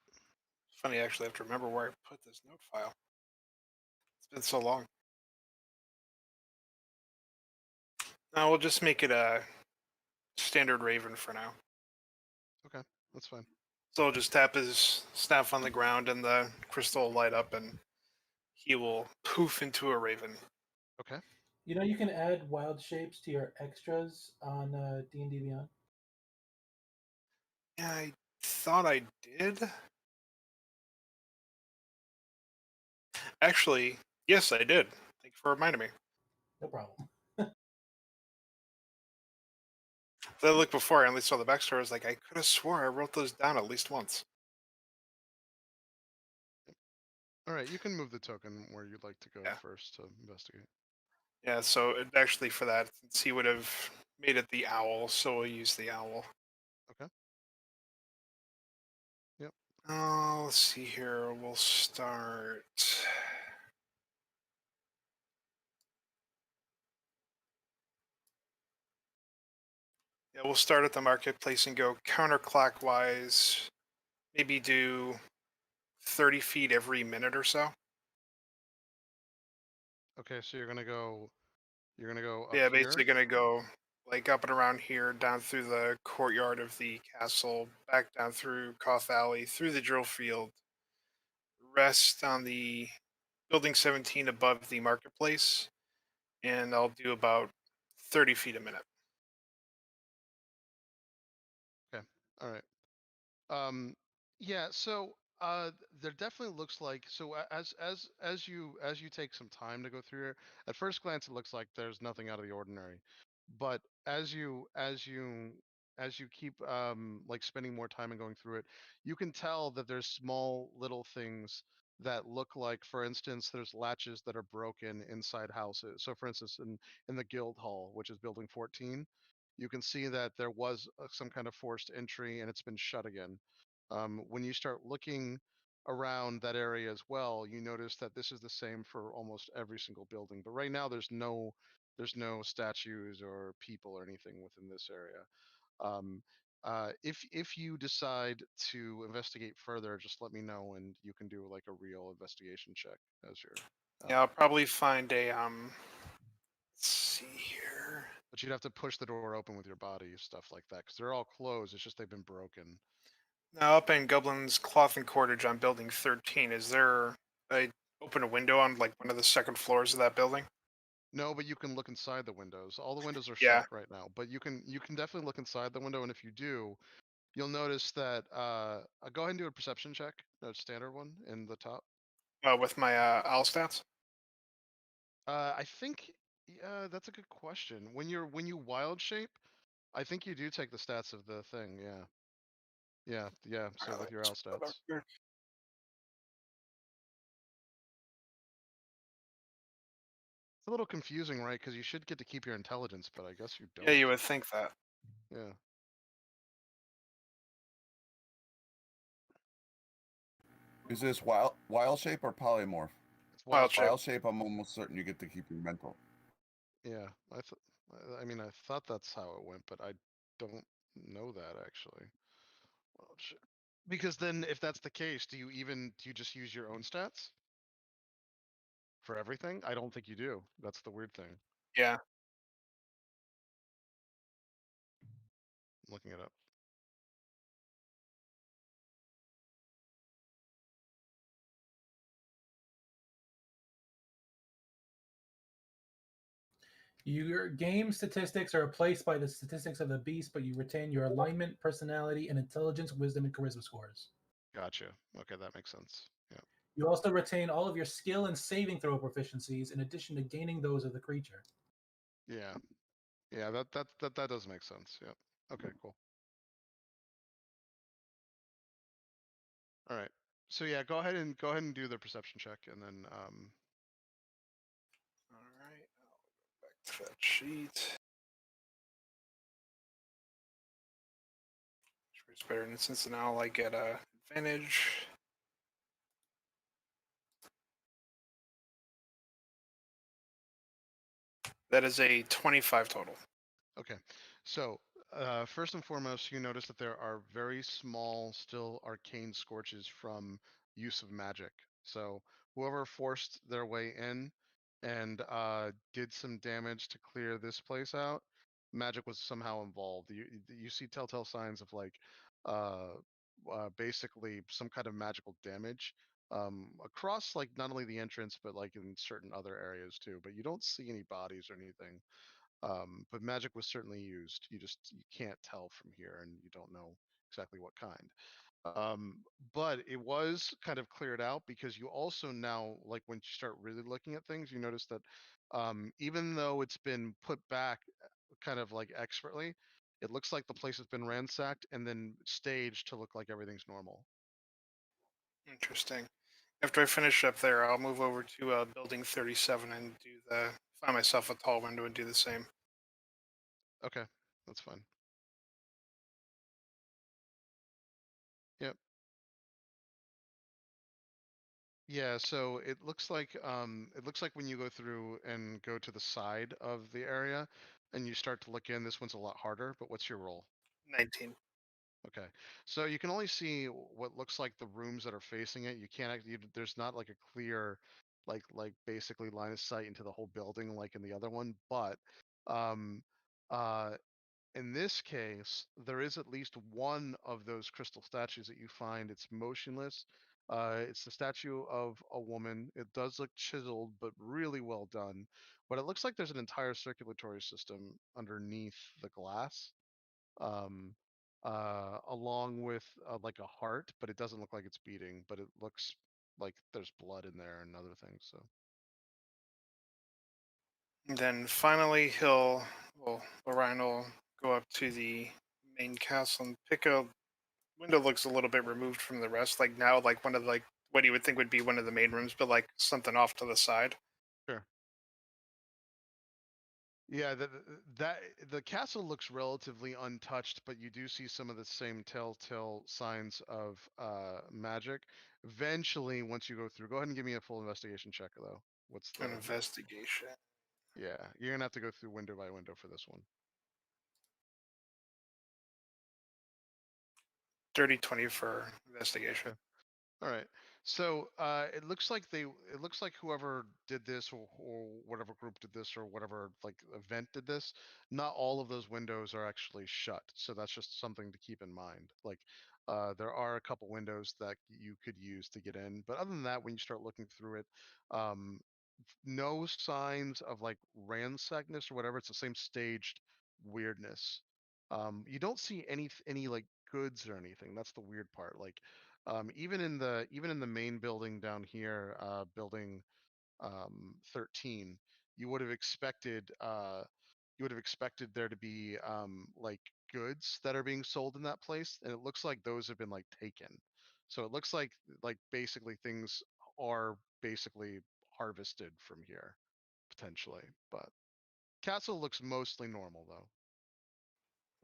It's funny, actually, I have to remember where I put this note file. It's been so long. Now we'll just make it a standard Raven for now. Okay, that's fine. So I'll just tap his staff on the ground and the crystal will light up and he will poof into a Raven. Okay. You know, you can add wild shapes to your extras on D&D Beyond. Yeah, I thought I did. Actually, yes, I did. Thank you for reminding me. No problem. I looked before, I only saw the backstory. I was like, I could have swore I wrote those down at least once. All right, you can move the token where you'd like to go Yeah. first to investigate. Yeah, so actually for that, since he would have made it the owl, so we'll use the owl. Okay. Let's see here. We'll start. Yeah, we'll start at the marketplace and go counterclockwise. Maybe do 30 feet every minute or so. Okay, so you're gonna go up Yeah, here. basically gonna go like up and around here, down through the courtyard of the castle, back down through Cough Alley, through the drill field, rest on the building 17 above the marketplace, and I'll do about 30 feet a minute. Okay. All right. Um, yeah. So there definitely looks like as you take some time to go through here. At first glance, it looks like there's nothing out of the ordinary, but as you keep like spending more time and going through it, you can tell that there's small little things that look like, for instance, there's latches that are broken inside houses. So, for instance, in the guild hall, which is building 14, you can see that there was some kind of forced entry and it's been shut again. When you start looking around that area as well, you notice that this is the same for almost every single building. But right now, there's no statues or people or anything within this area. Um, if you decide to investigate further, just let me know and you can do like a real investigation check as your. Yeah, I'll probably find a let's see here. But you'd have to push the door open with your body, stuff like that, because they're all closed. It's just they've been broken. Now up in Goblin's Cloth and Cordage on building 13, is there a open a window on like one of the second floors of that building? No, but you can look inside the windows. All the windows are Yeah, shut right now, but you can definitely look inside the window. And if you do, you'll notice that. Go ahead and do a perception check, a standard one in the top. with my owl stats. I think that's a good question. When you wild shape, I think you do take the stats of the thing. Yeah, yeah. So with your owl stats, it's a little confusing, right? Because you should get to keep your intelligence, but I guess you Yeah, you don't. would think that. Yeah. Is this wild shape or polymorph? It's Wild wild shape. shape. Wild shape, I'm almost certain you get to keep your mental. Yeah, I mean, I thought that's how it went, but I don't know that actually. Well, shit. Because then, if that's the case, do you just use your own stats for everything? I don't think you do. That's the weird thing. Yeah. I'm looking it up. Your game statistics are replaced by the statistics of the beast, but you retain your alignment, personality, and intelligence, wisdom, and charisma scores. Gotcha. Okay, that makes sense. Yeah. You also retain all of your skill and saving throw proficiencies in addition to gaining those of the creature. Yeah. Yeah. That does make sense. Yeah. Okay. Cool. All right. So yeah, go ahead and do the perception check, and then All right. I'll go back to that sheet. Which is better, and since now I get a advantage. That is a 25 total. okay. So, first and foremost, you notice that there are very small, still arcane scorches from use of magic. So, whoever forced their way in and did some damage to clear this place out, magic was somehow involved. You see telltale signs of like uh, basically some kind of magical damage across like not only the entrance but like in certain other areas too. But you don't see any bodies or anything. But magic was certainly used. You can't tell from here, and you don't know exactly what kind. Um, but it was kind of cleared out because you also now, like when you start really looking at things, you notice that even though it's been put back kind of like expertly, it looks like the place has been ransacked and then staged to look like everything's normal. Interesting. After I finish up there, I'll move over to building 37 and find myself a tall window and do the same. Okay, that's fine. Yep. Yeah, so it looks like when you go through and go to the side of the area and you start to look in, this one's a lot harder, but what's your roll? 19. Okay. So you can only see what looks like the rooms that are facing it. You can't there's not like a clear like basically line of sight into the whole building like in the other one, but um uh in this case, there is at least one of those crystal statues that you find. It's motionless. It's the statue of a woman. It does look chiseled, but really well done. But it looks like there's an entire circulatory system underneath the glass, um, along with like a heart, but it doesn't look like it's beating. But it looks like there's blood in there and other things. So And then finally, Orion will go up to the main castle and pick a window looks a little bit removed from the rest. Like now, like one of like what you would think would be one of the main rooms, but like something off to the side. sure. Yeah, that the castle looks relatively untouched, but you do see some of the same telltale signs of magic. Eventually, once you go through, go ahead and give me a full investigation check, though. What's An the? investigation. Yeah, you're gonna have to go through window by window for this one. Dirty 20 for investigation. Okay. All right. So it looks like whoever did this or whatever group did this or whatever like event did this, not all of those windows are actually shut. So that's just something to keep in mind. Like there are a couple windows that you could use to get in, but other than that, when you start looking through it, um, no signs of like ransackedness or whatever. It's the same staged weirdness. You don't see any like goods or anything. That's the weird part. Like even in the main building down here, building 13, you would have expected there to be like goods that are being sold in that place, and it looks like those have been like taken. So it looks like basically things are basically harvested from here potentially, but castle looks mostly normal though.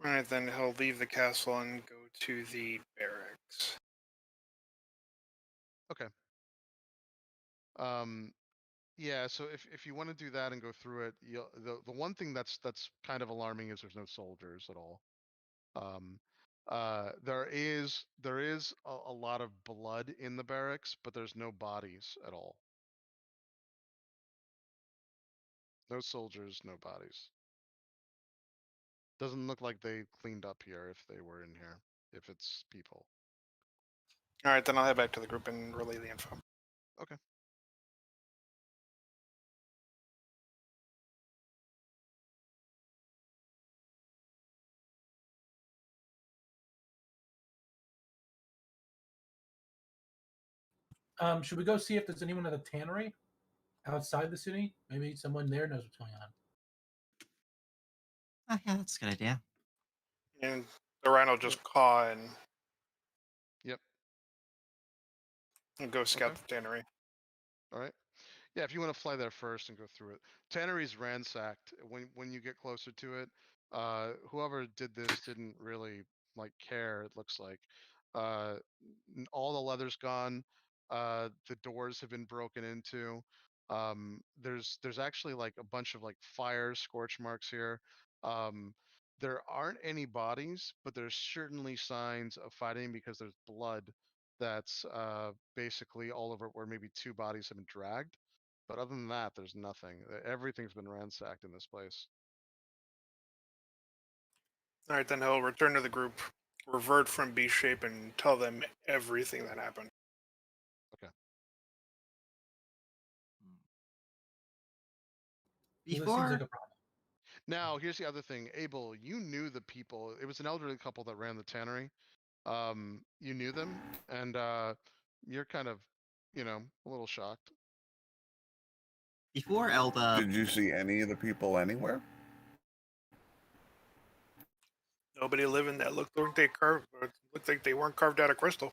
All right, then he'll leave the castle and go to the barracks. Okay. Um, Yeah, so if you want to do that and go through it, the one thing that's kind of alarming is there's no soldiers at all. Um, there is a lot of blood in the barracks, but there's no bodies at all. No soldiers, no bodies. Doesn't look like they cleaned up here if they were in here, if it's people. All right, then I'll head back to the group and relay the info. Okay. Should we go see if there's anyone at a tannery outside the city? Maybe someone there knows what's going on. Oh, yeah, that's a good idea. And Orion will just call Yep. and go scout Okay. the tannery. All right. Yeah, if you want to fly there first and go through it. Tannery's ransacked. When you get closer to it, whoever did this didn't really like care, it looks like. Uh, all the leather's gone. The doors have been broken into. There's actually like a bunch of like fire scorch marks here. Um, there aren't any bodies, but there's certainly signs of fighting because there's blood that's basically all over where maybe two bodies have been dragged. But other than that, there's nothing. Everything's been ransacked in this place. All right, then he'll return to the group, revert from B shape, and tell them everything that happened. Okay. Well, this seems like Before a problem. Now, here's the other thing. Abel, you knew the people. It was an elderly couple that ran the tannery. You knew them, and you're kind of, a little shocked. before Elda, Did you see any of the people anywhere? Nobody living that looked like they weren't carved out of crystal.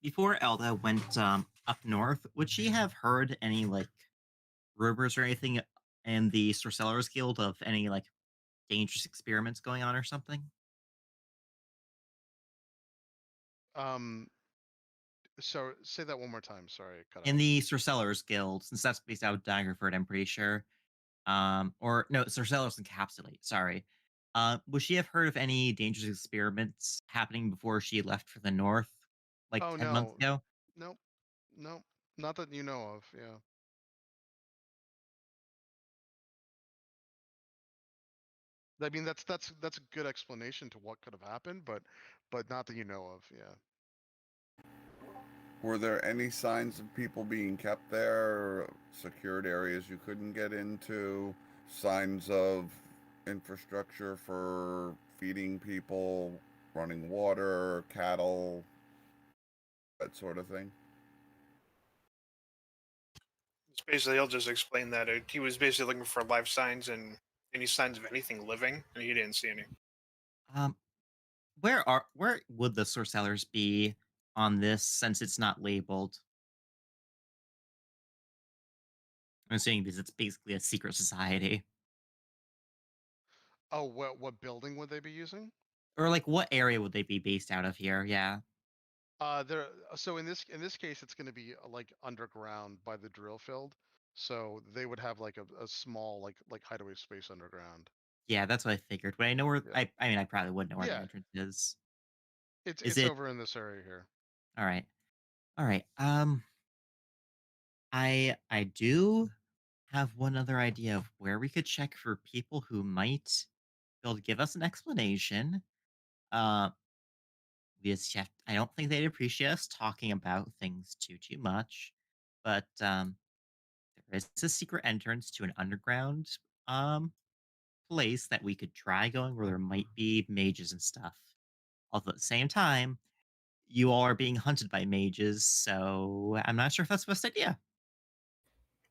before Elda went up north, would she have heard any like rumors or anything in the Sorcellers Guild of any like dangerous experiments going on or something? Um, so say that one more time. Sorry, it cut In out. the Sir Sellers Guild, since that's based out of Daggerford, I'm pretty sure. Or no, Sir Sellers Encapsulate. Sorry. Would she have heard of any dangerous experiments happening before she left for the north, like Oh 10 months no, ago? nope, nope, not that you know of. Yeah. I mean, that's a good explanation to what could have happened, but not that you know of. Yeah. Were there any signs of people being kept there, secured areas you couldn't get into, signs of infrastructure for feeding people, running water, cattle, that sort of thing? It's basically, he'll just explain that he was basically looking for life signs and any signs of anything living, and he didn't see any. Um, where would the Sir Sellers be on this since it's not labeled? I'm assuming because it's basically a secret society. Oh, what building would they be using? Or like what area would they be based out of here? Yeah. There. So in this case, it's going to be like underground by the drill field. So they would have like a small like hideaway space underground. Yeah, that's what I figured. But I know where Yeah. I mean I probably would know where the Yeah. entrance is. It's Is it's it over in this area here. all right? All right. I do have one other idea of where we could check for people who might be able to give us an explanation. Uh, I don't think they'd appreciate us talking about things too much, but there is a secret entrance to an underground um place that we could try going where there might be mages and stuff. Although at the same time, you all are being hunted by mages, so I'm not sure if that's the best idea.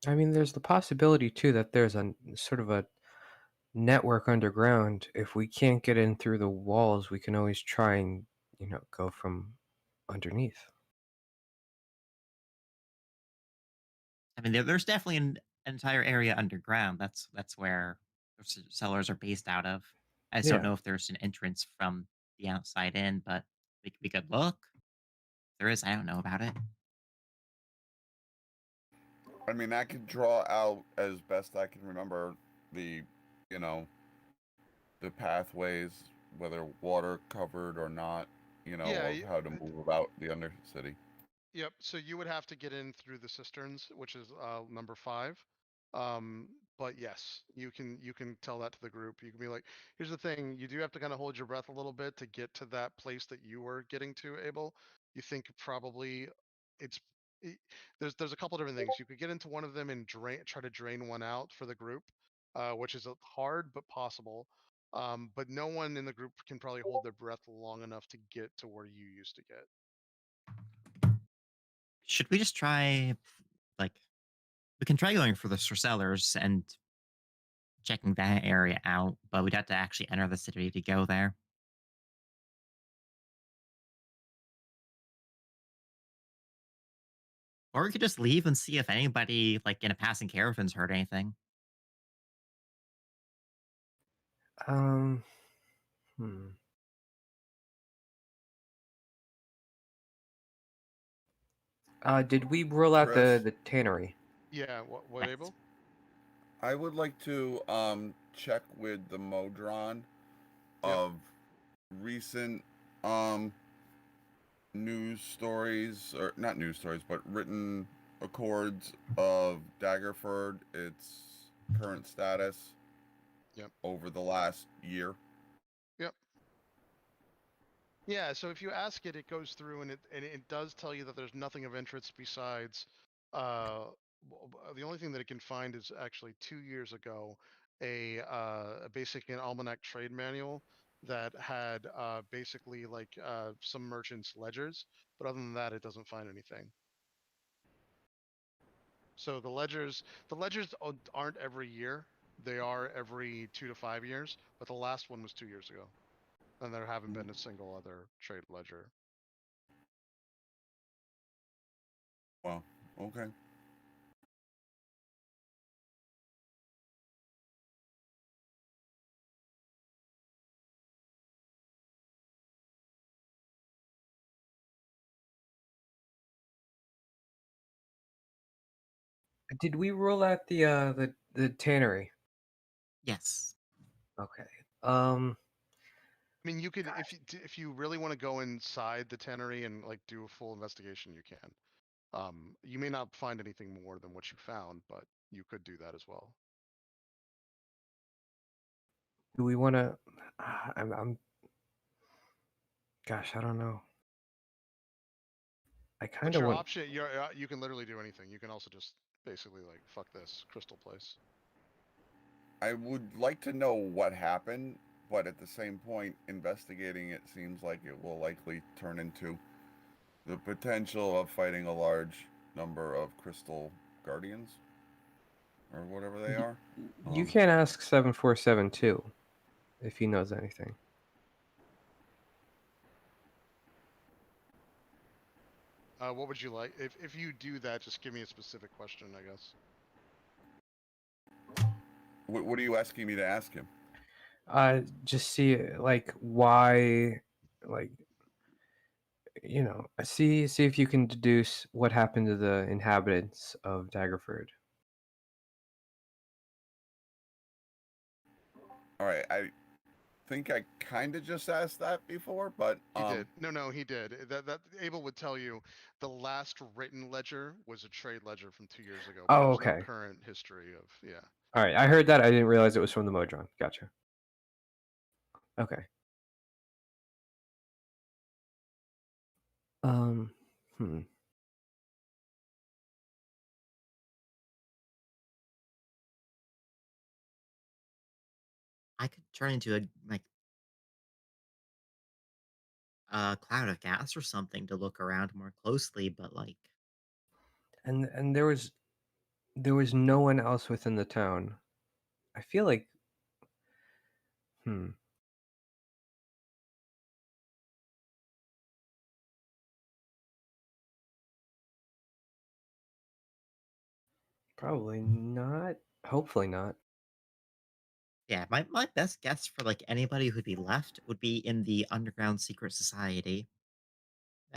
I mean, there's the possibility too that there's a sort of a network underground. If we can't get in through the walls, we can always try and, go from underneath. I mean, there's definitely an entire area underground. That's where the cellars are based out of. I just don't Yeah. know if there's an entrance from the outside in, but we could look. If there is, I don't know about it. I mean, I could draw out as best I can remember the, you know, the pathways, whether water covered or not, Yeah. of how to move about the Undercity. Yep. So you would have to get in through the cisterns, which is number 5. But yes, you can tell that to the group. You can be like, here's the thing, you do have to kind of hold your breath a little bit to get to that place that you were getting to, Abel. You think probably it's it, there's a couple different things. You could get into one of them and try to drain one out for the group, which is hard but possible. But no one in the group can probably hold their breath long enough to get to where you used to get. Should we just try, like, we can try going for the sellers and checking that area out, but we'd have to actually enter the city to go there. Or we could just leave and see if anybody, like, in a passing caravan's heard anything. Um. Hmm. Did we rule out the Chris, the tannery? Yeah. What, Yes. Abel? I would like to check with the Modron Yep. of recent um news stories, or not news stories, but written accords of Daggerford, its current status Yep. over the last year. Yep. Yeah, so if you ask it, it goes through and it does tell you that there's nothing of interest besides the only thing that it can find is actually 2 years ago basically an almanac trade manual that had basically like some merchants' ledgers, but other than that, it doesn't find anything. So the ledgers aren't every year; they are every 2 to 5 years. But the last one was 2 years ago, and there haven't been a single other trade ledger. Well, okay. Did we rule out the tannery? Yes. Okay. Um. I mean, you could if you really want to go inside the tannery and like do a full investigation, you can. You may not find anything more than what you found, but you could do that as well. Do we want to? I'm. Gosh, I don't know. I kind But of your want. option, you can literally do anything. You can also just basically like fuck this crystal place. I would like to know what happened, but at the same point, investigating it seems like it will likely turn into the potential of fighting a large number of crystal guardians or whatever they y- are. You can't ask 7472 if he knows anything. What would you like? If you do that, just give me a specific question, I guess. What are you asking me to ask him? Just see like why, like see if you can deduce what happened to the inhabitants of Daggerford. All right, I think I kind of just asked that before, but He did. No, he did. That Abel would tell you the last written ledger was a trade ledger from 2 years ago, but Oh, there's no okay. current history of All right, I heard that. I didn't realize it was from the Modron. Gotcha. Okay. Um. Hmm. I could turn into a cloud of gas or something to look around more closely, but like And there was no one else within the town. I feel like. Hmm. Probably not. Hopefully not. yeah, my best guess for like anybody who'd be left would be in the underground secret society.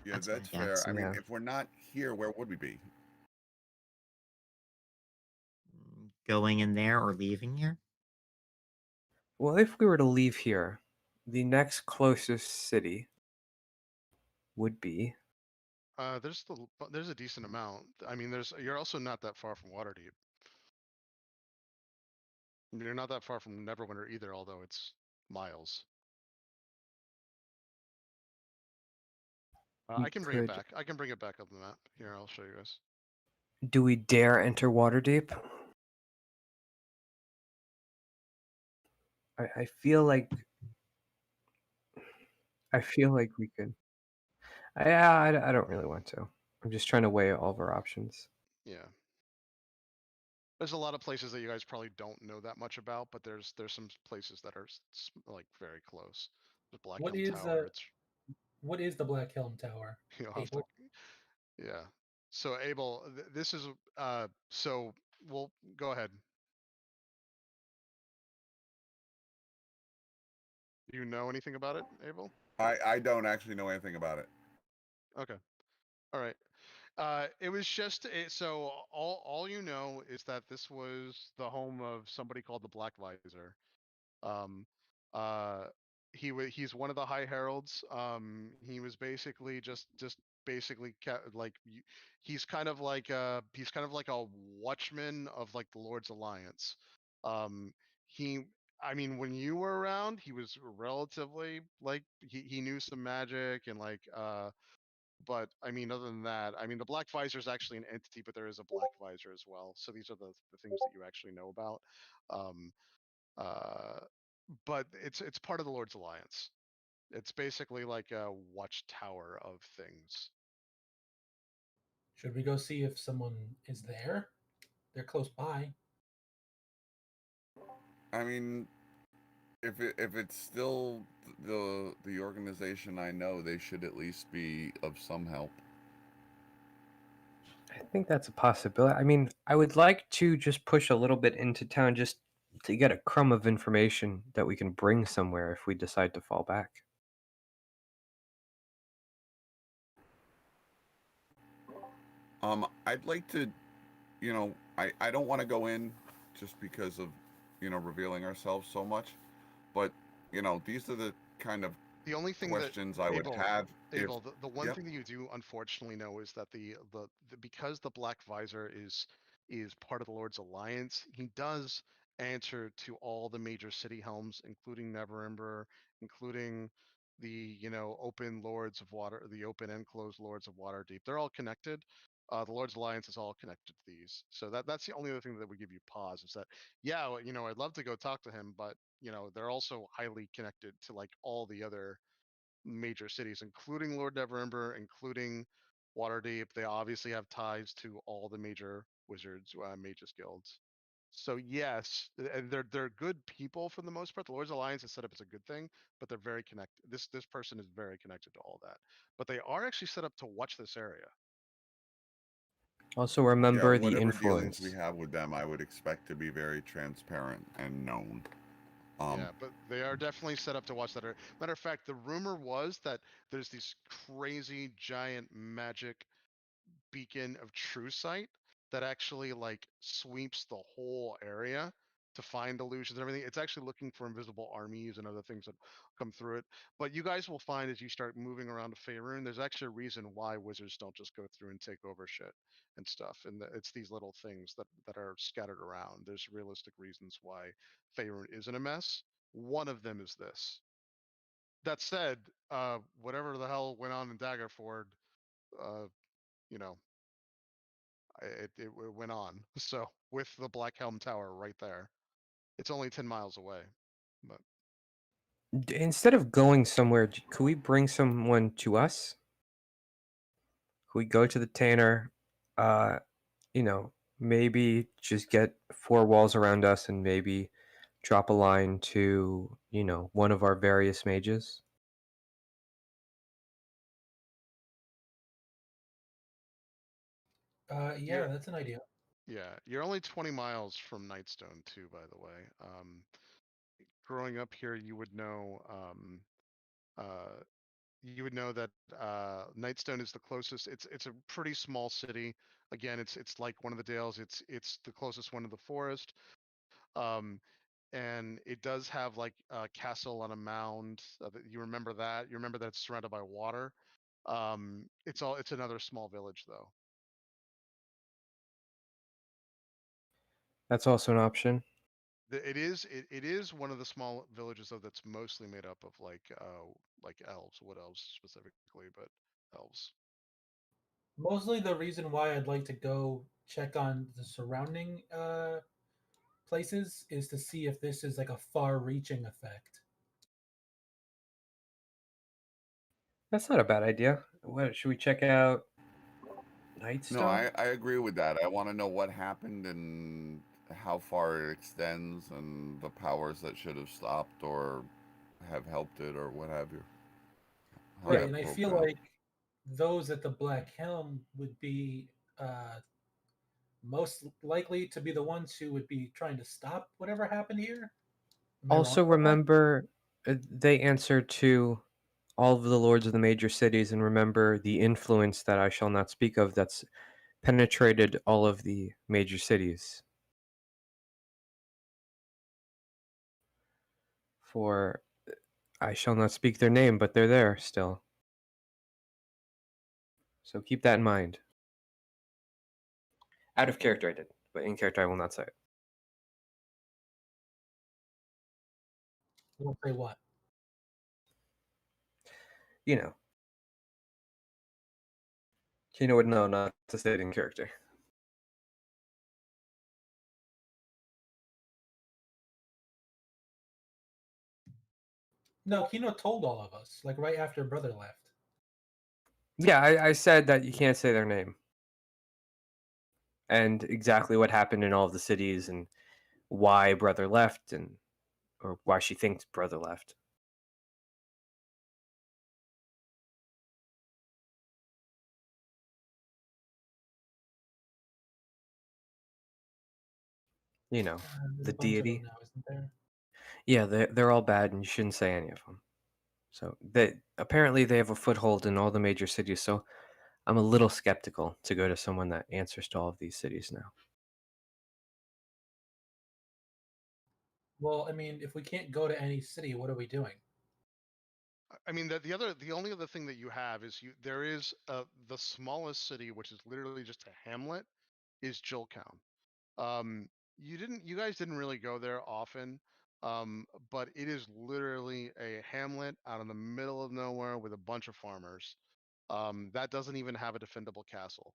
yeah, That's my that's fair. guess. I mean, Yeah. if we're not here, where would we be? Going in there or leaving here. Well, if we were to leave here, the next closest city would be. there's a decent amount. I mean, you're also not that far from Waterdeep. I mean, you're not that far from Neverwinter either, although it's miles. We I can bring it could. back. I can bring it back up the map. Here, I'll show you guys. Do we dare enter Waterdeep? I feel like. I feel like we could. I don't really want to. I'm just trying to weigh all of our options. Yeah. There's a lot of places that you guys probably don't know that much about, but there's some places that are like very close. The Black What Helm is Tower. It's what is the Black Helm Tower? you'll have to Abel? yeah. So Abel, this is so we'll go ahead. Do you know anything about it, Abel? I don't actually know anything about it. Okay. All right. It was just so all you know is that this was the home of somebody called the Black Visor. Um, uh, he's one of the High Heralds. He was basically just basically he's kind of like a watchman of like the Lord's Alliance. Um, he I mean, when you were around, he was relatively like he knew some magic and but I mean, other than that, I mean, the Black Visor is actually an entity, but there is a Black Visor as well. So these are the things that you actually know about. Um, uh, but it's part of the Lord's Alliance. It's basically like a watchtower of things. Should we go see if someone is there? They're close by. I mean, if it's still the organization I know, they should at least be of some help. I think that's a possibility. I mean, I would like to just push a little bit into town just to get a crumb of information that we can bring somewhere if we decide to fall back. I'd like to you know, I don't want to go in just because of, you know, revealing ourselves so much, but you know, these are the kind of The only thing that questions I would Abel, have if. Abel, the one Yep. thing that you do unfortunately know is that the because the Black Visor is part of the Lord's Alliance, he does answer to all the major city helms, including Neverember, including the open Lords of Water, the open and closed Lords of Waterdeep. They're all connected. The Lord's Alliance is all connected to these. So that's the only other thing that would give you pause is that, yeah, I'd love to go talk to him, but they're also highly connected to like all the other major cities, including Lord Neverember, including Waterdeep. They obviously have ties to all the major wizards, mages guilds. So yes, and they're good people for the most part. The Lord's Alliance is set up as a good thing, but they're very connected. This person is very connected to all that. But they are actually set up to watch this area. Also, Yeah, remember the whatever dealings we influence. have with them, I would expect to be very transparent and known. Yeah, but they are definitely set up to watch that. Matter of fact, the rumor was that there's this crazy giant magic beacon of true sight that actually like sweeps the whole area to find illusions and everything. It's actually looking for invisible armies and other things that come through it. But you guys will find as you start moving around Faerun, there's actually a reason why wizards don't just go through and take over shit and stuff. And it's these little things that are scattered around. There's realistic reasons why Faerun isn't a mess. One of them is this. That said, whatever the hell went on in Daggerford, uh, you know, it went on. So with the Black Helm Tower right there, it's only 10 miles away. But Instead of going somewhere, could we bring someone to us? Could we go to the Tanner? Uh, maybe just get four walls around us and maybe drop a line to, one of our various mages. Yeah, that's an idea. yeah, you're only 20 miles from Nightstone too, by the way. Growing up here, uh, you would know that Nightstone is the closest. It's a pretty small city. Again, it's like one of the Dales. It's the closest one to the forest. Um, and it does have like a castle on a mound. You remember that? You remember that it's surrounded by water. It's another small village though. That's also an option. It is one of the small villages though that's mostly made up of like elves, wood elves specifically, but elves. Mostly the reason why I'd like to go check on the surrounding places is to see if this is like a far-reaching effect. That's not a bad idea. What should we check out? No, Nightstone? I agree with that. I want to know what happened and how far it extends and the powers that should have stopped or have helped it or what have you. How Right, Yeah. that and I broke feel down. like those at the Black Helm would be most likely to be the ones who would be trying to stop whatever happened here. Am I wrong Also, about that? remember they answer to all of the lords of the major cities, and remember the influence that I shall not speak of that's penetrated all of the major cities. For I shall not speak their name, but they're there still. So keep that in mind. Out of character, I did, but in character, I will not say it. We'll say what? You know, Kino would know not to say it in character. No, Kino told all of us, like right after brother left. Yeah, I said that you can't say their name. And exactly what happened in all of the cities and why brother left and or why she thinks brother left. There's The a bunch of them deity. now, isn't there? Yeah, they're all bad and you shouldn't say any of them. So they have a foothold in all the major cities, so I'm a little skeptical to go to someone that answers to all of these cities now. Well, I mean, if we can't go to any city, what are we doing? I mean, the only other thing that you have is there is the smallest city, which is literally just a hamlet, is Jilltown. Um, you guys didn't really go there often, but it is literally a hamlet out in the middle of nowhere with a bunch of farmers. That doesn't even have a defendable castle.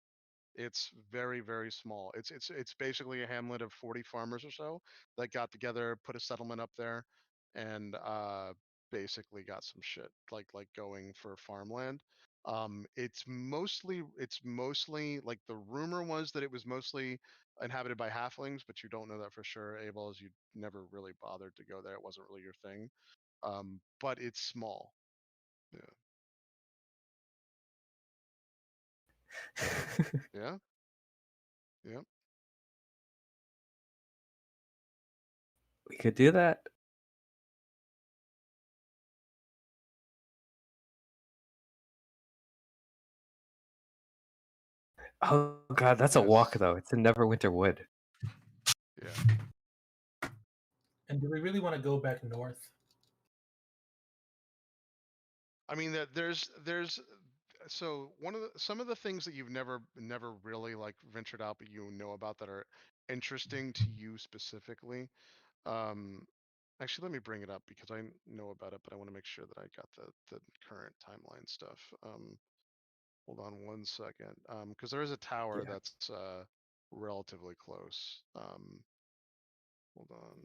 It's very, very small. It's basically a hamlet of 40 farmers or so that got together, put a settlement up there, and basically got some shit like going for farmland. It's mostly like the rumor was that it was mostly inhabited by halflings, but you don't know that for sure, Abel, as you never really bothered to go there. It wasn't really your thing. But it's small. Yeah. Yeah. Yeah. We could do that. Oh god, that's a walk Yes. though. It's in Neverwinter Wood. Yeah. And do we really want to go back north? I mean that there's so some of the things that you've never really like ventured out but you know about that are interesting to you specifically. Um Actually, let me bring it up because I know about it, but I want to make sure that I got the current timeline stuff. Hold on one second. Because there is a tower Yeah. that's relatively close. Hold on.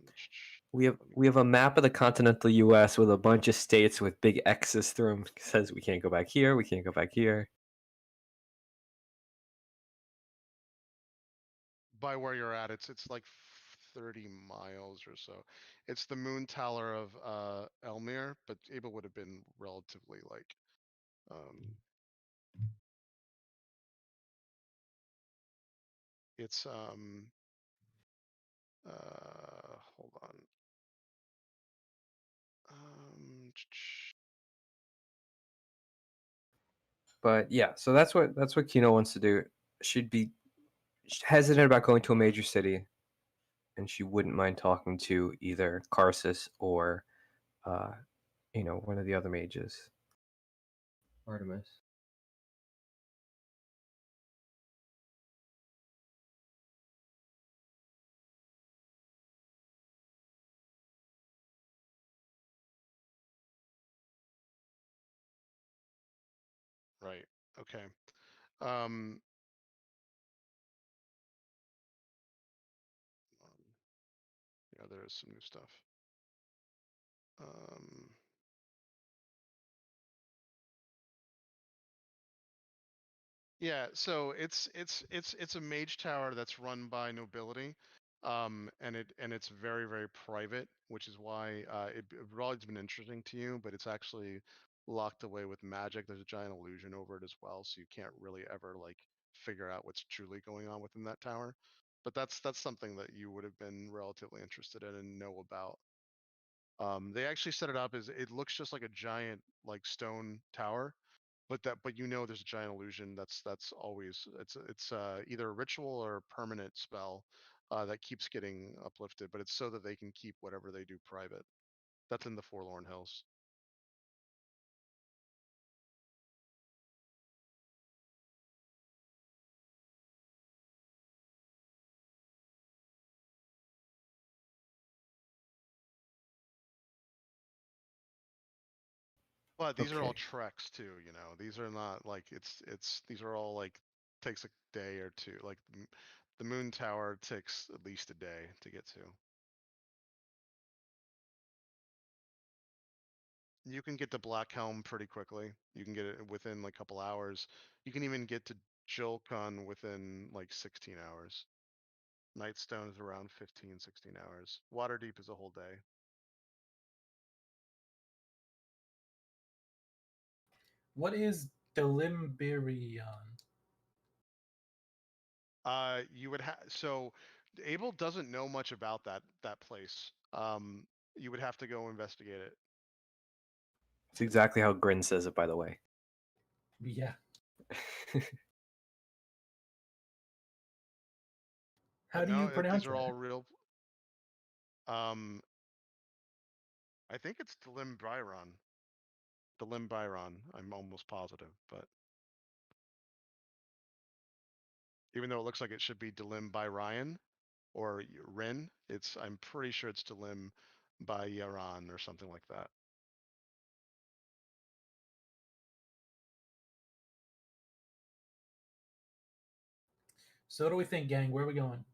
We have Let me we have a map of the continental US with a bunch of states with big X's through them. It says we can't go back here, we can't go back here. by where you're at, it's like 30 miles or so. It's the moon tower of Elmir, but Abel would have been relatively like um it's hold on. Um But yeah, so that's what Kino wants to do. She'd be hesitant about going to a major city, and she wouldn't mind talking to either Karsus or uh, one of the other mages. Artemis. right. Okay. Um yeah, there is some new stuff. Um Yeah, so it's a mage tower that's run by nobility, and it's very very private, which is why it always been interesting to you, but it's actually locked away with magic. There's a giant illusion over it as well, so you can't really ever like figure out what's truly going on within that tower. But that's something that you would have been relatively interested in and know about. They actually set it up as it looks just like a giant like stone tower, but there's a giant illusion that's always it's either a ritual or a permanent spell that keeps getting uplifted, but it's so that they can keep whatever they do private. That's in the Forlorn Hills. But these are all Okay. treks too, these are not like these are all like takes a day or two. Like the moon tower takes at least a day to get to. You can get to Blackhelm pretty quickly. You can get it within like a couple hours. You can even get to Jilkon within like 16 hours. Nightstone is around 15, 16 hours. Waterdeep is a whole day. What is Delimbirion? You would have so Abel doesn't know much about that place. You would have to go investigate it. It's exactly how Grin says it, by the way. Yeah. How But do no, you pronounce these are it? all real. Um, I think it's Delim Byron. Delim Byron. I'm almost positive, but even though it looks like it should be Delim by Ryan or Rin, I'm pretty sure it's Delim by Yaran or something like that. So what do we think, gang? Where are we going?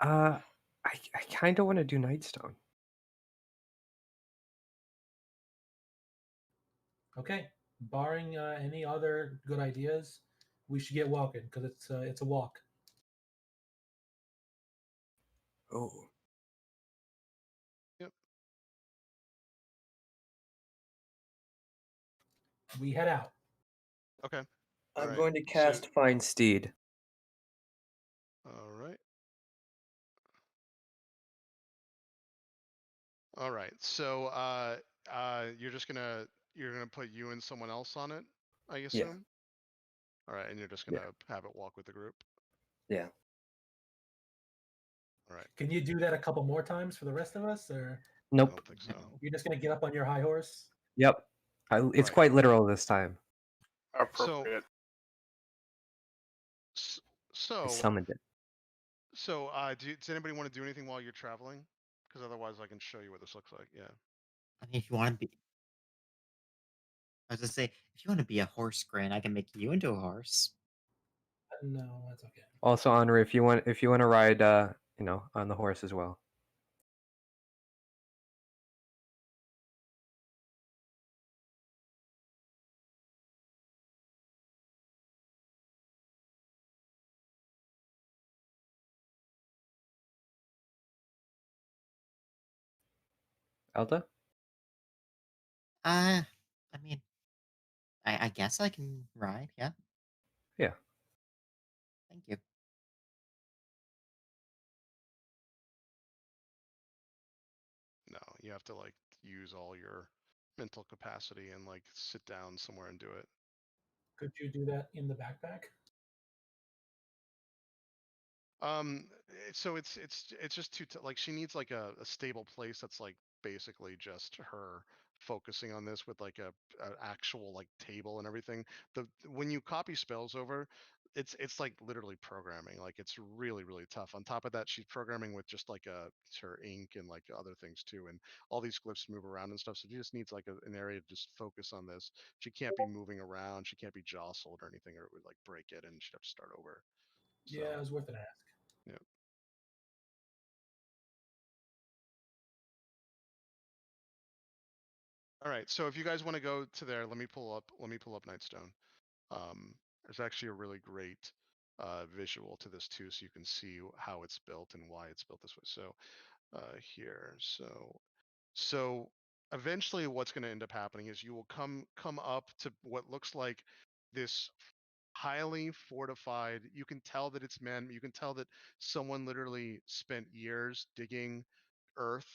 I kind of want to do Nightstone. Okay. Barring any other good ideas, we should get walking because it's a walk. Oh, Yep. We head out. Okay. I'm Alright, going to so- cast Find Steed. All right. All right. So you're gonna put you and someone else on it, I assume. All right, and you're just Yeah. gonna have it walk with the group. Yeah. All right. Can you do that a couple more times for the rest of us, or I Nope. don't think so. you're just gonna get up on your high horse? Yep. It's Right. quite literal this time. Appropriate. S- I So summoned it. so does anybody want to do anything while you're traveling? Because otherwise, I can show you what this looks like. Yeah. I mean, if you want to be, I was gonna say, if you want to be a horse, Grant, I can make you into a horse. No, that's okay. Also, Henri, if you want to ride, on the horse as well. Elda? I mean, I guess I can ride. Yeah. Yeah. Thank you. No, you have to like use all your mental capacity and like sit down somewhere and do it. Could you do that in the backpack? So it's just like she needs like a stable place that's like basically just her focusing on this with like a actual like table and everything. When you copy spells over, it's like literally programming. Like it's really tough. On top of that, she's programming with just like her ink and like other things too, and all these glyphs move around and stuff. So she just needs like an area to just focus on this. She can't be moving around. She can't be jostled or anything, or it would like break it, and she'd have to start over. Yeah, So it was worth an ask. yeah. All right, so if you guys want to go to there, let me pull up Nightstone. There's actually a really great visual to this too, so you can see how it's built and why it's built this way. So here, so eventually, what's going to end up happening is you will come up to what looks like this highly fortified. You can tell that it's men. You can tell that someone literally spent years digging earth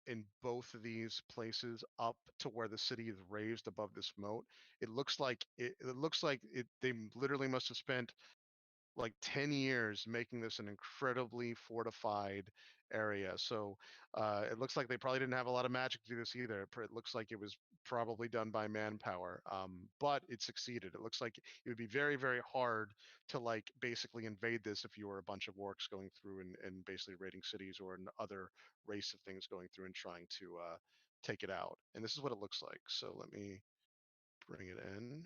in both of these places up to where the city is raised above this moat. It looks like they literally must have spent like 10 years making this an incredibly fortified area. So it looks like they probably didn't have a lot of magic to do this either. It looks like it was probably done by manpower, but it succeeded. It looks like it would be very hard to like basically invade this if you were a bunch of orcs going through and basically raiding cities or an other race of things going through and trying to take it out. And this is what it looks like. So let me bring it in.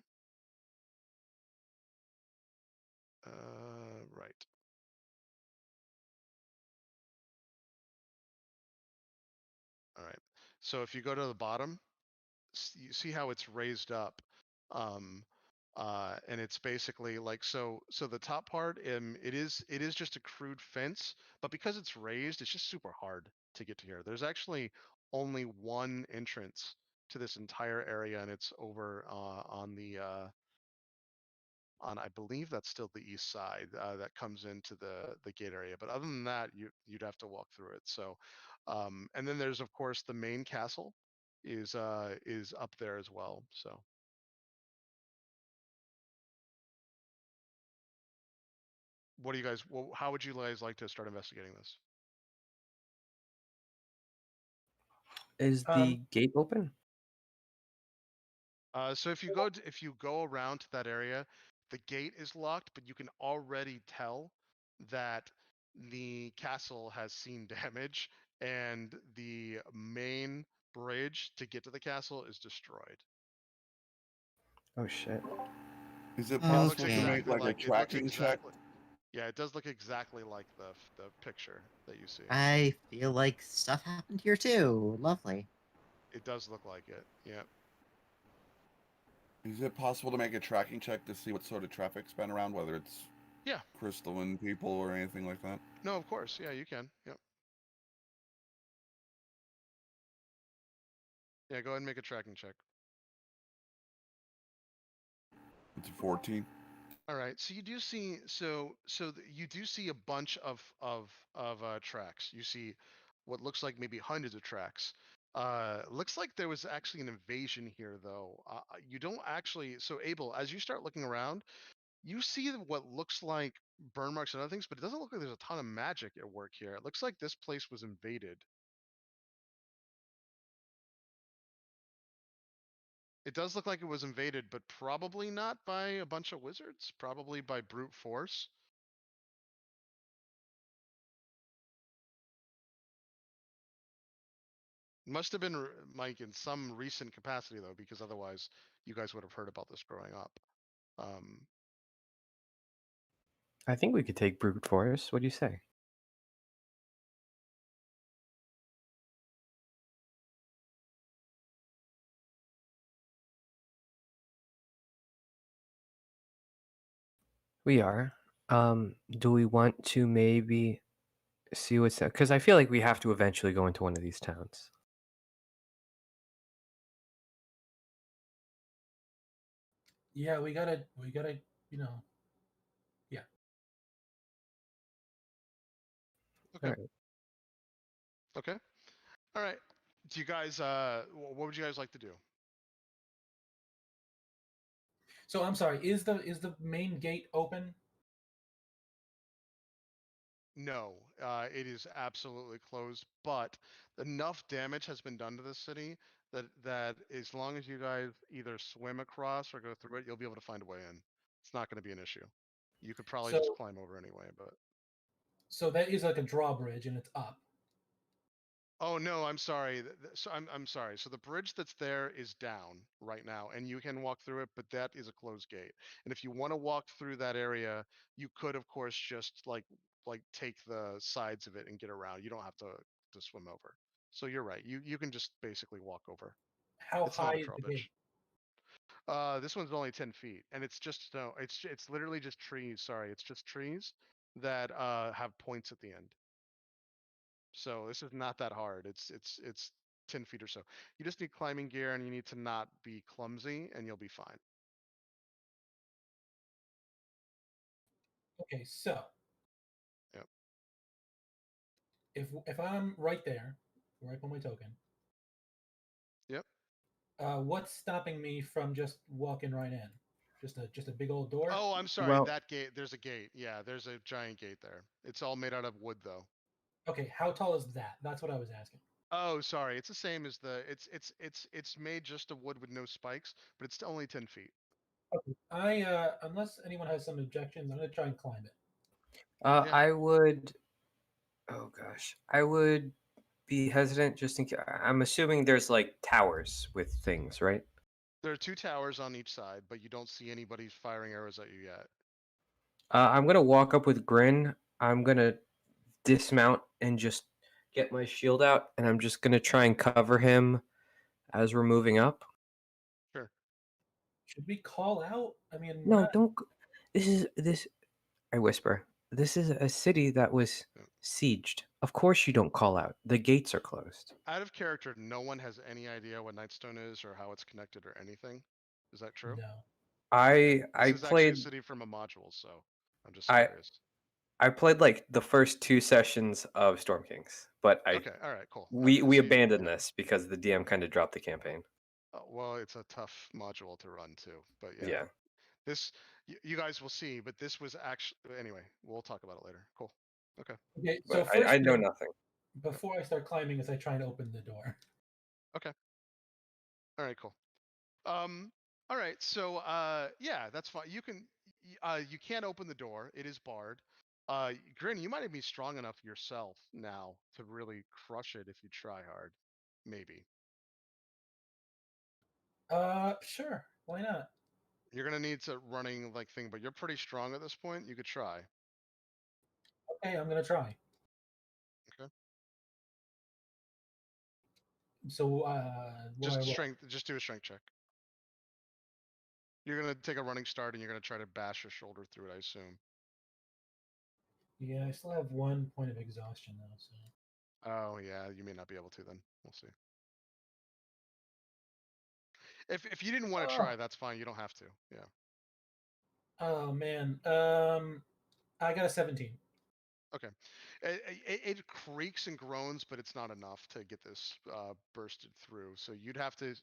Right. All right. So if you go to the bottom, you see how it's raised up, um, and it's basically like so. The top part, it is just a crude fence, but because it's raised, it's just super hard to get to here. There's actually only one entrance to this entire area, and it's over on the on I believe that's still the east side that comes into the gate area. But other than that, you'd have to walk through it. So, and then there's of course the main castle is up there as well. So, what do you guys? How would you guys like to start investigating this? Is the gate open? So if you go around to that area, the gate is locked, but you can already tell that the castle has seen damage, and the main bridge to get to the castle is destroyed. Oh shit. Is it It looks possible to Okay. make exactly like a like tracking check? Yeah, it does look exactly like the picture that you see. I feel like stuff happened here too. Lovely. It does look like it. Yeah. Is it possible to make a tracking check to see what sort of traffic's been around, whether it's Yeah. crystalline people or anything like that? No, of course. Yeah, you can. Yep. Yeah, go ahead and make a tracking check. It's a 14. All right, so you do see you do see a bunch of tracks. You see what looks like maybe hundreds of tracks. Looks like there was actually an invasion here, though. You don't actually. So Abel, as you start looking around, you see what looks like burn marks and other things, but it doesn't look like there's a ton of magic at work here. It looks like this place was invaded. It does look like it was invaded, but probably not by a bunch of wizards. Probably by brute force. Must have been Mike in some recent capacity though, because otherwise you guys would have heard about this growing up. Um, I think we could take brute force. What do you say? We are. Do we want to maybe see what's that? Because I feel like we have to eventually go into one of these towns. Yeah, we gotta, you know, yeah. okay. All right. Okay. All right. Do you guys? What would you guys like to do? So I'm sorry. Is the main gate open? No, it is absolutely closed. But enough damage has been done to this city that as long as you guys either swim across or go through it, you'll be able to find a way in. It's not going to be an issue. You could probably just So climb over anyway, but. so that is like a drawbridge and it's up. Oh no, I'm sorry. So I'm sorry. So the bridge that's there is down right now, and you can walk through it, but that is a closed gate. And if you want to walk through that area, you could, of course, just like take the sides of it and get around. You don't have to swim over. So you're right. You can just basically walk over. How It's not high a is the gate? drawbridge. This one's only 10 feet, and it's just no. It's literally just trees. Sorry, it's just trees that have points at the end. So this is not that hard. It's 10 feet or so. You just need climbing gear and you need to not be clumsy and you'll be fine. Okay, so Yep. if I'm right there, right on my token, Yep. what's stopping me from just walking right in? Just a big old door? Oh, I'm sorry. Well, That gate, there's a gate. Yeah, there's a giant gate there. It's all made out of wood though. Okay, how tall is that? That's what I was asking. Oh, sorry. It's the same as the it's made just of wood with no spikes, but it's only 10 feet. Okay. Unless anyone has some objections, I'm gonna try and climb it. Yeah. I would. Oh gosh, I would be hesitant just in case. I'm assuming there's like towers with things, right? There are two towers on each side, but you don't see anybody firing arrows at you yet. I'm gonna walk up with Grin. I'm gonna dismount and just get my shield out, and I'm just gonna try and cover him as we're moving up. Sure. Should we call out? I mean, we're No, not. don't. This is this. I whisper. This is a city that was Yeah. sieged. Of course, you don't call out. The gates are closed. Out of character, no one has any idea what Nightstone is or how it's connected or anything. Is that true? No. This I is actually a played. city from a module, so I'm just I curious. I played like the first two sessions of Storm Kings, but Okay, all right, cool. we See, abandoned yeah. this because the DM kind of dropped the campaign. Well, it's a tough module to run too, but yeah, Yeah, this you guys will see. But this was actually anyway. We'll talk about it later. Cool. Okay. Okay, so but I first know thing, nothing. before I start climbing, is I try and open the door. All right, cool. All right, so yeah, that's fine. You can't open the door. It is barred. Grin, you might even be strong enough yourself now to really crush it if you try hard. Maybe. Sure. Why not? You're gonna need to running like thing, but you're pretty strong at this point. You could try. Okay, I'm gonna try. Okay. So, what do I roll? Just do a strength check. You're gonna take a running start and you're gonna try to bash your shoulder through it, I assume. Yeah, I still have 1 point of exhaustion though. So. Oh yeah, you may not be able to then. We'll see. If you didn't want to try, that's fine. You don't have to. Yeah. Oh man. I got a 17. Okay. It creaks and groans, but it's not enough to get this bursted through. So you'd have to.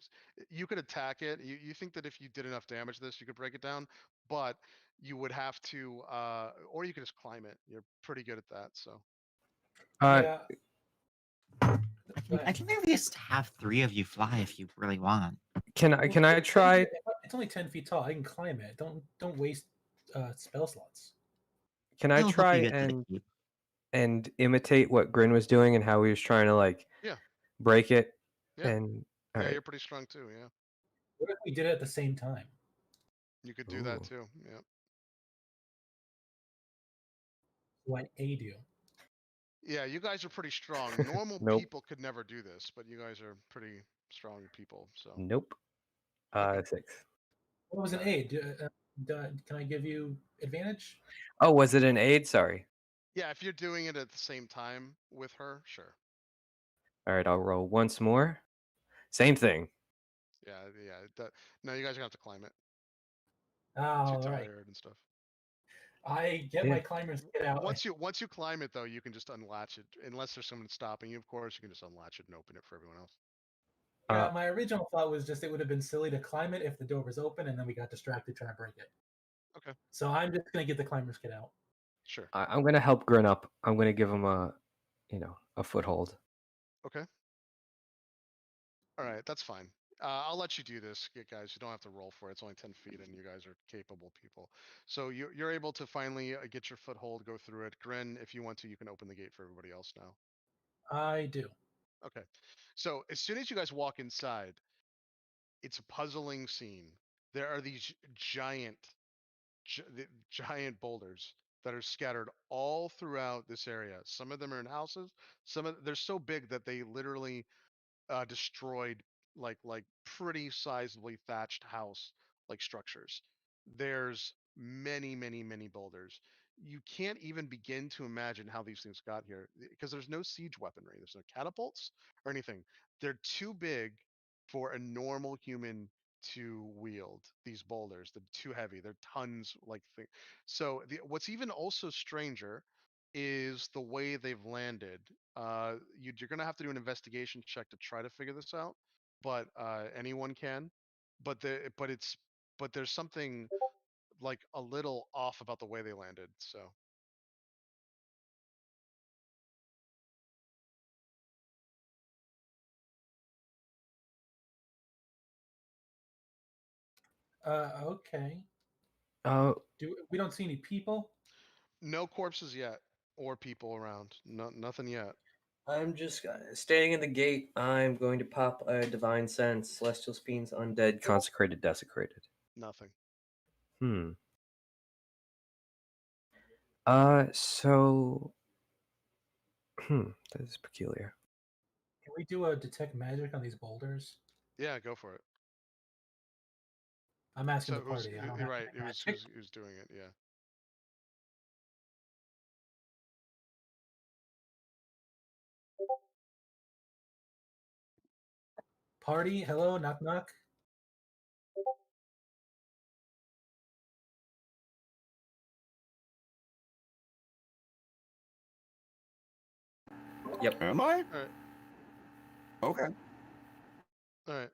You could attack it. You think that if you did enough damage to this, you could break it down, but you would have to, or you could just climb it. You're pretty good at that. So. Yeah. I can at least have 3 of you fly if you really want. Can I try? It's only 10 feet tall. I can climb it. Don't waste spell slots. Can I It'll help try you get to the keep. and imitate what Grin was doing and how he was trying to like Yeah. break it? Yeah. And all Yeah, right. you're pretty strong too. Yeah. What if we did it at the same time? You could do that Ooh. too. Yeah. What aid you? Yeah, you guys are pretty strong. Normal Nope. people could never do this, but you guys are pretty strong people. So. Nope. Okay. 6. What was an aid? Can I give you advantage? Oh, was it an aid? Sorry. Yeah, if you're doing it at the same time with her, sure. All right, I'll roll once more. Same thing. Yeah. No, you guys are gonna have to climb it. Too All right. tired and stuff. I get my climber's kit out. Once you climb it though, you can just unlatch it. Unless there's someone stopping you, of course, you can just unlatch it and open it for everyone else. Yeah, my original thought was just it would have been silly to climb it if the door was open and then we got distracted trying to break it. Okay. So I'm just gonna get the climber's kit out. Sure. I'm gonna help Grin up. I'm gonna give him a foothold. Okay. All right, that's fine. I'll let you do this, guys. You don't have to roll for it. It's only 10 feet, and you guys are capable people. So you're able to finally get your foothold, go through it. Grin, if you want to, you can open the gate for everybody else now. I do. Okay. So as soon as you guys walk inside, it's a puzzling scene. There are these giant boulders that are scattered all throughout this area. Some of them are in houses. They're so big that they literally destroyed like pretty sizably thatched house like structures. There's many boulders. You can't even begin to imagine how these things got here because there's no siege weaponry. There's no catapults or anything. They're too big for a normal human to wield these boulders. They're too heavy. They're tons like thing. So what's even also stranger is the way they've landed. You're gonna have to do an investigation check to try to figure this out, but anyone can. But there's something like a little off about the way they landed. So Okay. We don't see any people? no corpses yet or people around. No, nothing yet. I'm just staying in the gate. I'm going to pop a divine sense, celestial fiends, undead, consecrated, desecrated. Nothing. So that is peculiar. Can we do a detect magic on these boulders? Yeah, go for it. I'm asking So the party. I don't you're have right. magic. Who's doing it? Yeah. Party, hello, knock knock. Yep. Am I? All right. Okay. All right.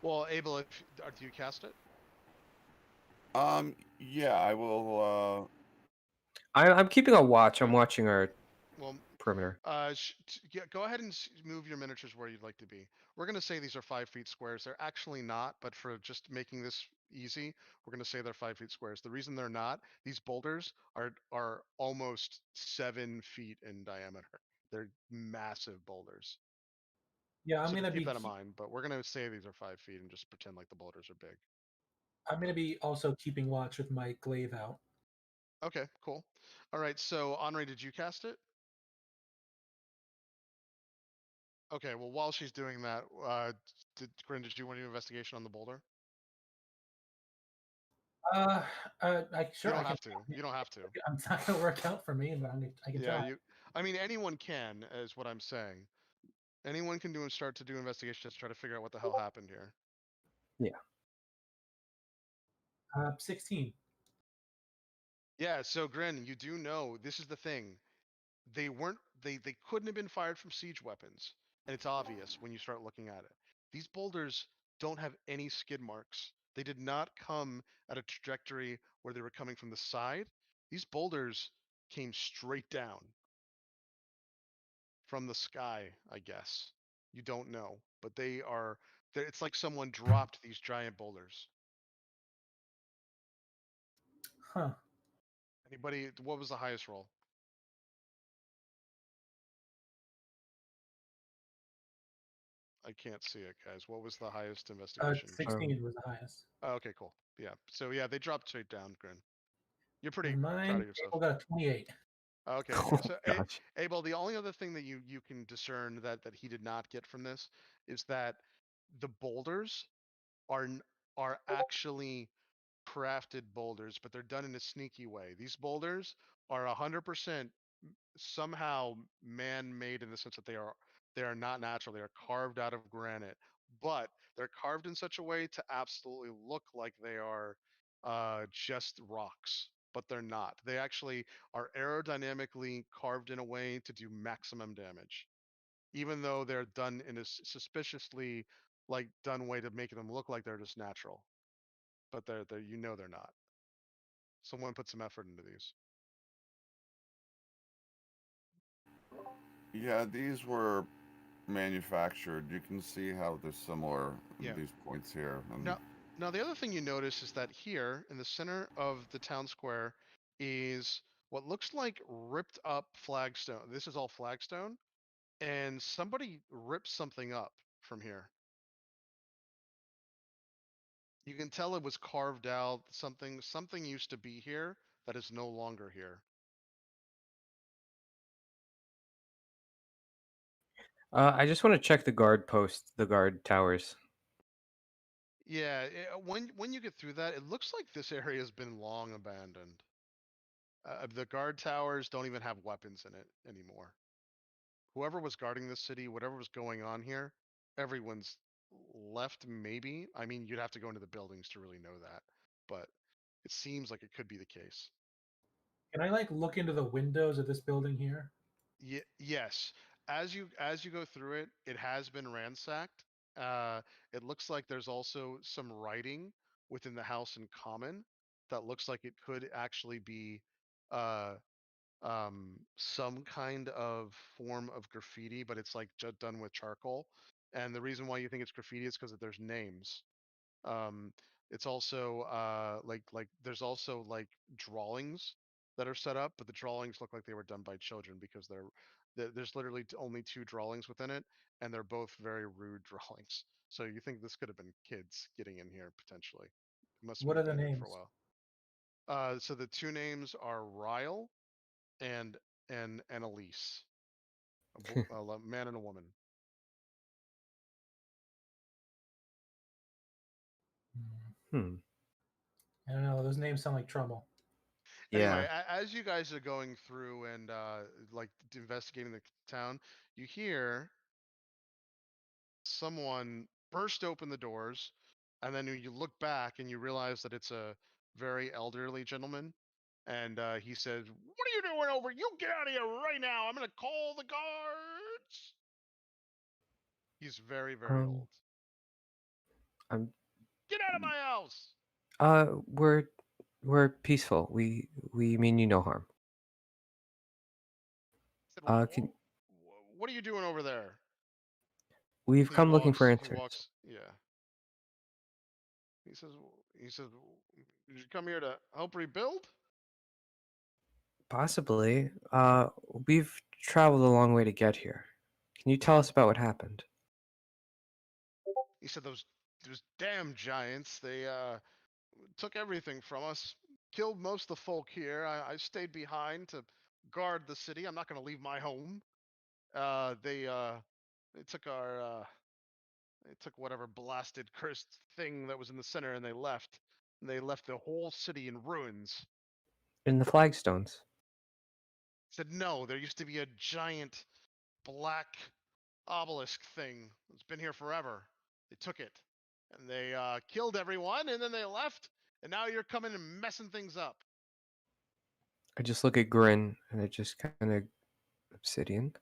Well, Abel, do you cast it? Yeah, I will. I'm keeping a watch. I'm watching our Well, perimeter. Go ahead and move your miniatures where you'd like to be. We're going to say these are 5 feet squares. They're actually not, but for just making this easy, we're going to say they're 5 feet squares. The reason they're not, these boulders are almost 7 feet in diameter. They're massive boulders. Yeah, I'm So gonna just keep be that in mind. But we're going to say these are 5 feet and just pretend like the boulders are big. I'm gonna be also keeping watch with my glaive out. Okay, cool. All right. So Henri, did you cast it? Okay. Well, while she's doing that, Grin, did you want to do investigation on the boulder? Sure, You I don't can. have to. You don't have to. I'm not gonna work out for me, but I can Yeah, try. I mean, anyone can, is what I'm saying. Anyone can start to do investigations to try to figure out what the hell happened here. Yeah. 16. Yeah, so Grin, you do know this is the thing. They couldn't have been fired from siege weapons, and it's obvious when you start looking at it. These boulders don't have any skid marks. They did not come at a trajectory where they were coming from the side. These boulders came straight down from the sky, I guess. You don't know, but it's like someone dropped these giant boulders. Huh. Anybody, what was the highest roll? I can't see it, guys. What was the highest investigation? 16 was the highest. Oh, okay, cool. Yeah. So yeah, they dropped straight down, Grin. You're pretty And proud mine, of yourself. Abel got a 28. Okay. Oh So gosh. Abel, the only other thing that you can discern that he did not get from this is that the boulders are are actually crafted boulders, but they're done in a sneaky way. These boulders are 100% somehow man-made in the sense that they are not natural. They are carved out of granite, but they're carved in such a way to absolutely look like they are just rocks, but they're not. They actually are aerodynamically carved in a way to do maximum damage, even though they're done in a suspiciously done way to make them look like they're just natural, but they're they're not. Someone put some effort into these. Yeah, these were manufactured. You can see how they're similar. Yeah. These points here. Now, the other thing you notice is that here in the center of the town square is what looks like ripped up flagstone. This is all flagstone, and somebody ripped something up from here. You can tell it was carved out. Something used to be here that is no longer here. I just want to check the guard post, the guard towers. Yeah, when you get through that, it looks like this area has been long abandoned. The guard towers don't even have weapons in it anymore. Whoever was guarding this city, whatever was going on here, everyone's left. Maybe. I mean, you'd have to go into the buildings to really know that, but it seems like it could be the case. Can I look into the windows of this building here? Yes. As you go through it, it has been ransacked. It looks like there's also some writing within the house in common that looks like it could actually be uh, some kind of form of graffiti, but it's just done with charcoal. And the reason why you think it's graffiti is because there's names. Um, it's also there's also drawings that are set up, but the drawings look like they were done by children because there's literally only 2 drawings within it, and they're both very rude drawings. So you think this could have been kids getting in here potentially. It must have What been are the abandoned for a names? while. So the 2 names are Ryle and Elise, a man and a woman. Hmm. I don't know. Those names sound like trouble. Anyway, Yeah. as you guys are going through and investigating the town, you hear someone burst open the doors, and then you look back and you realize that it's a very elderly gentleman, and he says, "What are you doing over? You get out of here right now! I'm gonna call the guards." He's very, very Um. old. I'm. Get out of my house! We're peaceful. We mean you no harm. said, Can What are you doing over there?" we've come looking for He answers? walks. Yeah. He says, "Did you come here to help rebuild?" Possibly. We've traveled a long way to get here. Can you tell us about what happened? He said, "Those damn giants. They took everything from us. Killed most of the folk here. I stayed behind to guard the city. I'm not going to leave my home. Uh, they uh, they took our they took whatever blasted cursed thing that was in the center, and they left. And they left the whole city in ruins." In the flagstones. Said, "No, there used to be a giant black obelisk thing. It's been here forever. They took it, and they killed everyone, and then they left. And now you're coming and messing things up." I just look at Grin and it just kind of obsidian.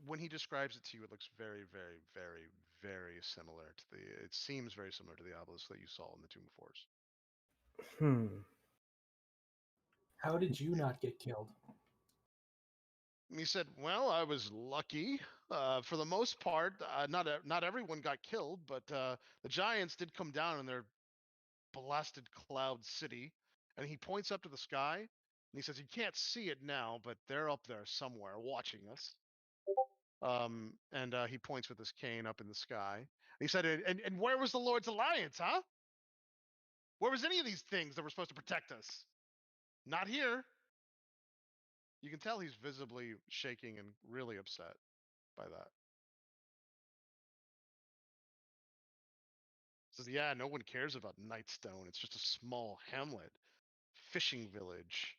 When he describes it to you, it looks very, very, very, very similar to the. It seems very similar to the obelisk that you saw in the Tomb of Horrors. Hmm. How did you not get killed? And he said, "Well, I was lucky. For the most part, not everyone got killed, but the giants did come down in their blasted cloud city." And he points up to the sky, and he says, "You can't see it now, but they're up there somewhere watching us." And he points with his cane up in the sky. He said, "And where was the Lord's alliance, huh? Where was any of these things that were supposed to protect us? Not here." You can tell he's visibly shaking and really upset by that. Says, "Yeah, no one cares about Nightstone. It's just a small hamlet, fishing village."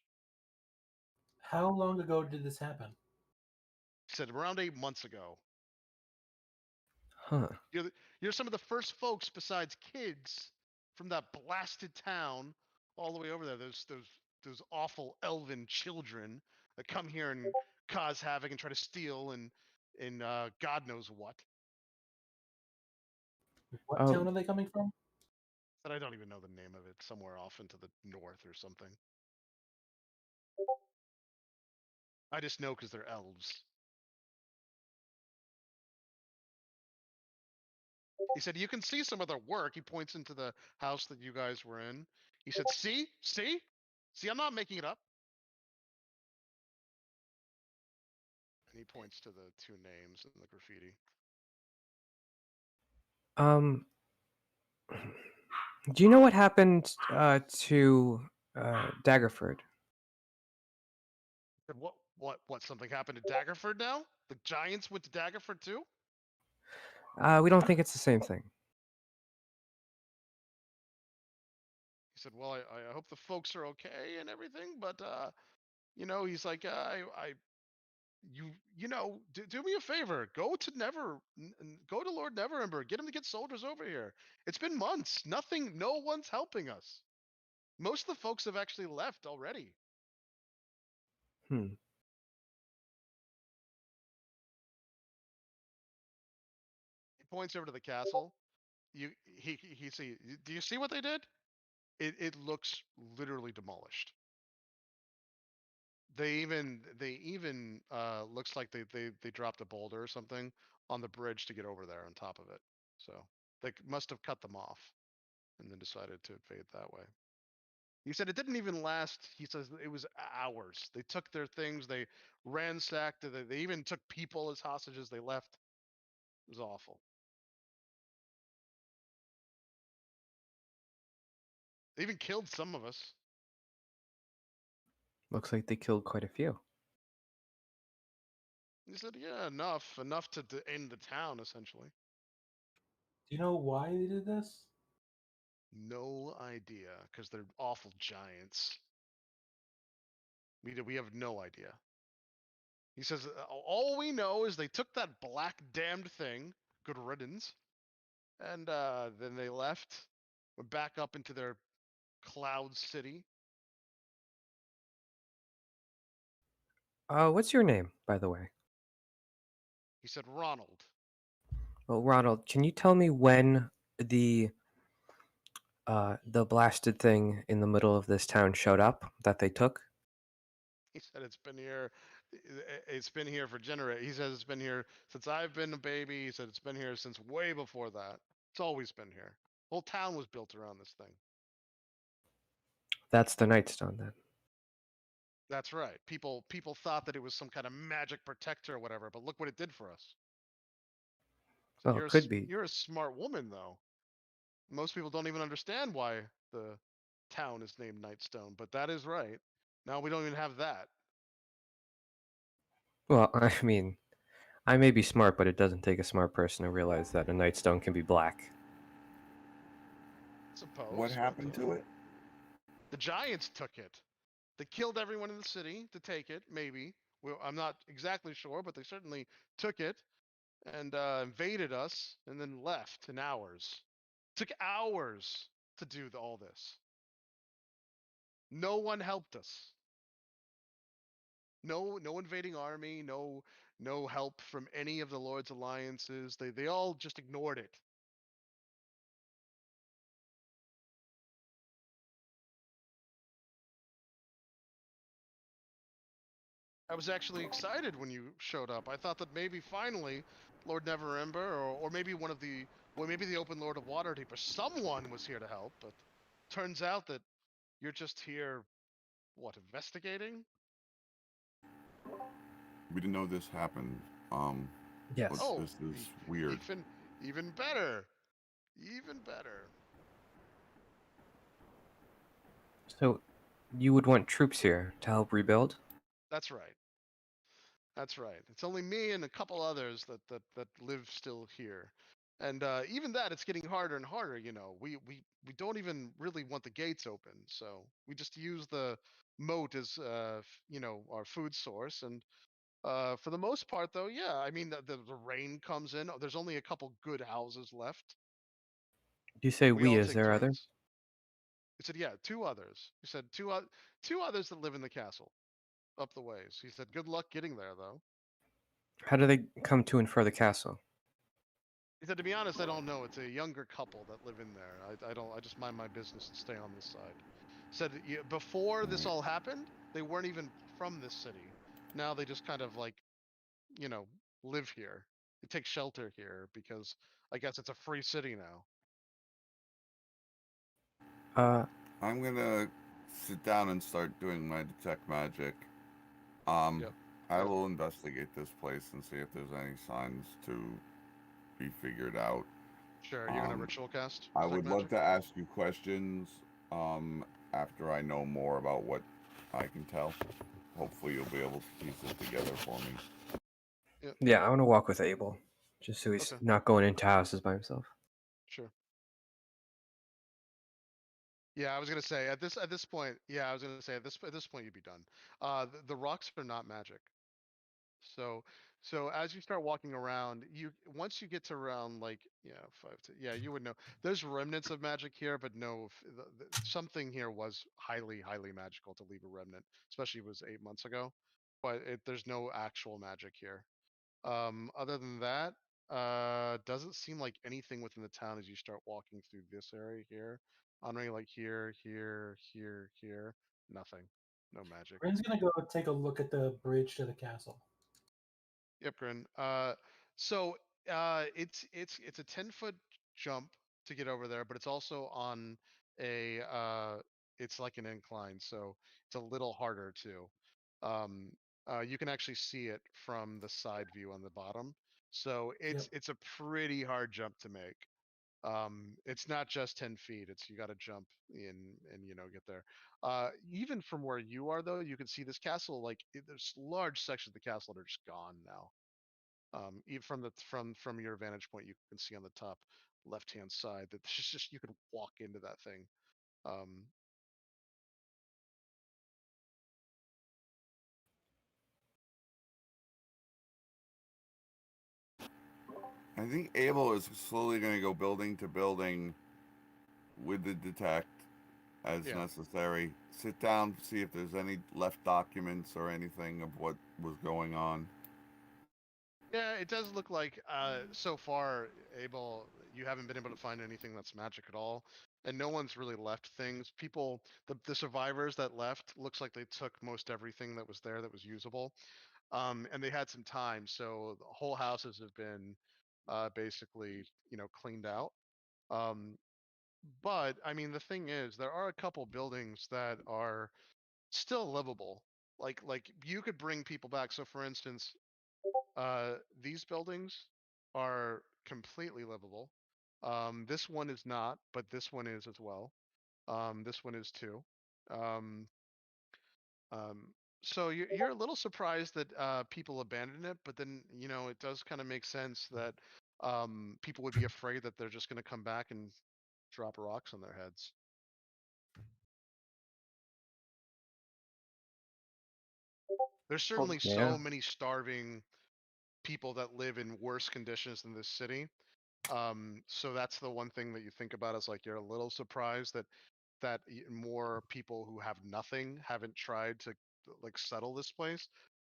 How long ago did this happen? He said, "Around 8 months ago. Huh. You're some of the first folks besides kids from that blasted town all the way over there. Those awful elven children that come here and cause havoc and try to steal and God knows what." What Oh, town are they coming from? Said, "I don't even know the name of it. Somewhere off into the north or something. I just know because they're elves." He said, "You can see some of their work." He points into the house that you guys were in. He said, see, I'm not making it up." And he points to the two names in the graffiti. um, do you know what happened to Daggerford? Said, what? Something happened to Daggerford now? The Giants went to Daggerford too? We don't think it's the same thing. He said, "Well, I hope the folks are okay and everything, but he's like, do me a favor, go to Lord Neverember, get him to get soldiers over here. It's been months, no one's helping us. Most of the folks have actually left already." Hmm. He points over to the castle. He see. Do you see what they did? It looks literally demolished. They even looks like they dropped a boulder or something on the bridge to get over there on top of it. So they must have cut them off and then decided to invade that way. He said it didn't even last. He says it was hours. They took their things, they ransacked, they even took people as hostages. They left. It was awful. They even killed some of us. Looks like they killed quite a few. He said, "Yeah, enough to end the town essentially." Do you know why they did this? No idea, because they're awful giants. We have no idea. He says, All we know is they took that black damned thing, good riddance, and then they left, went back up into their cloud city." What's your name, by the way? He said, "Ronald." Well, Ronald, can you tell me when the blasted thing in the middle of this town showed up that they took? He said it's been here. It's been here for generations. He says it's been here since I've been a baby. He said it's been here since way before that. It's always been here. Whole town was built around this thing. That's the Nightstone then. That's right. People thought that it was some kind of magic protector or whatever, but look what it did for us. So Well, it could be. you're a smart woman though. Most people don't even understand why the town is named Nightstone, but that is right. Now we don't even have that. Well, I mean, I may be smart, but it doesn't take a smart person to realize that a Nightstone can be black. Suppose. What happened to it? The giants took it. They killed everyone in the city to take it, maybe. Well, I'm not exactly sure, but they certainly took it and invaded us and then left in hours. Took hours to do all this. No one helped us. No invading army, no help from any of the Lord's alliances. They all just ignored it. I was actually excited when you showed up. I thought that maybe finally Lord Neverember or maybe maybe the Open Lord of Waterdeep or someone was here to help, but turns out that you're just here investigating? We didn't know this happened. Yes. But Oh, this is weird. even better. Even better. So, you would want troops here to help rebuild? That's right. That's right. It's only me and a couple others that live still here. And even that, it's getting harder and harder. You know, we don't even really want the gates open, so we just use the moat as our food source. And for the most part, though, yeah, I mean the rain comes in. There's only a couple good houses left. Do you say We we? all Is take there turns. others? He said, yeah, two others. He said two others that live in the castle up the ways. He said, good luck getting there, though. How do they come to and fro the castle? He said, to be honest, I don't know. It's a younger couple that live in there. I don't. I just mind my business and stay on this side. Said before this Right. all happened, they weren't even from this city. Now they just kind of like, you know, live here. They take shelter here because I guess it's a free city now. I'm gonna sit down and start doing my detect magic. Um, Yep. I will investigate this place and see if there's any signs to be figured out. Sure. You're gonna ritual cast I detect would love magic. to ask you questions after I know more about what I can tell. Hopefully, you'll be able to piece it together for me. Yep. Yeah, I want to walk with Abel, just so he's Okay. not going into houses by himself. Sure. Yeah, I was gonna say at this point. Yeah, I was gonna say at this point you'd be done. The rocks are not magic. So as you start walking around, you once you get to around like you would know. There's remnants of magic here, but no, something here was highly magical to leave a remnant, especially if it was 8 months ago. But there's no actual magic here. Other than that, doesn't seem like anything within the town as you start walking through this area here. Honoring like here, nothing, no magic. Bryn's gonna go take a look at the bridge to the castle. Yep, Grin. It's a 10-foot jump to get over there, but it's also on a it's like an incline, so it's a little harder too. Um, you can actually see it from the side view on the bottom, so Yep. it's a pretty hard jump to make. It's not just 10 feet. It's you got to jump in and get there. Even from where you are though, you can see this castle. Like there's large sections of the castle that are just gone now. Even from your vantage point, you can see on the top left hand side that it's just you can walk into that thing. Um, I think Abel is slowly going to go building to building with the detect as yeah, necessary. Sit down, see if there's any left documents or anything of what was going on. yeah, it does look like so far, Abel, you haven't been able to find anything that's magic at all. and no one's really left things. People, the survivors that left, looks like they took most everything that was there that was usable, and they had some time, so the whole houses have been basically cleaned out. Um, but I mean, the thing is, there are a couple buildings that are still livable. Like you could bring people back. So for instance, these buildings are completely livable. This one is not, but this one is as well. This one is too. Um, um, so you're a little surprised that people abandon it, but then it does kind of make sense that people would be afraid that they're just going to come back and drop rocks on their heads. There's certainly Yeah. so many starving people that live in worse conditions than this city. So that's the one thing that you think about is like you're a little surprised that more people who have nothing haven't tried to like settle this place.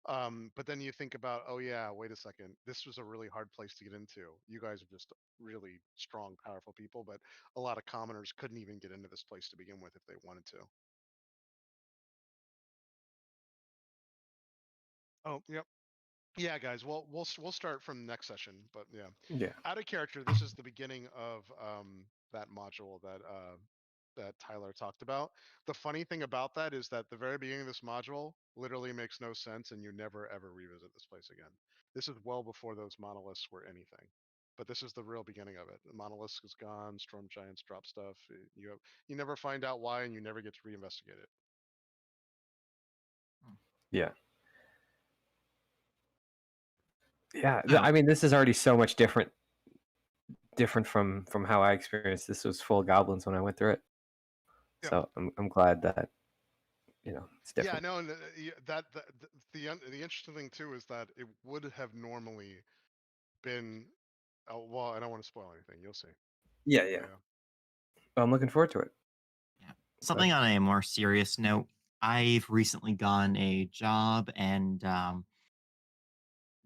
But then you think about, oh yeah, wait a second, this was a really hard place to get into. You guys are just really strong, powerful people, but a lot of commoners couldn't even get into this place to begin with if they wanted to. Oh, yep. Yeah, guys. Well, we'll start from next session, but yeah. Yeah. Out of character, this is the beginning of that module that Tyler talked about. The funny thing about that is that the very beginning of this module literally makes no sense, and you never ever revisit this place again. This is well before those monoliths were anything, but this is the real beginning of it. The monolith is gone. Storm giants drop stuff. You never find out why, and you never get to reinvestigate it. Yeah. Yeah. So- I mean, this is already so much different from how I experienced. This was full goblins when I went through it. Yeah. So I'm glad that it's Yeah, different. no, and the interesting thing too is that it would have normally been. Oh, well, I don't want to spoil anything. You'll see. Yeah. Yeah. Well, I'm looking forward to it. Yeah. Something on a more serious note. I've recently gotten a job, and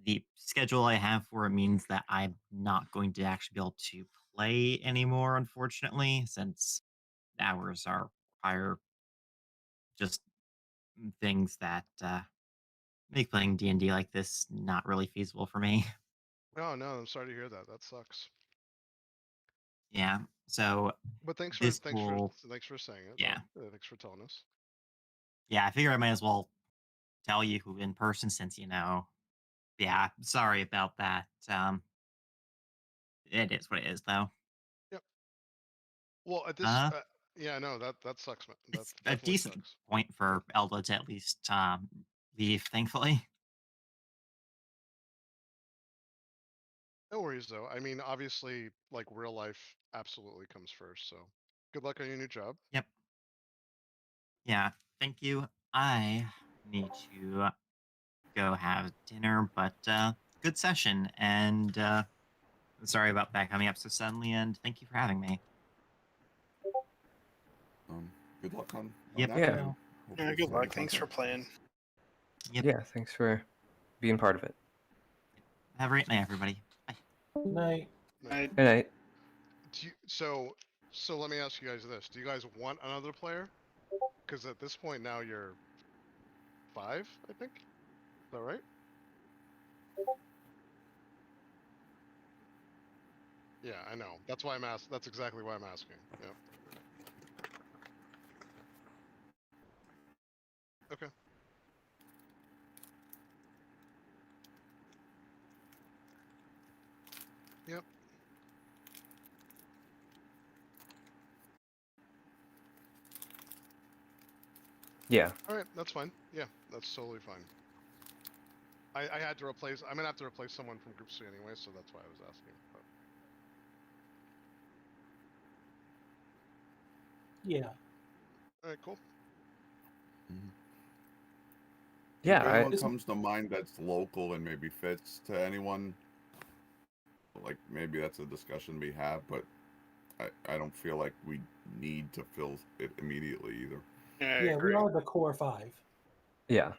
the schedule I have for it means that I'm not going to actually be able to play anymore, unfortunately, since hours are just things that make playing D&D like this not really feasible for me. Oh no, I'm sorry to hear that. That sucks. Yeah. So But this will, thanks for saying it. yeah. Though. Thanks for telling us. Yeah, I figure I might as well tell you who in person since yeah, sorry about that. It is what it is though. Yep. Well, at this, Uh yeah, no, that sucks, man. That it's a definitely decent sucks. point for Elda to at least leave, thankfully. No worries though. I mean, obviously, like real life absolutely comes first. So, good luck on your new job. Yep. Yeah, thank you. I need to go have dinner, but good session, and sorry about that coming up so suddenly, and thank you for having me. Good luck on Yep. that. Yeah. and hopefully Yeah, stay good in luck. Thanks for contact. playing. Yep. Yeah. Thanks for being part of it. Have a great night, everybody. Bye. Night. I, Good night. So let me ask you guys this: do you guys want another player? Because at this point now you're 5, I think. Is that right? Yeah, I know. That's why I'm asking. That's exactly why I'm asking. Yeah. Okay. Yep. Yeah. All right. That's fine. Yeah, that's totally fine. I had to replace. I'm gonna have to replace someone from Group C anyway, so that's why I was asking. But, Yeah. all right. Cool. Yeah. If anyone Just- comes to mind that's local and maybe fits to anyone, like maybe that's a discussion we have, but I don't feel like we need to fill it immediately either. yeah, I Yeah, agree. we are the core 5. Yeah.